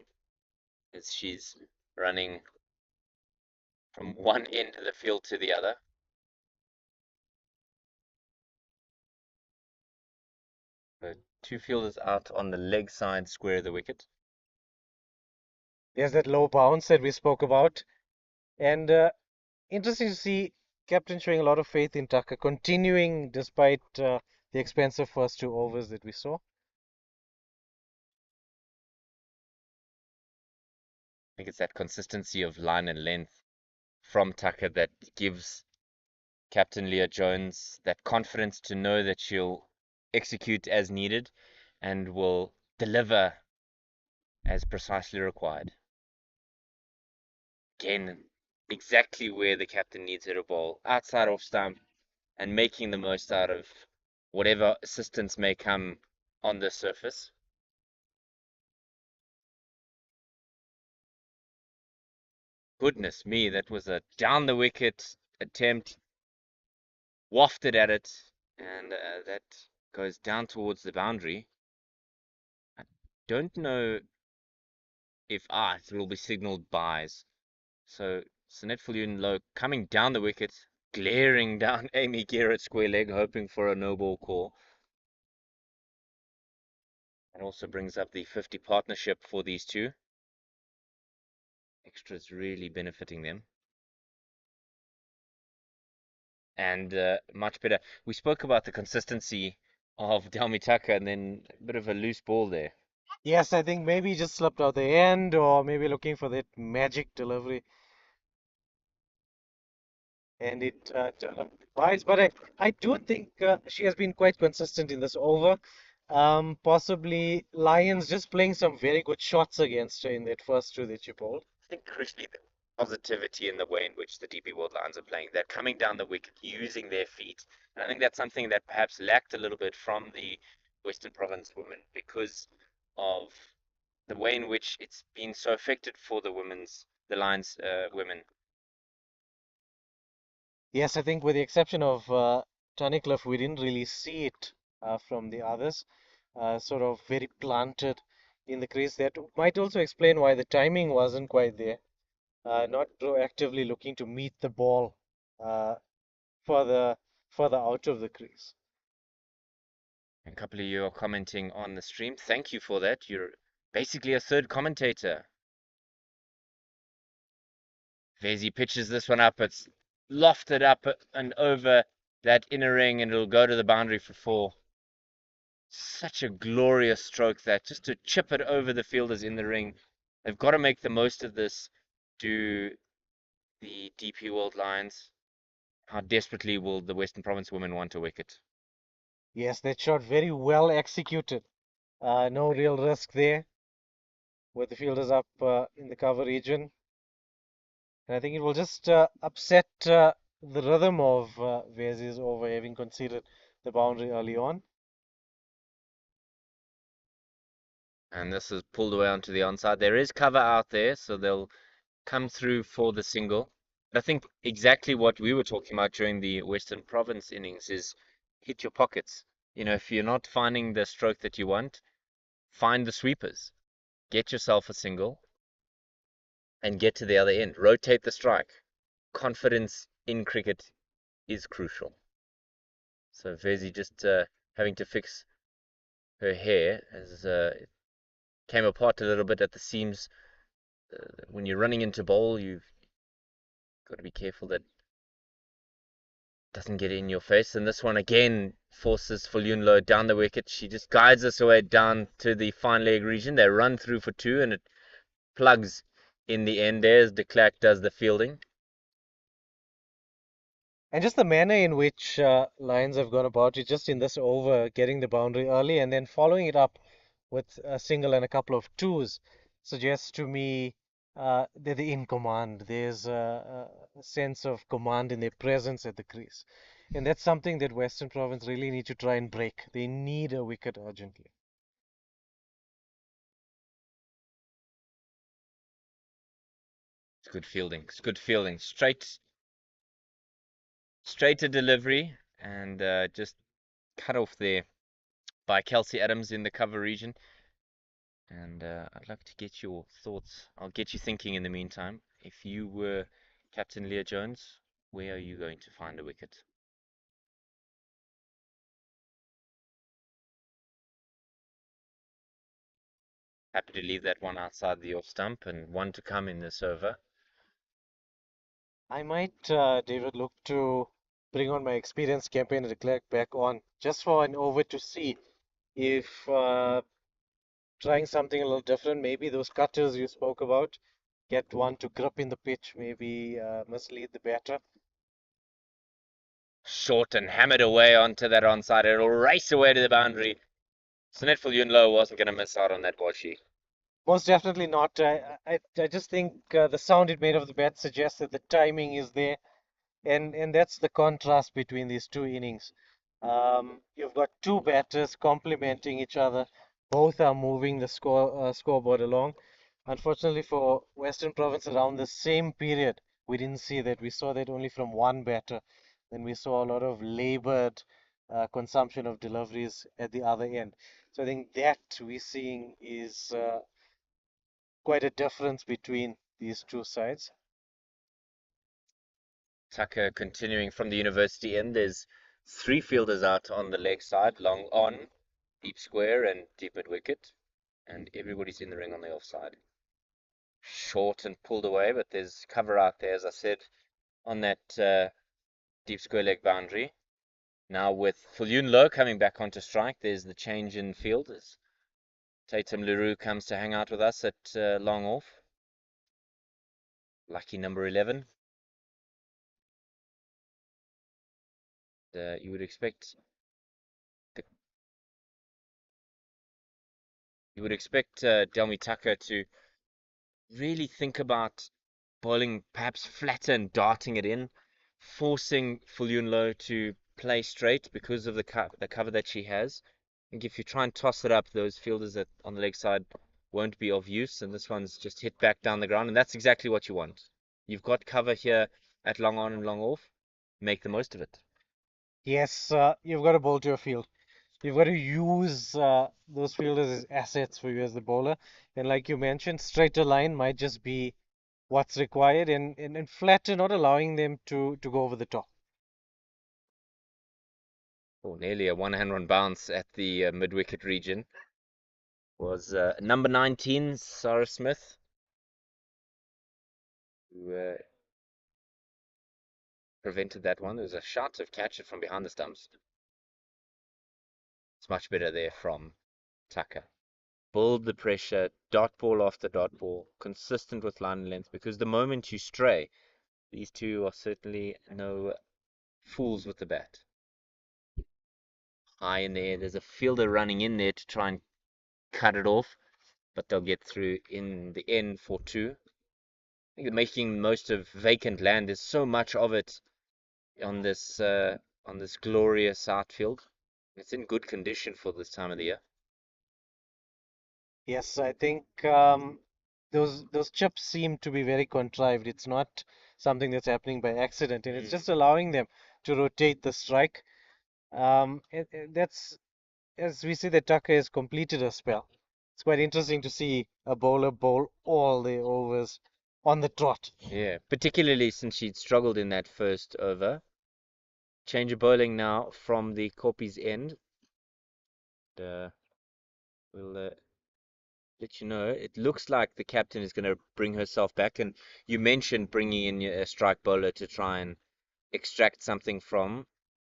as she's running from one end of the field to the other. The two fielders out on the leg side square of the wicket. There's that low bounce that we spoke about. And interesting to see captain showing a lot of faith in Tucker, continuing despite the expensive first 2 overs that we saw. I think it's that consistency of line and length from Tucker that gives Captain Leah Jones that confidence to know that she'll execute as needed and will deliver as precisely required. Again, exactly where the captain needs her to bowl, outside off stump, and making the most out of whatever assistance may come on the surface. Goodness me, that was a down the wicket attempt, wafted at it, and that goes down towards the boundary. I don't know if it will be signalled byes. So Sanet Low coming down the wicket, glaring down Amy Gear at square leg, hoping for a no ball call. And also brings up the 50 partnership for these two. Extras really benefiting them. And much better. We spoke about the consistency of Delmi Tucker and then a bit of a loose ball there. Yes, I think maybe he just slipped out the end, or maybe looking for that magic delivery, and it turned up wise. But I do think she has been quite consistent in this over. Possibly Lions just playing some very good shots against her in that first two that she bowled. I think crucially the positivity in the way in which the DP World Lions are playing. They're coming down the wicket using their feet. And I think that's something that perhaps lacked a little bit from the Western Province women because of the way in which it's been so affected for the Lions women. Yes, I think with the exception of Tunnicliffe, we didn't really see it from the others. Sort of very planted in the crease. That might also explain why the timing wasn't quite there. Not proactively looking to meet the ball uh, further further out of the crease. A couple of you are commenting on the stream. Thank you for that. You're basically a third commentator. Vezi pitches this one up. It's lofted up and over that inner ring, and it'll go to the boundary for four. Such a glorious stroke that just to chip it over the fielders in the ring. They've got to make the most of this. Do the DP World Lions? How desperately will the Western Province women want a wicket? Yes, that shot very well executed. No real risk there with the fielders up in the cover region. And I think it will just upset the rhythm of Vezi's over having conceded the boundary early on. And this is pulled away onto the onside. There is cover out there, so they'll come through for the single. I think exactly what we were talking about during the Western Province innings is hit your pockets. You know, if you're not finding the stroke that you want, find the sweepers. Get yourself a single and get to the other end. Rotate the strike. Confidence in cricket is crucial. So Vezi just having to fix her hair as it came apart a little bit at the seams. When you're running into bowl, you've got to be careful that doesn't get in your face. And this one again forces Low down the wicket. She just guides us away down to the fine leg region. They run through for two and it plugs in the end. There's de Klerk does the fielding. And just the manner in which Lions have gone about it, just in this over, getting the boundary early and then following it up with a single and a couple of twos, suggests to me they're in command. There's a sense of command in their presence at the crease. And that's something that Western Province really need to try and break. They need a wicket urgently. It's good fielding. It's good fielding. Straight to delivery, and just cut off there by Kelsey Adams in the cover region. And I'd like to get your thoughts. I'll get you thinking in the meantime. If you were Captain Leah Jones, where are you going to find a wicket? Happy to leave that one outside the off stump and one to come in this over. I might, David, look to bring on my experienced campaigner Leclerc back on just for an over to see if trying something a little different. Maybe those cutters you spoke about, get one to grip in the pitch, maybe mislead the batter. Short and hammered away onto that onside. It'll race away to the boundary. Snetful Yunlo wasn't going to miss out on that, was she? Most definitely not. I just think the sound it made of the bat suggests that the timing is there. And that's the contrast between these two innings. You've got two batters complementing each other. Both are moving the scoreboard along. Unfortunately for Western Province, around the same period, we didn't see that. We saw that only from one batter. Then we saw a lot of labored consumption of deliveries at the other end. So I think that we're seeing is quite a difference between these two sides. Tucker continuing from the university end. There's three fielders out on the leg side, long on, deep square, and deep mid wicket. And everybody's in the ring on the offside. Short and pulled away, but there's cover out there, as I said, on that deep square leg boundary. Now with Fulyun Low coming back onto strike, there's the change in field as Tatum Leroux comes to hang out with us at long off. Lucky number 11. You would expect the, Delmi Tucker to really think about bowling perhaps flatter and darting it in, forcing Fulyunlo to play straight because of the cover that she has. I think if you try and toss it up, those fielders that on the leg side won't be of use, and this one's just hit back down the ground, and that's exactly what you want. You've got cover here at long on and long off. Make the most of it. Yes, you've got to bowl to your field. You've got to use those fielders as assets for you as the bowler. And like you mentioned, straighter line might just be what's required, and flatter, not allowing them to go over the top. Oh, nearly a one-hand run bounce at the mid-wicket region was number 19, Sarah Smith, who prevented that one. There was a shot of catch it from behind the stumps. It's much better there from Tucker. Build the pressure, dot ball after dot ball, consistent with line and length, because the moment you stray, these two are certainly no fools with the bat. High in there, there's a fielder running in there to try and cut it off, but they'll get through in the end for two. I think making most of vacant land. There's so much of it on this glorious outfield. It's in good condition for this time of the year. Yes, I think those chips seem to be very contrived. It's not something that's happening by accident, and it's Mm. just allowing them to rotate the strike. That's as we see that Tucker has completed a spell. It's quite interesting to see a bowler bowl all the overs on the trot. Yeah, particularly since she'd struggled in that first over. Change of bowling now from the Corpies end. Uh, we'll let you know. It looks like the captain is going to bring herself back, and you mentioned bringing in a strike bowler to try and extract something from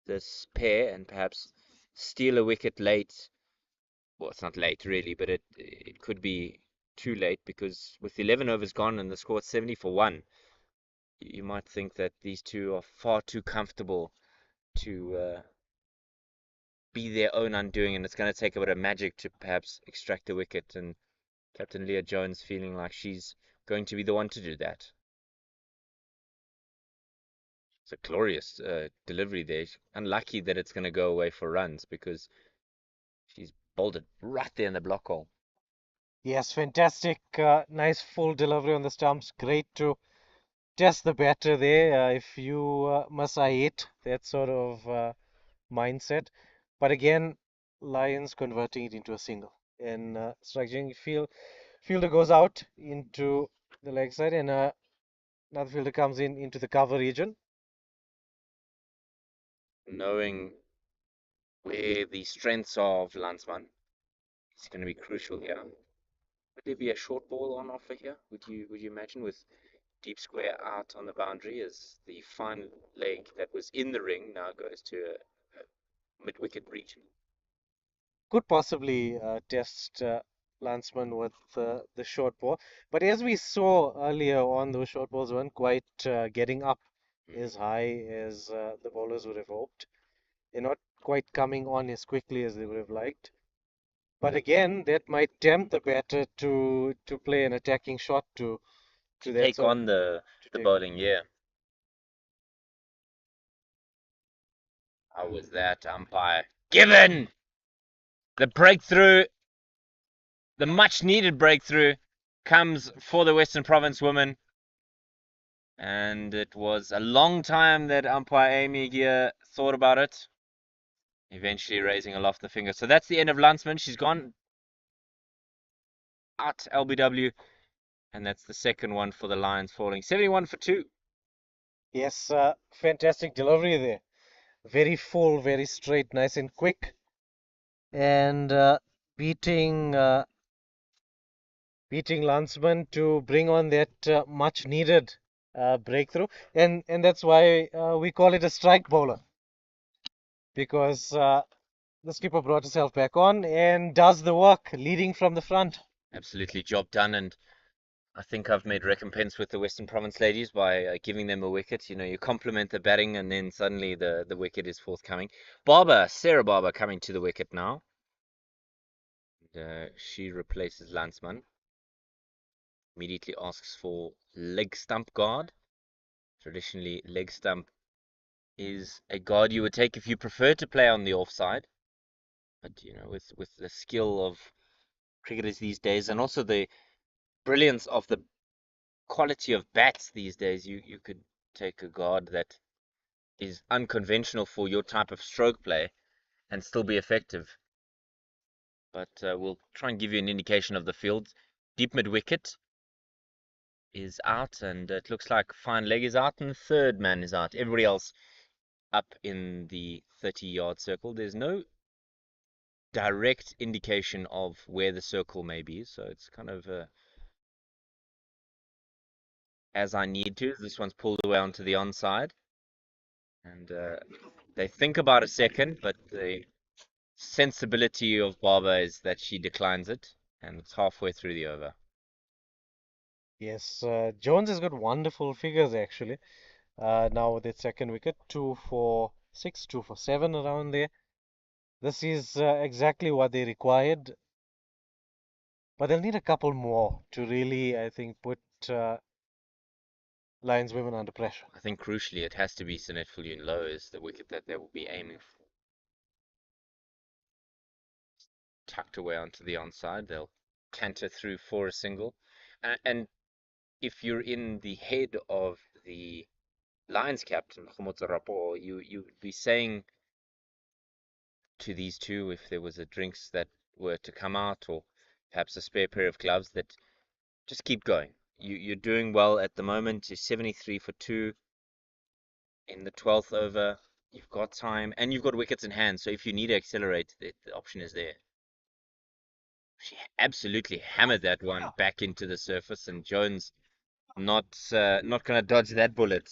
this pair and perhaps steal a wicket late. Well, it's not late really, but it could be too late because with 11 overs gone and the score 70 for 1, you might think that these two are far too comfortable to be their own undoing, and it's going to take a bit of magic to perhaps extract a wicket. And Captain Leah Jones feeling like she's going to be the one to do that. It's a glorious delivery there. Unlucky that it's going to go away for runs because she's bowled it right there in the block hole. Yes, fantastic. Nice full delivery on the stumps. Great to test the batter there. If you must, I hate that sort of mindset. But again, Lions converting it into a single and striking fielder goes out into the leg side and another fielder comes in into the cover region. Knowing where the strengths of Landsman is going to be crucial here. Would there be a short ball on offer here? Would you imagine with deep square out on the boundary as the fine leg that was in the ring now goes to a mid wicket region? Could possibly test Landsman with the short ball. But as we saw earlier on, those short balls weren't quite getting up as Mm. high as the bowlers would have hoped. They're not quite coming on as quickly as they would have liked. But again, that might tempt the batter to play an attacking shot To to that take sort on the to the take. bowling, yeah. How was that, umpire? Given the breakthrough, the much needed breakthrough, comes for the Western Province women. And it was a long time that umpire Amy here thought about it, eventually raising aloft the finger. So that's the end of Landsman. She's gone out LBW, and that's the second one for the Lions, falling 71 for 2. Yes, fantastic delivery there. Very full, very straight, nice and quick, and beating beating Landsman to bring on that much needed breakthrough. And that's why we call it a strike bowler because the skipper brought herself back on and does the work, leading from the front. Absolutely job done, and I think I've made recompense with the Western Province ladies by giving them a wicket. You compliment the batting, and then suddenly the wicket is forthcoming. Sarah Barber coming to the wicket now. She replaces Landsman. Immediately asks for leg stump guard. Traditionally, leg stump is a guard you would take if you prefer to play on the offside. But with the skill of cricketers these days, and also the brilliance of the quality of bats these days, you could take a guard that is unconventional for your type of stroke play and still be effective. But we'll try and give you an indication of the field. Deep mid wicket is out, and it looks like fine leg is out, and the third man is out. Everybody else up in the 30-yard circle. There's no direct indication of where the circle may be, so it's kind of as I need to. This one's pulled away onto the onside, and they think about a second, but the sensibility of Barber is that she declines it, and it's halfway through the over. Yes, Jones has got wonderful figures actually. Now with that second wicket, 2 for 6, 2 for 7 around there. This is exactly what they required, but they'll need a couple more to really, I think, put Lions women under pressure. I think crucially it has to be Sinet Fillion low is the wicket that they will be aiming for. Tucked away onto the onside, they'll canter through for a single. And if you're in the head of the Lions captain, Khomotso Rapo, you'd be saying to these two, if there was a drinks that were to come out, or perhaps a spare pair of gloves, that just keep going. You're doing well at the moment. You're 73 for 2 in the 12th over. You've got time, and you've got wickets in hand. So if you need to accelerate, the option is there. She absolutely hammered that one back into the surface, and Jones not going to dodge that bullet.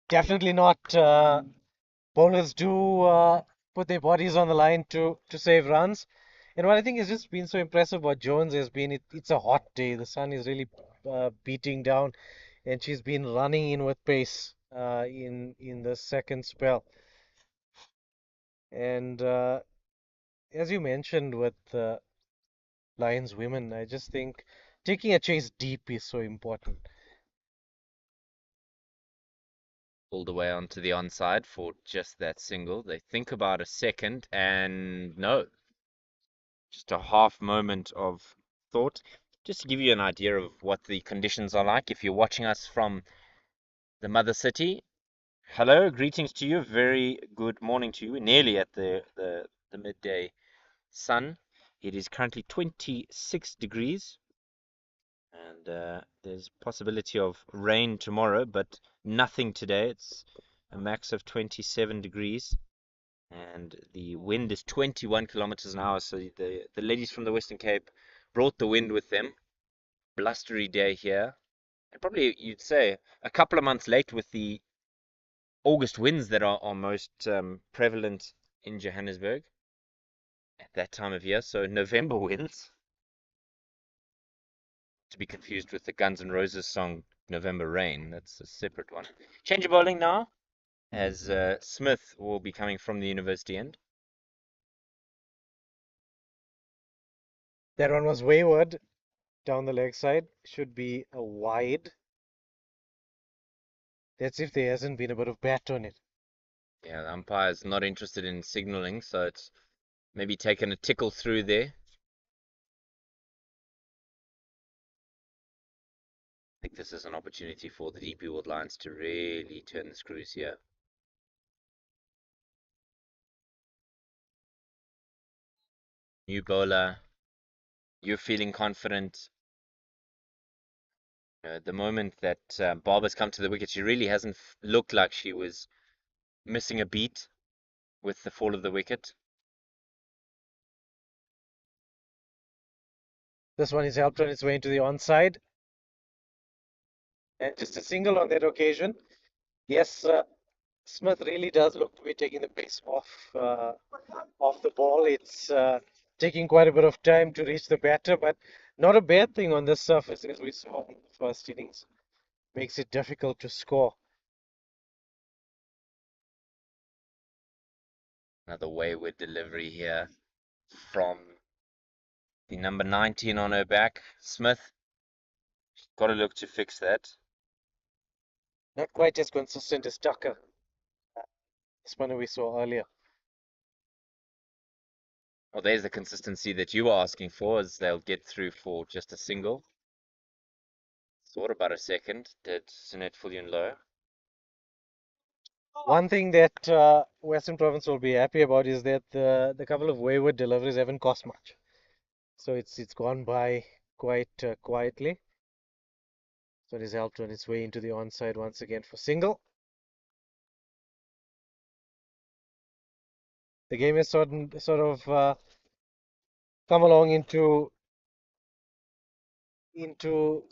Definitely not. Bowlers do put their bodies on the line to save runs. And what I think has just been so impressive about Jones has been it's a hot day. The sun is really beating down, and she's been running in with pace in the second spell. And as you mentioned with Lions women, I just think taking a chase deep is so important. All the way onto the onside for just that single. They think about a second and no, just a half moment of thought. Just to give you an idea of what the conditions are like, if you're watching us from the mother city, hello, greetings to you, very good morning to you, nearly at the midday sun. It is currently 26 degrees, and there's possibility of rain tomorrow, but nothing today. It's a max of 27 degrees, and the wind is 21 kilometers an hour. So the ladies from the Western Cape brought the wind with them. Blustery day here, and probably you'd say a couple of months late with the August winds that are most prevalent in Johannesburg at that time of year. So November winds, to be confused with the Guns N' Roses song November Rain. That's a separate one. Change of bowling now, as Smith will be coming from the university end. That one was wayward down the leg side. Should be a wide. That's if there hasn't been a bit of bat on it. Yeah, the umpire's not interested in signaling, so it's maybe taken a tickle through there. I think this is an opportunity for the DP World Lions to really turn the screws here. New bowler, you're feeling confident. The moment that Barber's come to the wicket, she really hasn't looked like she was missing a beat with the fall of the wicket. This one is helped on its way into the onside. And just a single on that occasion. Yes, Smith really does look to be taking the pace off the ball. It's taking quite a bit of time to reach the batter, but not a bad thing on this surface, as we saw in the first innings. Makes it difficult to score. Another wayward delivery here from the number 19 on her back, Smith. Got to look to fix that. Not quite as consistent as Tucker, this one we saw earlier. Well, there's the consistency that you were asking for, as they'll get through for just a single. Thought about a second. Did Sunette Fullion low? One thing that Western Province will be happy about is that the couple of wayward deliveries haven't cost much. So it's gone by quite quietly. So it is helped on its way into the onside once again for single. The game has sort of come along into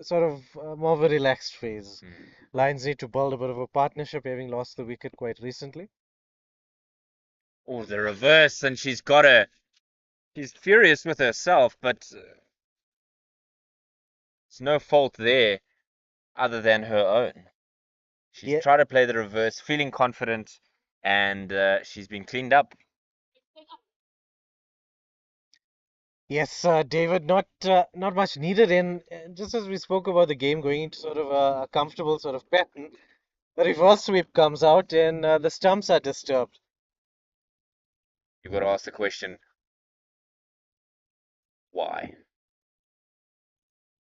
sort of more of a relaxed phase. Hmm. Lions need to build a bit of a partnership, having lost the wicket quite recently. Oh, the reverse, and she's got her. She's furious with herself, but it's no fault there other than her own. She's Yeah, tried to play the reverse, feeling confident, and she's been cleaned up. yes, David, not much needed. And just as we spoke about the game going into sort of a comfortable sort of pattern, the reverse sweep comes out and the stumps are disturbed. You've got to ask the question, why?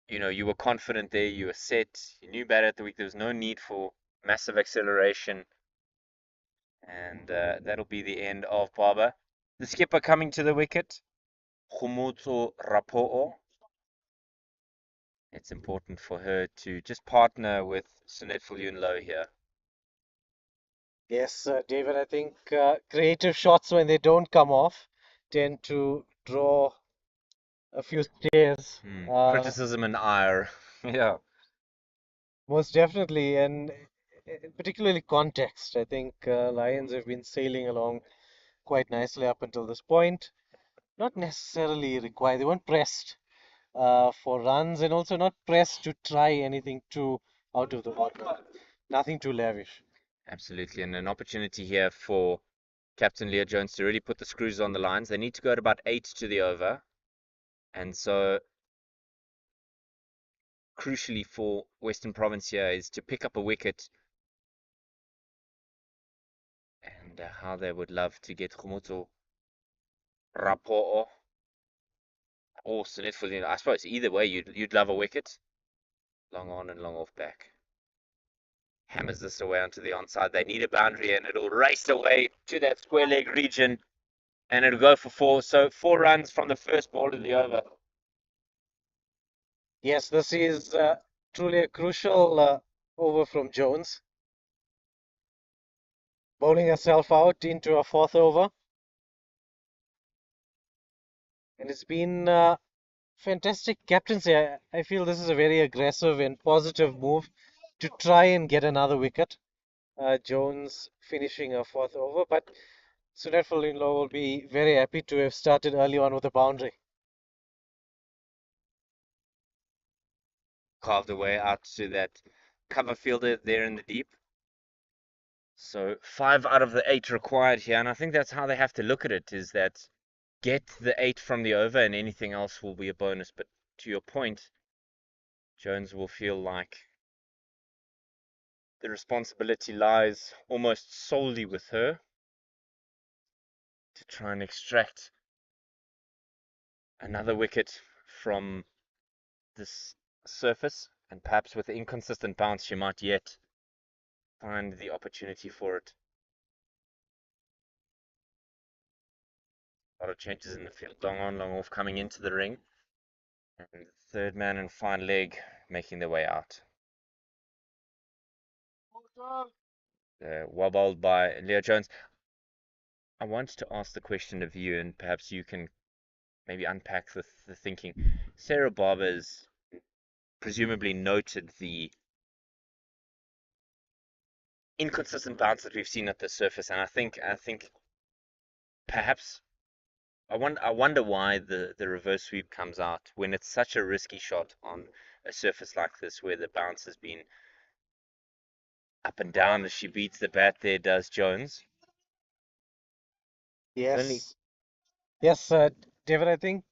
You were confident there, you were set, you knew better at the week, there was no need for massive acceleration, and that'll be the end of Barber. The skipper coming to the wicket, Khumutso Rapo'o. It's important for her to just partner with Sunette Fullion here. Yes, David, I think creative shots when they don't come off tend to draw a few stares. Criticism and ire. Yeah, Most definitely, and particularly context. I think Lions have been sailing along quite nicely up until this point. Not necessarily required. They weren't pressed for runs, and also not pressed to try anything too out of the ordinary. Nothing too lavish. absolutely. And an opportunity here for Captain Leah Jones to really put the screws on the lines. They need to go at about 8 to the over. And so crucially for Western Province here is to pick up a wicket, and how they would love to get Khumuto Rapo'o or Sunitful. I suppose either way, you'd love a wicket. Long on and long off back. Hammers this away onto the onside. They need a boundary, and it'll race away to that square leg region, and it'll go for four. So 4 runs from the first ball of the over. Yes, this is truly a crucial over from Jones, bowling herself out into a fourth over. And it's been fantastic captaincy. I feel this is a very aggressive and positive move to try and get another wicket. Jones finishing a fourth over, but Sunetful-in-law will be very happy to have started early on with a boundary. Carved away out to that cover fielder there in the deep. So 5 out of the 8 required here, and I think that's how they have to look at it, is that get the 8 from the over and anything else will be a bonus. But to your point, Jones will feel like the responsibility lies almost solely with her to try and extract another wicket from this surface, and perhaps with the inconsistent bounce she might yet find the opportunity for it. A lot of changes in the field. Long on, long off coming into the ring. And third man and fine leg making their way out. Wobbled by Leo Jones. I wanted to ask the question of you, and perhaps you can maybe unpack the thinking. Sarah Barber's presumably noted the inconsistent bounce that we've seen at the surface, and I think perhaps I wonder why the reverse sweep comes out when it's such a risky shot on a surface like this, where the bounce has been up and down as she beats the bat. There does Jones. Only Yes, yes, David. I think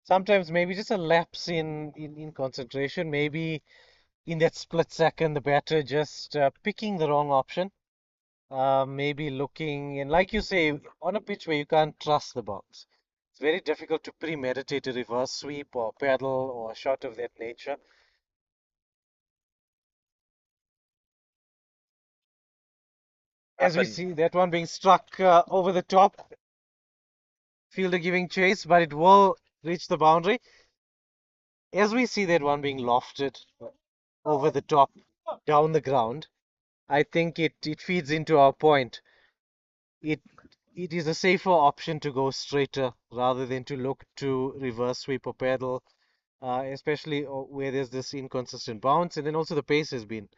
sometimes maybe just a lapse in concentration. Maybe in that split second, the batter just picking the wrong option. Maybe looking, and like you say, on a pitch where you can't trust the bounce, it's very difficult to premeditate a reverse sweep or paddle or a shot of that nature. up As we and see that one being struck over the top, fielder giving chase, but it will reach the boundary. As we see that one being lofted over the top, down the ground, I think it feeds into our point. It it is a safer option to go straighter rather than to look to reverse sweep or paddle, especially where there's this inconsistent bounce, and then also the pace has been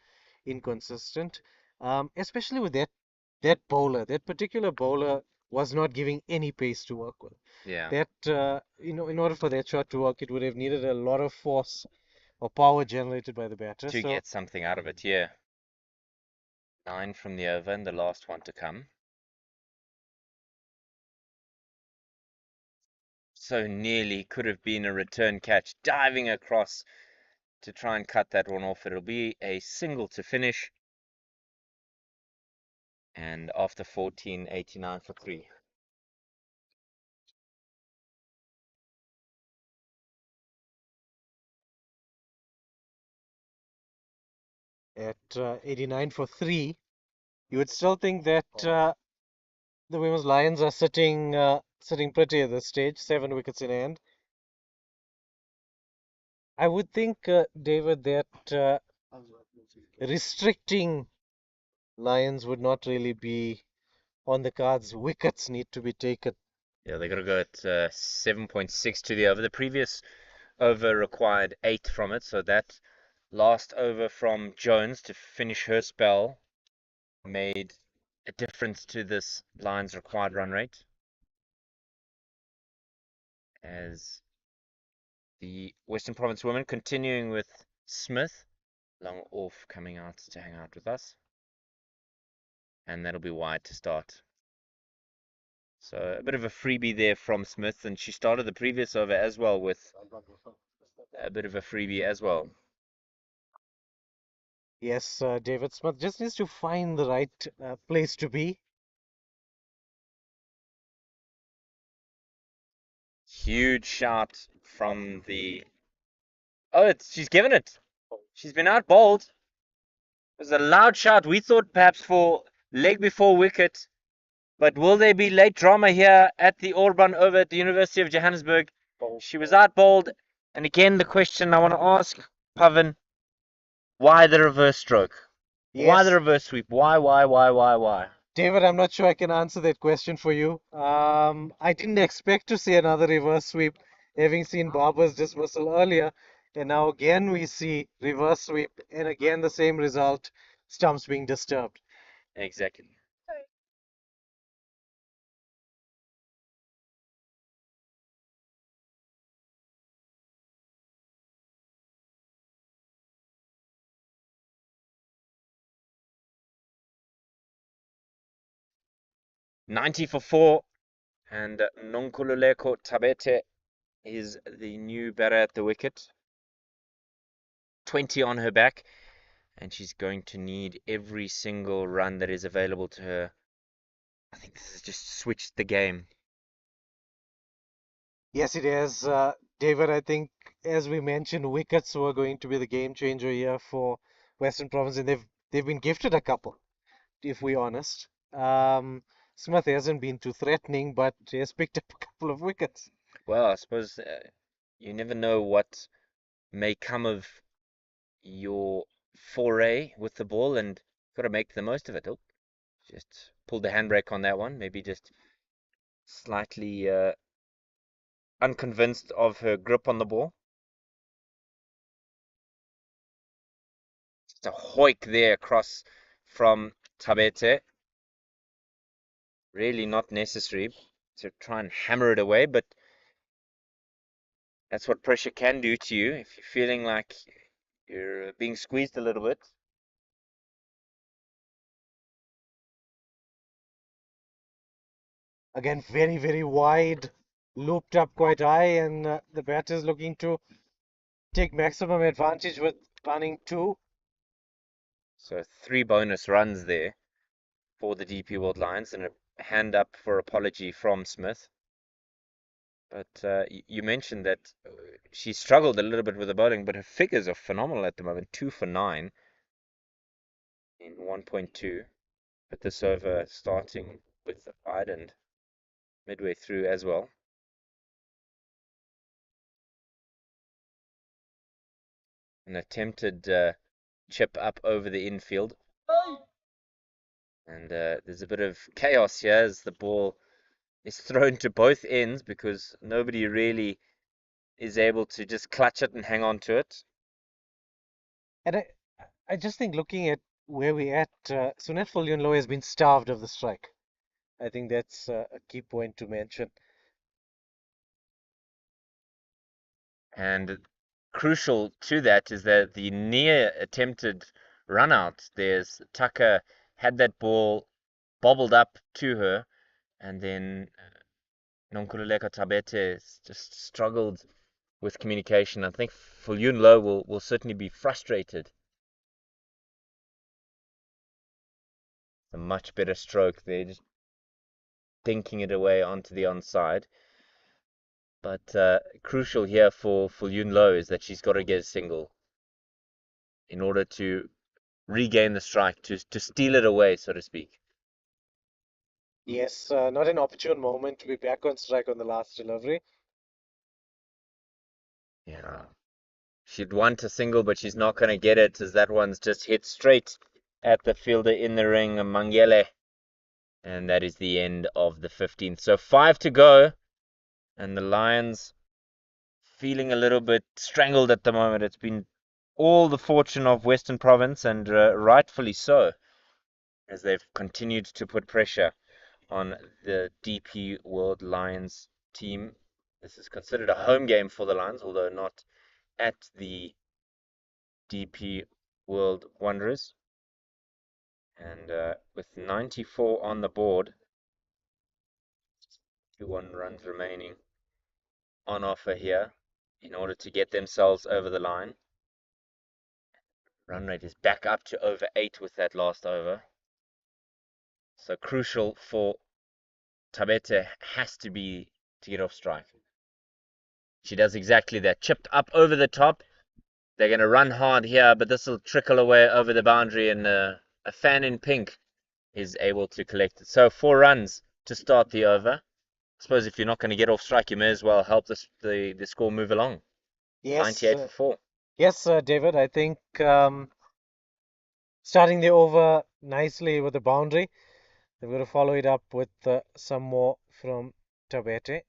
inconsistent, especially with that bowler. That particular bowler was not giving any pace to work with. yeah, That in order for that shot to work, it would have needed a lot of force or power generated by the batter. to So get something out of it. Yeah, 9 from the over and the last one to come. So nearly could have been a return catch, diving across to try and cut that one off. It'll be a single to finish, and after 14, 89 for 3. at 89 for three, you would still think that the women's Lions are sitting pretty at this stage, 7 wickets in hand. I would think, David, that restricting Lions would not really be on the cards. Wickets need to be taken. Yeah, they got to go at 7.6 to the over. The previous over required 8 from it, so that last over from Jones to finish her spell made a difference to this Lions required run rate, as the Western Province women continuing with Smith, long off coming out to hang out with us, and that'll be wide to start. So a bit of a freebie there from Smith, and she started the previous over as well with a bit of a freebie as well. Yes, David Smith just needs to find the right place to be. Huge shout from the. Oh, she's given it. She's been out bowled. It was a loud shout. We thought perhaps for leg before wicket, but will there be late drama here at the Orban over at the University of Johannesburg? She was out bowled, and again the question I want to ask Pavan: why the reverse stroke? Why the Yes, reverse sweep? Why? David, I'm not sure I can answer that question for you. I didn't expect to see another reverse sweep, having seen Barber's dismissal earlier, and now again we see reverse sweep, and again the same result, stumps being disturbed. Exactly. 90 for 4, and Nonkululeko Tabete is the new batter at the wicket. 20 on her back, and she's going to need every single run that is available to her. I think this has just switched the game. Yes, it is. David, I think, as we mentioned, wickets were going to be the game changer here for Western Province, and they've been gifted a couple, if we're honest. Smith hasn't been too threatening, but he has picked up a couple of wickets. Well, I suppose you never know what may come of your foray with the ball, and got to make the most of it. Oh, just pulled the handbrake on that one. Maybe just slightly unconvinced of her grip on the ball. Just a hoik there across from Tabete. Really not necessary to try and hammer it away, but that's what pressure can do to you if you're feeling like you're being squeezed a little bit. Again, very, very wide, looped up quite high, and the batter is looking to take maximum advantage with running two. So 3 bonus runs there for the DP World Lions, and a hand up for apology from Smith. But you mentioned that she struggled a little bit with the bowling, but her figures are phenomenal at the moment. 2 for 9 in 1.2. But this over starting with Ireland midway through as well. An attempted chip up over the infield. And there's a bit of chaos here as the ball is thrown to both ends because nobody really is able to just clutch it and hang on to it. And I just think looking at where we're at, Sunat Fulyunlo has been starved of the strike. I think that's a key point to mention. And crucial to that is that the near attempted run out, there's Tucker had that ball bobbled up to her, and then Nonkululeko Tabete just struggled with communication. I think Fulyun Low will certainly be frustrated. A much better stroke there, just dinking it away onto the onside. But crucial here for Yun Lo is that she's got to get a single in order to regain the strike, to steal it away, so to speak. Yes, not an opportune moment to be back on strike on the last delivery. Yeah. She'd want a single, but she's not going to get it as that one's just hit straight at the fielder in the ring, Mangele. And that is the end of the 15th. So 5 to go, and the Lions feeling a little bit strangled at the moment. It's been all the fortune of Western Province, and rightfully so, as they've continued to put pressure on the DP World Lions team. This is considered a home game for the Lions, although not at the DP World Wanderers. And with 94 on the board, 2-1 runs remaining on offer here. in order to get themselves over the line. Run rate is back up to over 8 with that last over. So crucial for Tabete has to be to get off strike. She does exactly that. Chipped up over the top. They're going to run hard here, but this will trickle away over the boundary, and a fan in pink is able to collect it. So 4 runs to start the over. I suppose if you're not going to get off strike, you may as well help the score move along. Yes, 98 for 4. yes, David. I think starting the over nicely with the boundary. They're going to follow it up with some more from Tabete.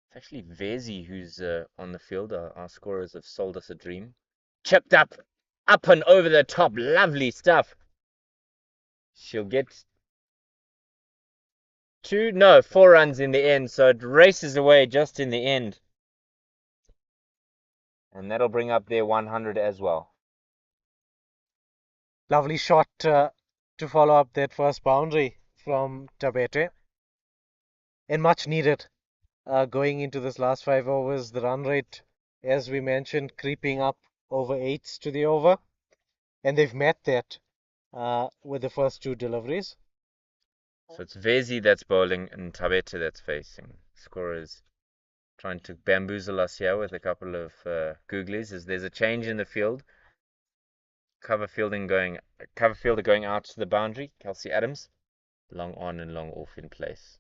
It's actually Vezi who's on the field. Our scorers have sold us a dream. Chipped up and over the top. Lovely stuff. She'll get 4 runs in the end, so it races away just in the end. And that'll bring up their 100 as well. Lovely shot to follow up that first boundary from Tabete. And much needed going into this last 5 overs. The run rate, as we mentioned, creeping up over 8s to the over. And they've met that with the first 2 deliveries. So it's Vezi that's bowling and Tabete that's facing. Scorers trying to bamboozle us here with a couple of googlies as there's a change in the field. Cover fielder going out to the boundary. Kelsey Adams, long on and long off in place.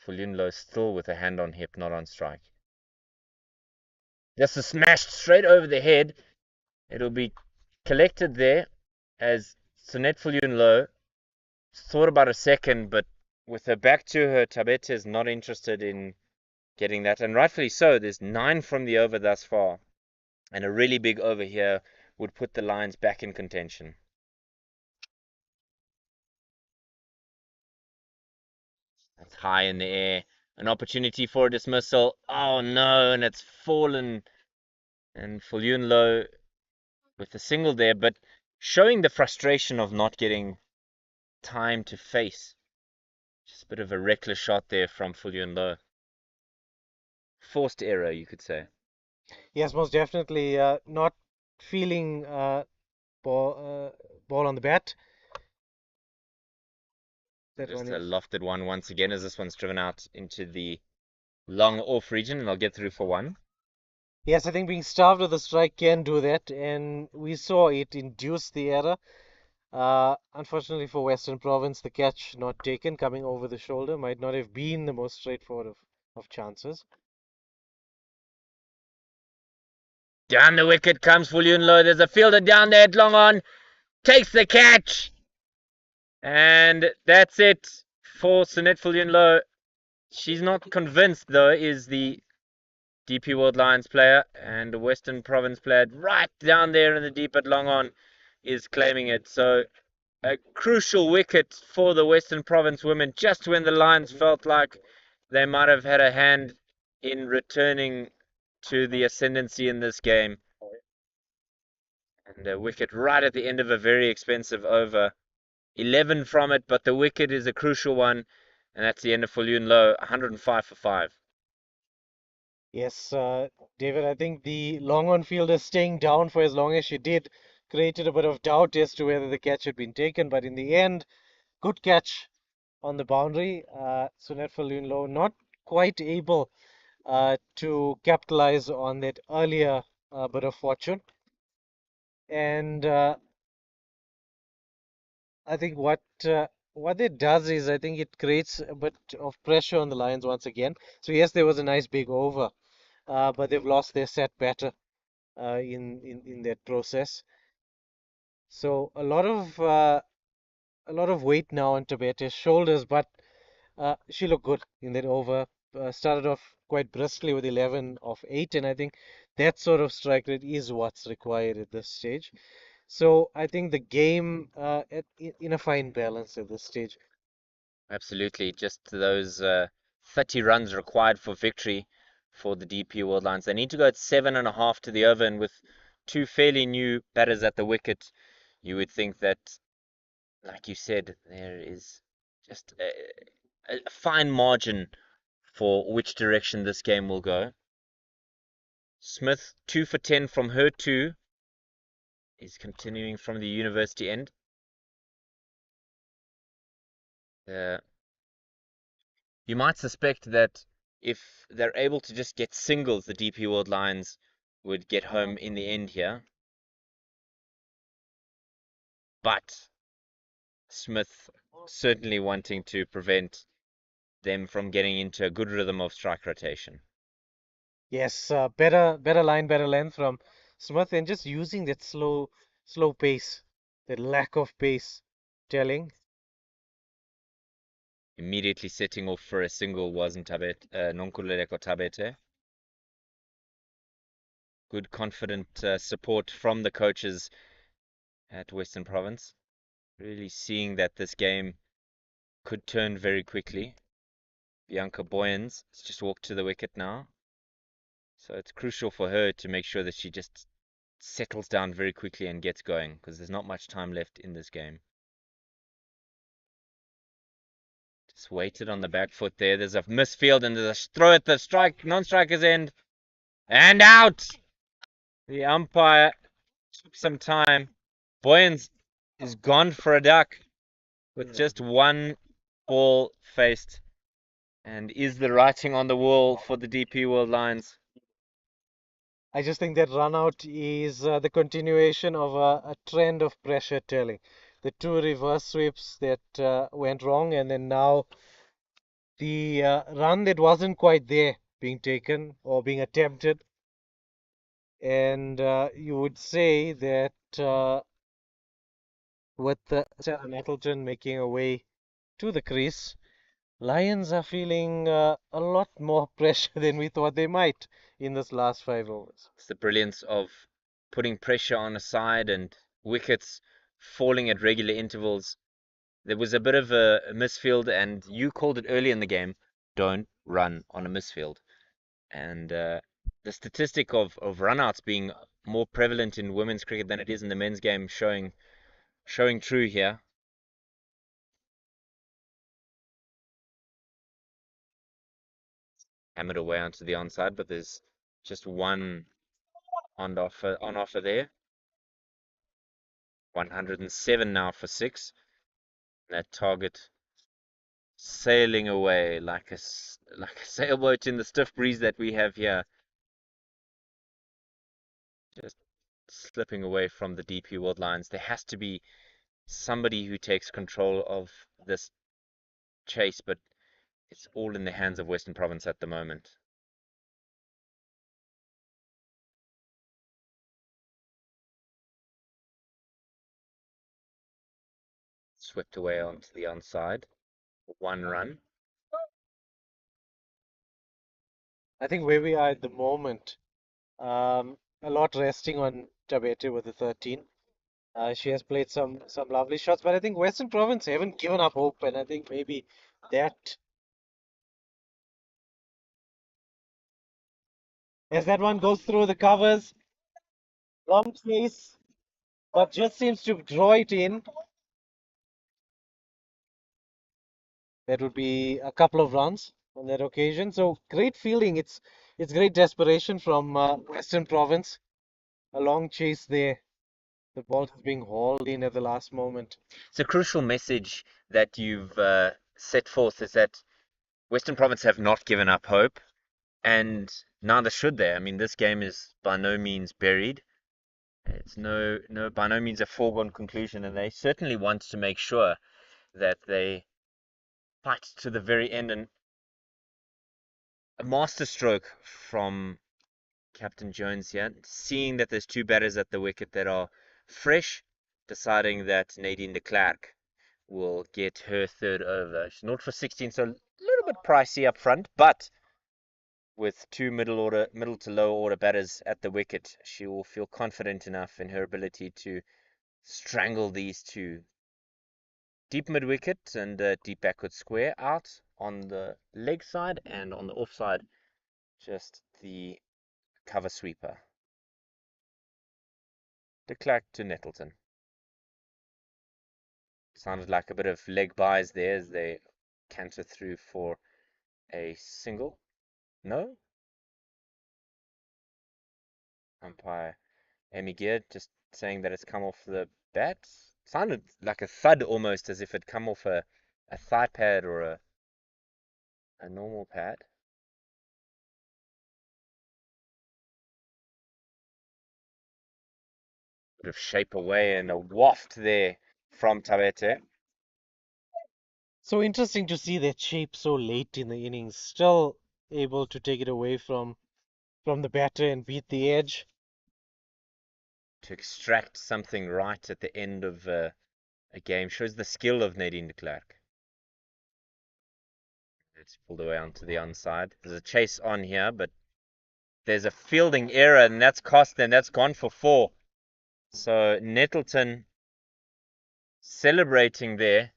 Fulunlo still with a hand on hip, not on strike. This is smashed straight over the head. It'll be collected there as Sonet Fulunlo thought about a second, but with her back to her, Tabete is not interested in getting that, and rightfully so. There's 9 from the over thus far, and a really big over here would put the Lions back in contention. That's high in the air. An opportunity for a dismissal. Oh no, and it's fallen. And Fulunlo with a single there, but showing the frustration of not getting time to face. Just a bit of a reckless shot there from Fulunlo. Forced error, you could say. Yes, most definitely. Not feeling ball on the bat. That one Just a is. lofted one once again as this one's driven out into the long off region, and I'll get through for 1. Yes, I think being starved of the strike can do that, and we saw it induce the error. Unfortunately for Western Province, the catch not taken coming over the shoulder might not have been the most straightforward of chances. Down the wicket comes Fulunlo. There's a fielder down there at long on. Takes the catch. And that's it for Sonet Fulunlo. She's not convinced, though, is the DP World Lions player. And the Western Province player right down there in the deep at long on is claiming it. So a crucial wicket for the Western Province women just when the Lions felt like they might have had a hand in returning to the ascendancy in this game. And a wicket right at the end of a very expensive over. 11 from it, but the wicket is a crucial one, and that's the end of Fulunlo, 105 for 5. Yes, David, I think the long on fielder staying down for as long as she did created a bit of doubt as to whether the catch had been taken, but in the end, good catch on the boundary. Sunet Falunlo not quite able to capitalize on that earlier bit of fortune. And I think what it does is I think it creates a bit of pressure on the Lions once again. So yes, there was a nice big over, but they've lost their set better in that process. So a lot of weight now on Tabete's shoulders, but she looked good in that over. Started off quite briskly with 11 of 8, and I think that sort of strike rate is what's required at this stage. So I think the game in a fine balance at this stage. Absolutely, just those 30 runs required for victory for the DP World Lions. They need to go at 7.5 to the over, and with 2 fairly new batters at the wicket, you would think that, like you said, there is just a fine margin for which direction this game will go. Smith, 2 for 10 from her two, is continuing from the university end. Uh, you might suspect that if they're able to just get singles, the DP World Lions would get home in the end here. But Smith certainly wanting to prevent them from getting into a good rhythm of strike rotation. Yes, better line, better length from Smith, and just using that slow pace, that lack of pace, telling. Immediately setting off for a single wasn't Nonkululeko Tabete. Good confident support from the coaches at Western Province. Really seeing that this game could turn very quickly. Bianca Boyens has just walked to the wicket now. So it's crucial for her to make sure that she just settles down very quickly and gets going because there's not much time left in this game. Just waited on the back foot there. There's a misfield and there's a throw at the non-striker's end. And out! The umpire took some time. Boyens is gone for a duck with just one ball faced. And is the writing on the wall for the DP World Lions? I just think that run out is the continuation of a trend of pressure telling. The two reverse sweeps that went wrong, and then now the run that wasn't quite there being taken or being attempted. And you would say that with Sarah Nettleton making her way to the crease, Lions are feeling a lot more pressure than we thought they might in this last 5 overs. It's the brilliance of putting pressure on a side and wickets falling at regular intervals. There was a bit of a misfield, and you called it early in the game. Don't run on a misfield. And the statistic of runouts being more prevalent in women's cricket than it is in the men's game showing true here. Hammered away onto the onside, but there's just one on offer there. 107 now for six. That target sailing away like a sailboat in the stiff breeze that we have here, just slipping away from the DP World Lines. There has to be somebody who takes control of this chase, but it's all in the hands of Western Province at the moment. Swept away onto the onside. One run. I think where we are at the moment, a lot resting on Tabete with the 13. She has played some lovely shots, but I think Western Province haven't given up hope, and I think maybe that as that one goes through the covers, long chase, but just seems to draw it in. That would be a couple of runs on that occasion. So great fielding. It's great desperation from Western Province. A long chase there. The ball is being hauled in at the last moment. It's a crucial message that you've set forth is that Western Province have not given up hope, and neither should they. I mean, this game is by no means buried. It's by no means a foregone conclusion, and they certainly want to make sure that they fight to the very end. And a masterstroke from Captain Jones here, seeing that there's two batters at the wicket that are fresh, deciding that Nadine de Klerk will get her third over. She's not for 16, so a little bit pricey up front, but with two middle to low order batters at the wicket, she will feel confident enough in her ability to strangle these two. Deep mid wicket and deep backward square out on the leg side, and on the off side, just the cover sweeper. De Klerk to Nettleton. Sounded like a bit of leg buys there as they canter through for a single. No? Umpire Amy Gear just saying that it's come off the bat. Sounded like a thud almost, as if it come off a thigh pad or a normal pad. Bit of shape away and a waft there from Tabete. So interesting to see that shape so late in the innings, still able to take it away from the batter and beat the edge. To extract something right at the end of a game shows the skill of Nadine de Klerk. It's pulled away onto the onside. There's a chase on here, but there's a fielding error, and that's cost them. That's gone for 4. So Nettleton celebrating there,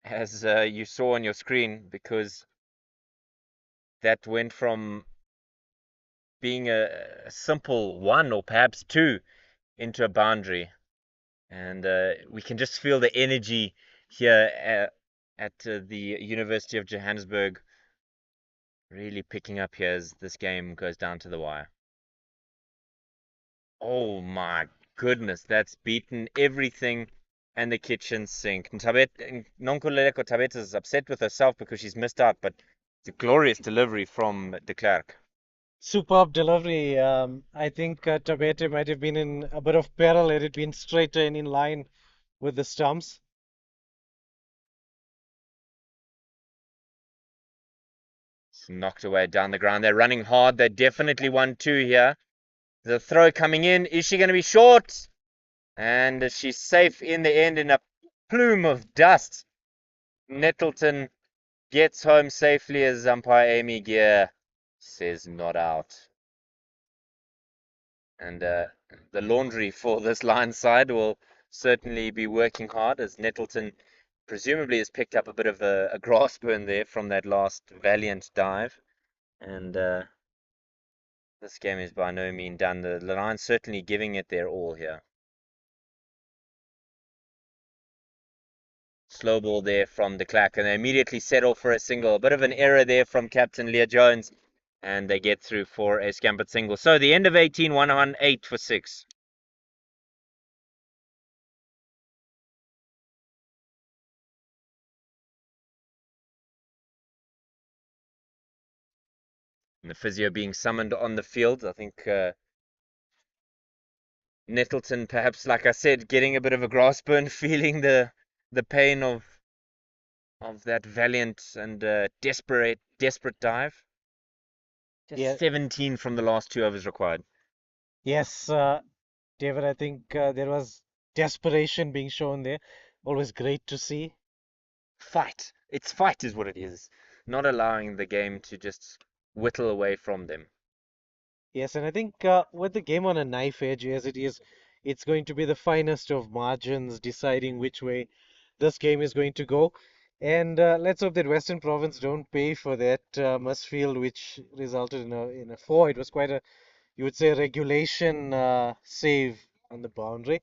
as you saw on your screen, because that went from being a simple 1 or perhaps 2 into a boundary. And we can just feel the energy here at the University of Johannesburg really picking up here as this game goes down to the wire. Oh my goodness, that's beaten everything and the kitchen sink. Nonkululeko Tabet is upset with herself because she's missed out, but it's a glorious delivery from de Klerk. Superb delivery. I think Tabete might have been in a bit of peril had it been straighter and in line with the stumps. It's knocked away down the ground. They're running hard. They definitely won 2 here. The throw coming in. Is she going to be short? And she's safe in the end in a plume of dust. Nettleton gets home safely as umpire Amy Gear says not out. And the laundry for this line side will certainly be working hard as Nettleton presumably has picked up a bit of a grass burn there from that last valiant dive. And this game is by no means done. The Lions certainly giving it their all here. Slow ball there from de Klerk, and they immediately settle for a single. A bit of an error there from captain Leah Jones, and they get through for a scampered single. So the end of 18, 108 for 6. And the physio being summoned on the field. I think Nettleton, perhaps, like I said, getting a bit of a grass burn, feeling the pain of that valiant and desperate dive. Just Yeah, 17 from the last 2 overs required. yes, David, I think there was desperation being shown there. Always great to see. Fight. It's fight is what it is. Not allowing the game to just whittle away from them. Yes, and I think with the game on a knife edge as it is, it's going to be the finest of margins deciding which way this game is going to go. And let's hope that Western Province don't pay for that Musfield, which resulted in a 4. It was quite a, you would say, regulation save on the boundary. In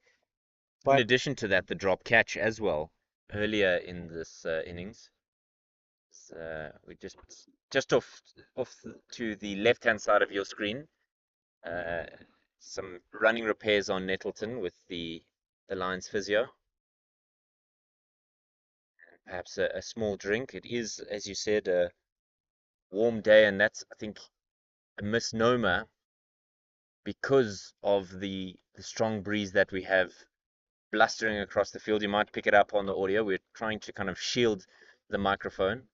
But addition to that, the drop catch as well earlier in this innings. We just off to the left hand side of your screen. Uh, some running repairs on Nettleton with the Lions physio. Perhaps a small drink. It is, as you said, a warm day, and that's I think a misnomer because of the strong breeze that we have blustering across the field. You might pick it up on the audio. We're trying to kind of shield the microphone,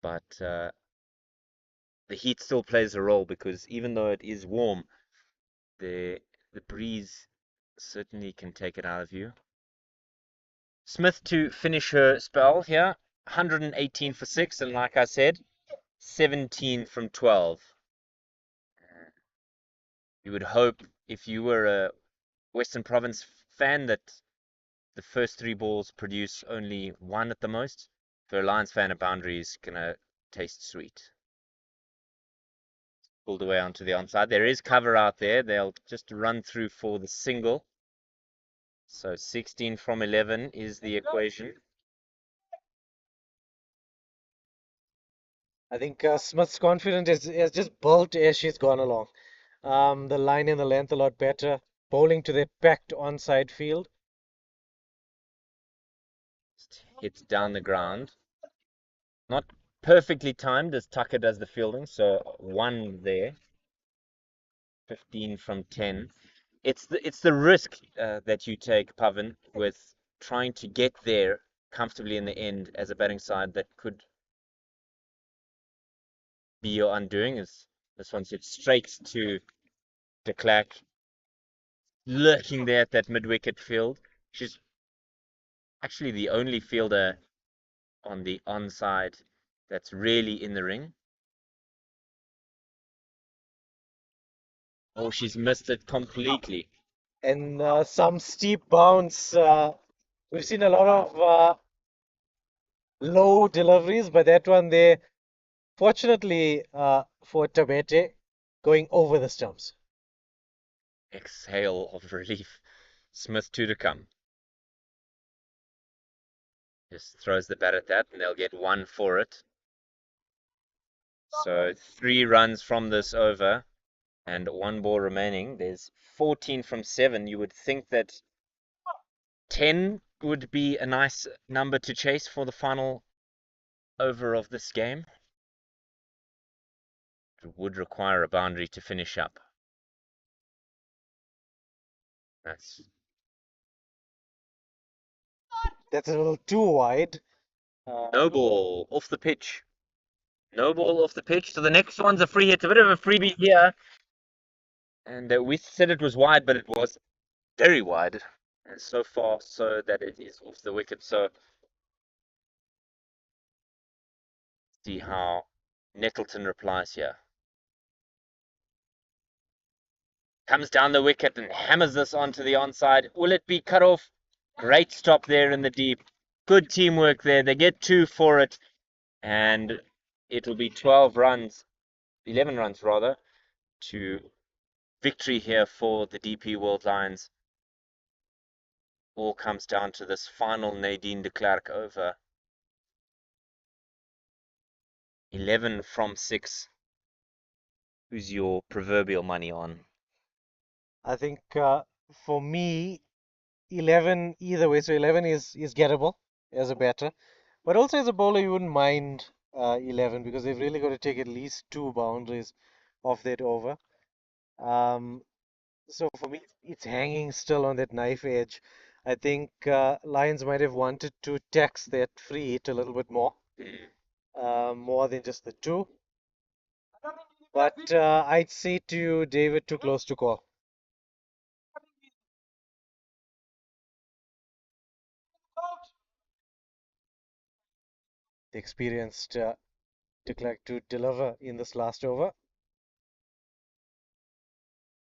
but the heat still plays a role because even though it is warm, the breeze certainly can take it out of you. Smith to finish her spell here, 118 for 6, and like I said, 17 from 12. You would hope if you were a Western Province fan that the first 3 balls produce only 1 at the most. For a Lions fan, a boundary is gonna taste sweet. Pulled away onto the onside. There is cover out there. They'll just run through for the single. So 16 from 11 is the equation. I think Smith's confidence has just built as she's gone along. The line and the length a lot better. Bowling to the packed onside field. Hits down the ground. Not perfectly timed as Tucker does the fielding, so one there, 15 from 10. It's the risk that you take, Pavan, with trying to get there comfortably in the end as a batting side that could be your undoing. Is this one's hit straight to de Klerk, lurking there at that mid-wicket field. She's actually the only fielder on the onside that's really in the ring. Oh, she's missed it completely. And some steep bounce. We've seen a lot of low deliveries, but that one there, fortunately for Tabete, going over the stumps. Exhale of relief. Smith two to come. Just throws the bat at that, and they'll get one for it. So 3 runs from this over, and one ball remaining. There's 14 from 7. You would think that 10 would be a nice number to chase for the final over of this game. It would require a boundary to finish up. That's That's a little too wide. Uh, no ball off the pitch. No ball off the pitch. So the next one's a free hit. A bit of a freebie here. And we said it was wide, but it was very wide. And so far, so that it is off the wicket. So see how Nettleton replies here. Comes down the wicket and hammers this onto the onside. Will it be cut off? Great stop there in the deep. Good teamwork there. They get 2 for it. And it'll be 12 runs, 11 runs rather, to victory here for the DP World Lions. All comes down to this final Nadine de Klerk over. 11 from 6. Who's your proverbial money on? I think for me, 11 either way. So 11 is gettable as a batter, but also as a bowler, you wouldn't mind 11 because they've really got to take at least two boundaries off that over. Um, so for me, it's hanging still on that knife edge. I think Lions might have wanted to tax that free hit a little bit more than just the two. But I'd say to you, David, too close to call. The experienced declared to deliver in this last over.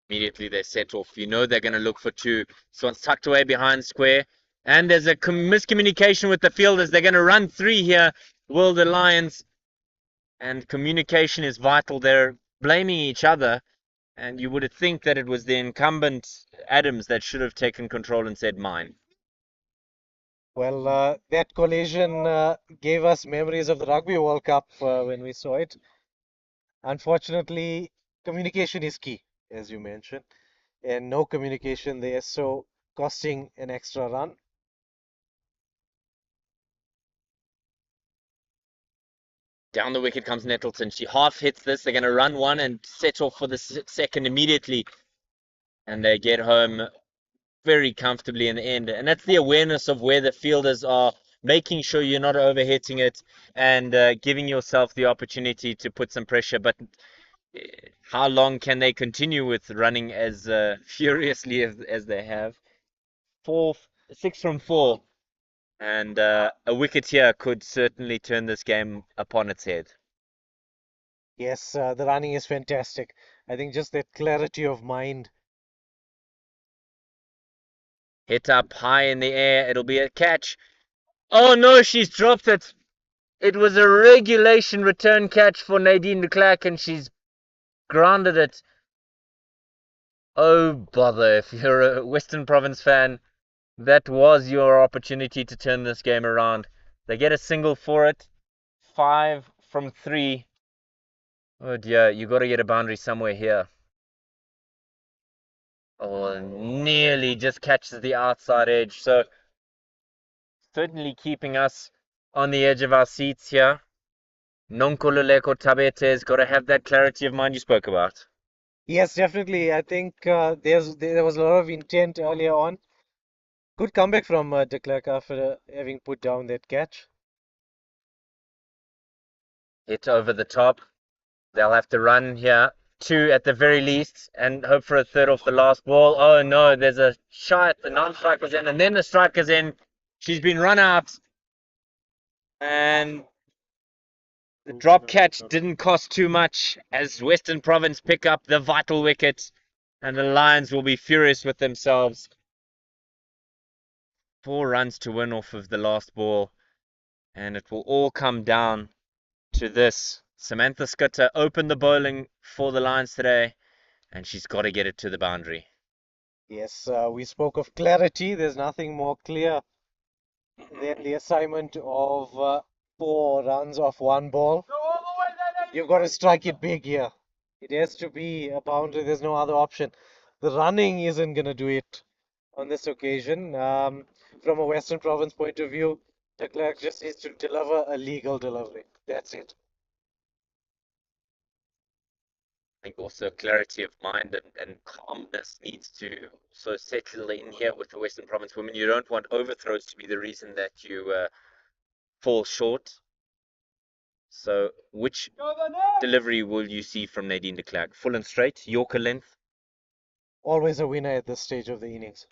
Immediately they set off. You know they're going to look for 2. This one's tucked away behind square. And there's a miscommunication with the fielders. They're going to run 3 here, will the Lions. And communication is vital. They're blaming each other. And you would think that it was the incumbent Adams that should have taken control and said mine. Well, that collision gave us memories of the Rugby World Cup when we saw it. Unfortunately, communication is key, as you mentioned, and no communication there, so costing an extra run. Down the wicket comes Nettleton. She half hits this. They're going to run 1 and set off for the second immediately. And they get home very comfortably in the end. And that's the awareness of where the fielders are, making sure you're not overhitting it and giving yourself the opportunity to put some pressure. But how long can they continue with running as furiously as they have? 6 from 4. And a wicket here could certainly turn this game upon its head. Yes, the running is fantastic. I think just that clarity of mind. Hit up high in the air. It'll be a catch. Oh no, she's dropped it. It was a regulation return catch for Nadine de Klerk, and she's grounded it. Oh bother, if you're a Western Province fan, that was your opportunity to turn this game around. They get a single for it. 5 from 3. Oh dear, you got to get a boundary somewhere here. Oh, nearly just catches the outside edge. So certainly keeping us on the edge of our seats here. Nonkululeko Tabete's got to have that clarity of mind you spoke about. Yes, definitely. I think there was a lot of intent earlier on. Good comeback from de Klerk after having put down that catch. Hit over the top. They'll have to run here, two at the very least, and hope for a third off the last ball. Oh no, there's a shot, the non-striker's in, and then the striker's in. She's been run out, and the drop catch didn't cost too much as Western Province pick up the vital wicket, and the Lions will be furious with themselves. 4 runs to win off of the last ball, and it will all come down to this. Samantha Skutter opened the bowling for the Lions today, and she's got to get it to the boundary. Yes, we spoke of clarity. There's nothing more clear than the assignment of 4 runs off one ball. You've got to strike it big here. It has to be a boundary. There's no other option. The running isn't going to do it on this occasion. From a Western Province point of view, de Klerk just needs to deliver a legal delivery. That's it. I think also clarity of mind and calmness needs to also settle in here with the Western Province women. You don't want overthrows to be the reason that you fall short. So, which delivery will you see from Nadine de Klerk? Full and straight, Yorker length? Always a winner at this stage of the innings.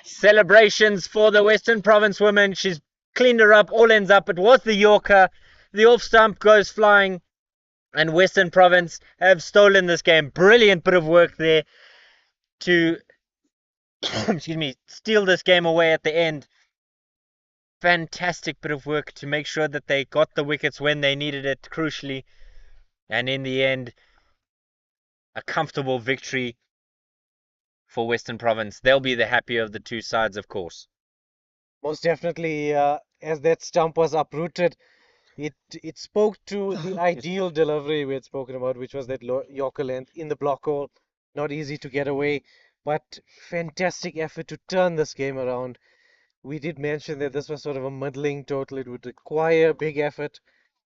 Celebrations for the Western Province women. She's cleaned her up, all ends up. It was the Yorker. The off stump goes flying, and Western Province have stolen this game. Brilliant bit of work there to excuse me, steal this game away at the end. Fantastic bit of work to make sure that they got the wickets when they needed it, crucially. And in the end, a comfortable victory for Western Province. They'll be the happier of the two sides, of course. Most definitely, as that stump was uprooted, it spoke to the ideal delivery we had spoken about, which was that Yorker length in the block hole. Not easy to get away, but fantastic effort to turn this game around. We did mention that this was sort of a middling total. It would require big effort.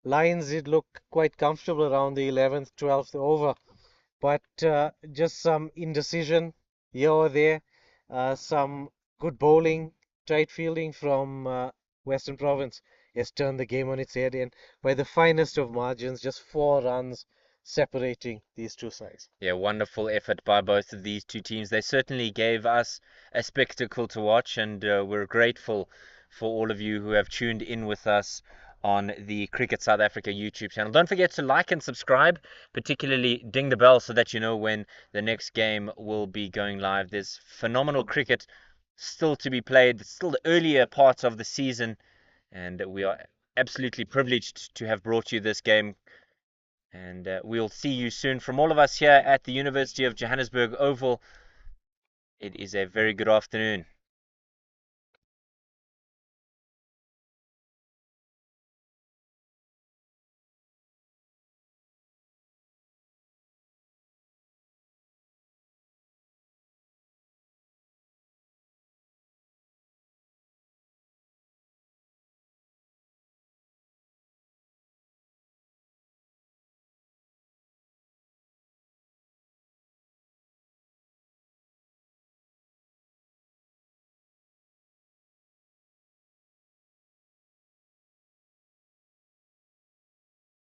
Lions did look quite comfortable around the 11th, 12th over, but just some indecision here or there, some good bowling, tight fielding from Western Province has turned the game on its head, and by the finest of margins, just 4 runs separating these two sides. Yeah, wonderful effort by both of these two teams. They certainly gave us a spectacle to watch, and we're grateful for all of you who have tuned in with us on the Cricket South Africa YouTube channel. Don't forget to like and subscribe, particularly ding the bell so that you know when the next game will be going live. There's phenomenal cricket still to be played, still the earlier parts of the season, and we are absolutely privileged to have brought you this game. And we'll see you soon from all of us here at the University of Johannesburg Oval. It is a very good afternoon.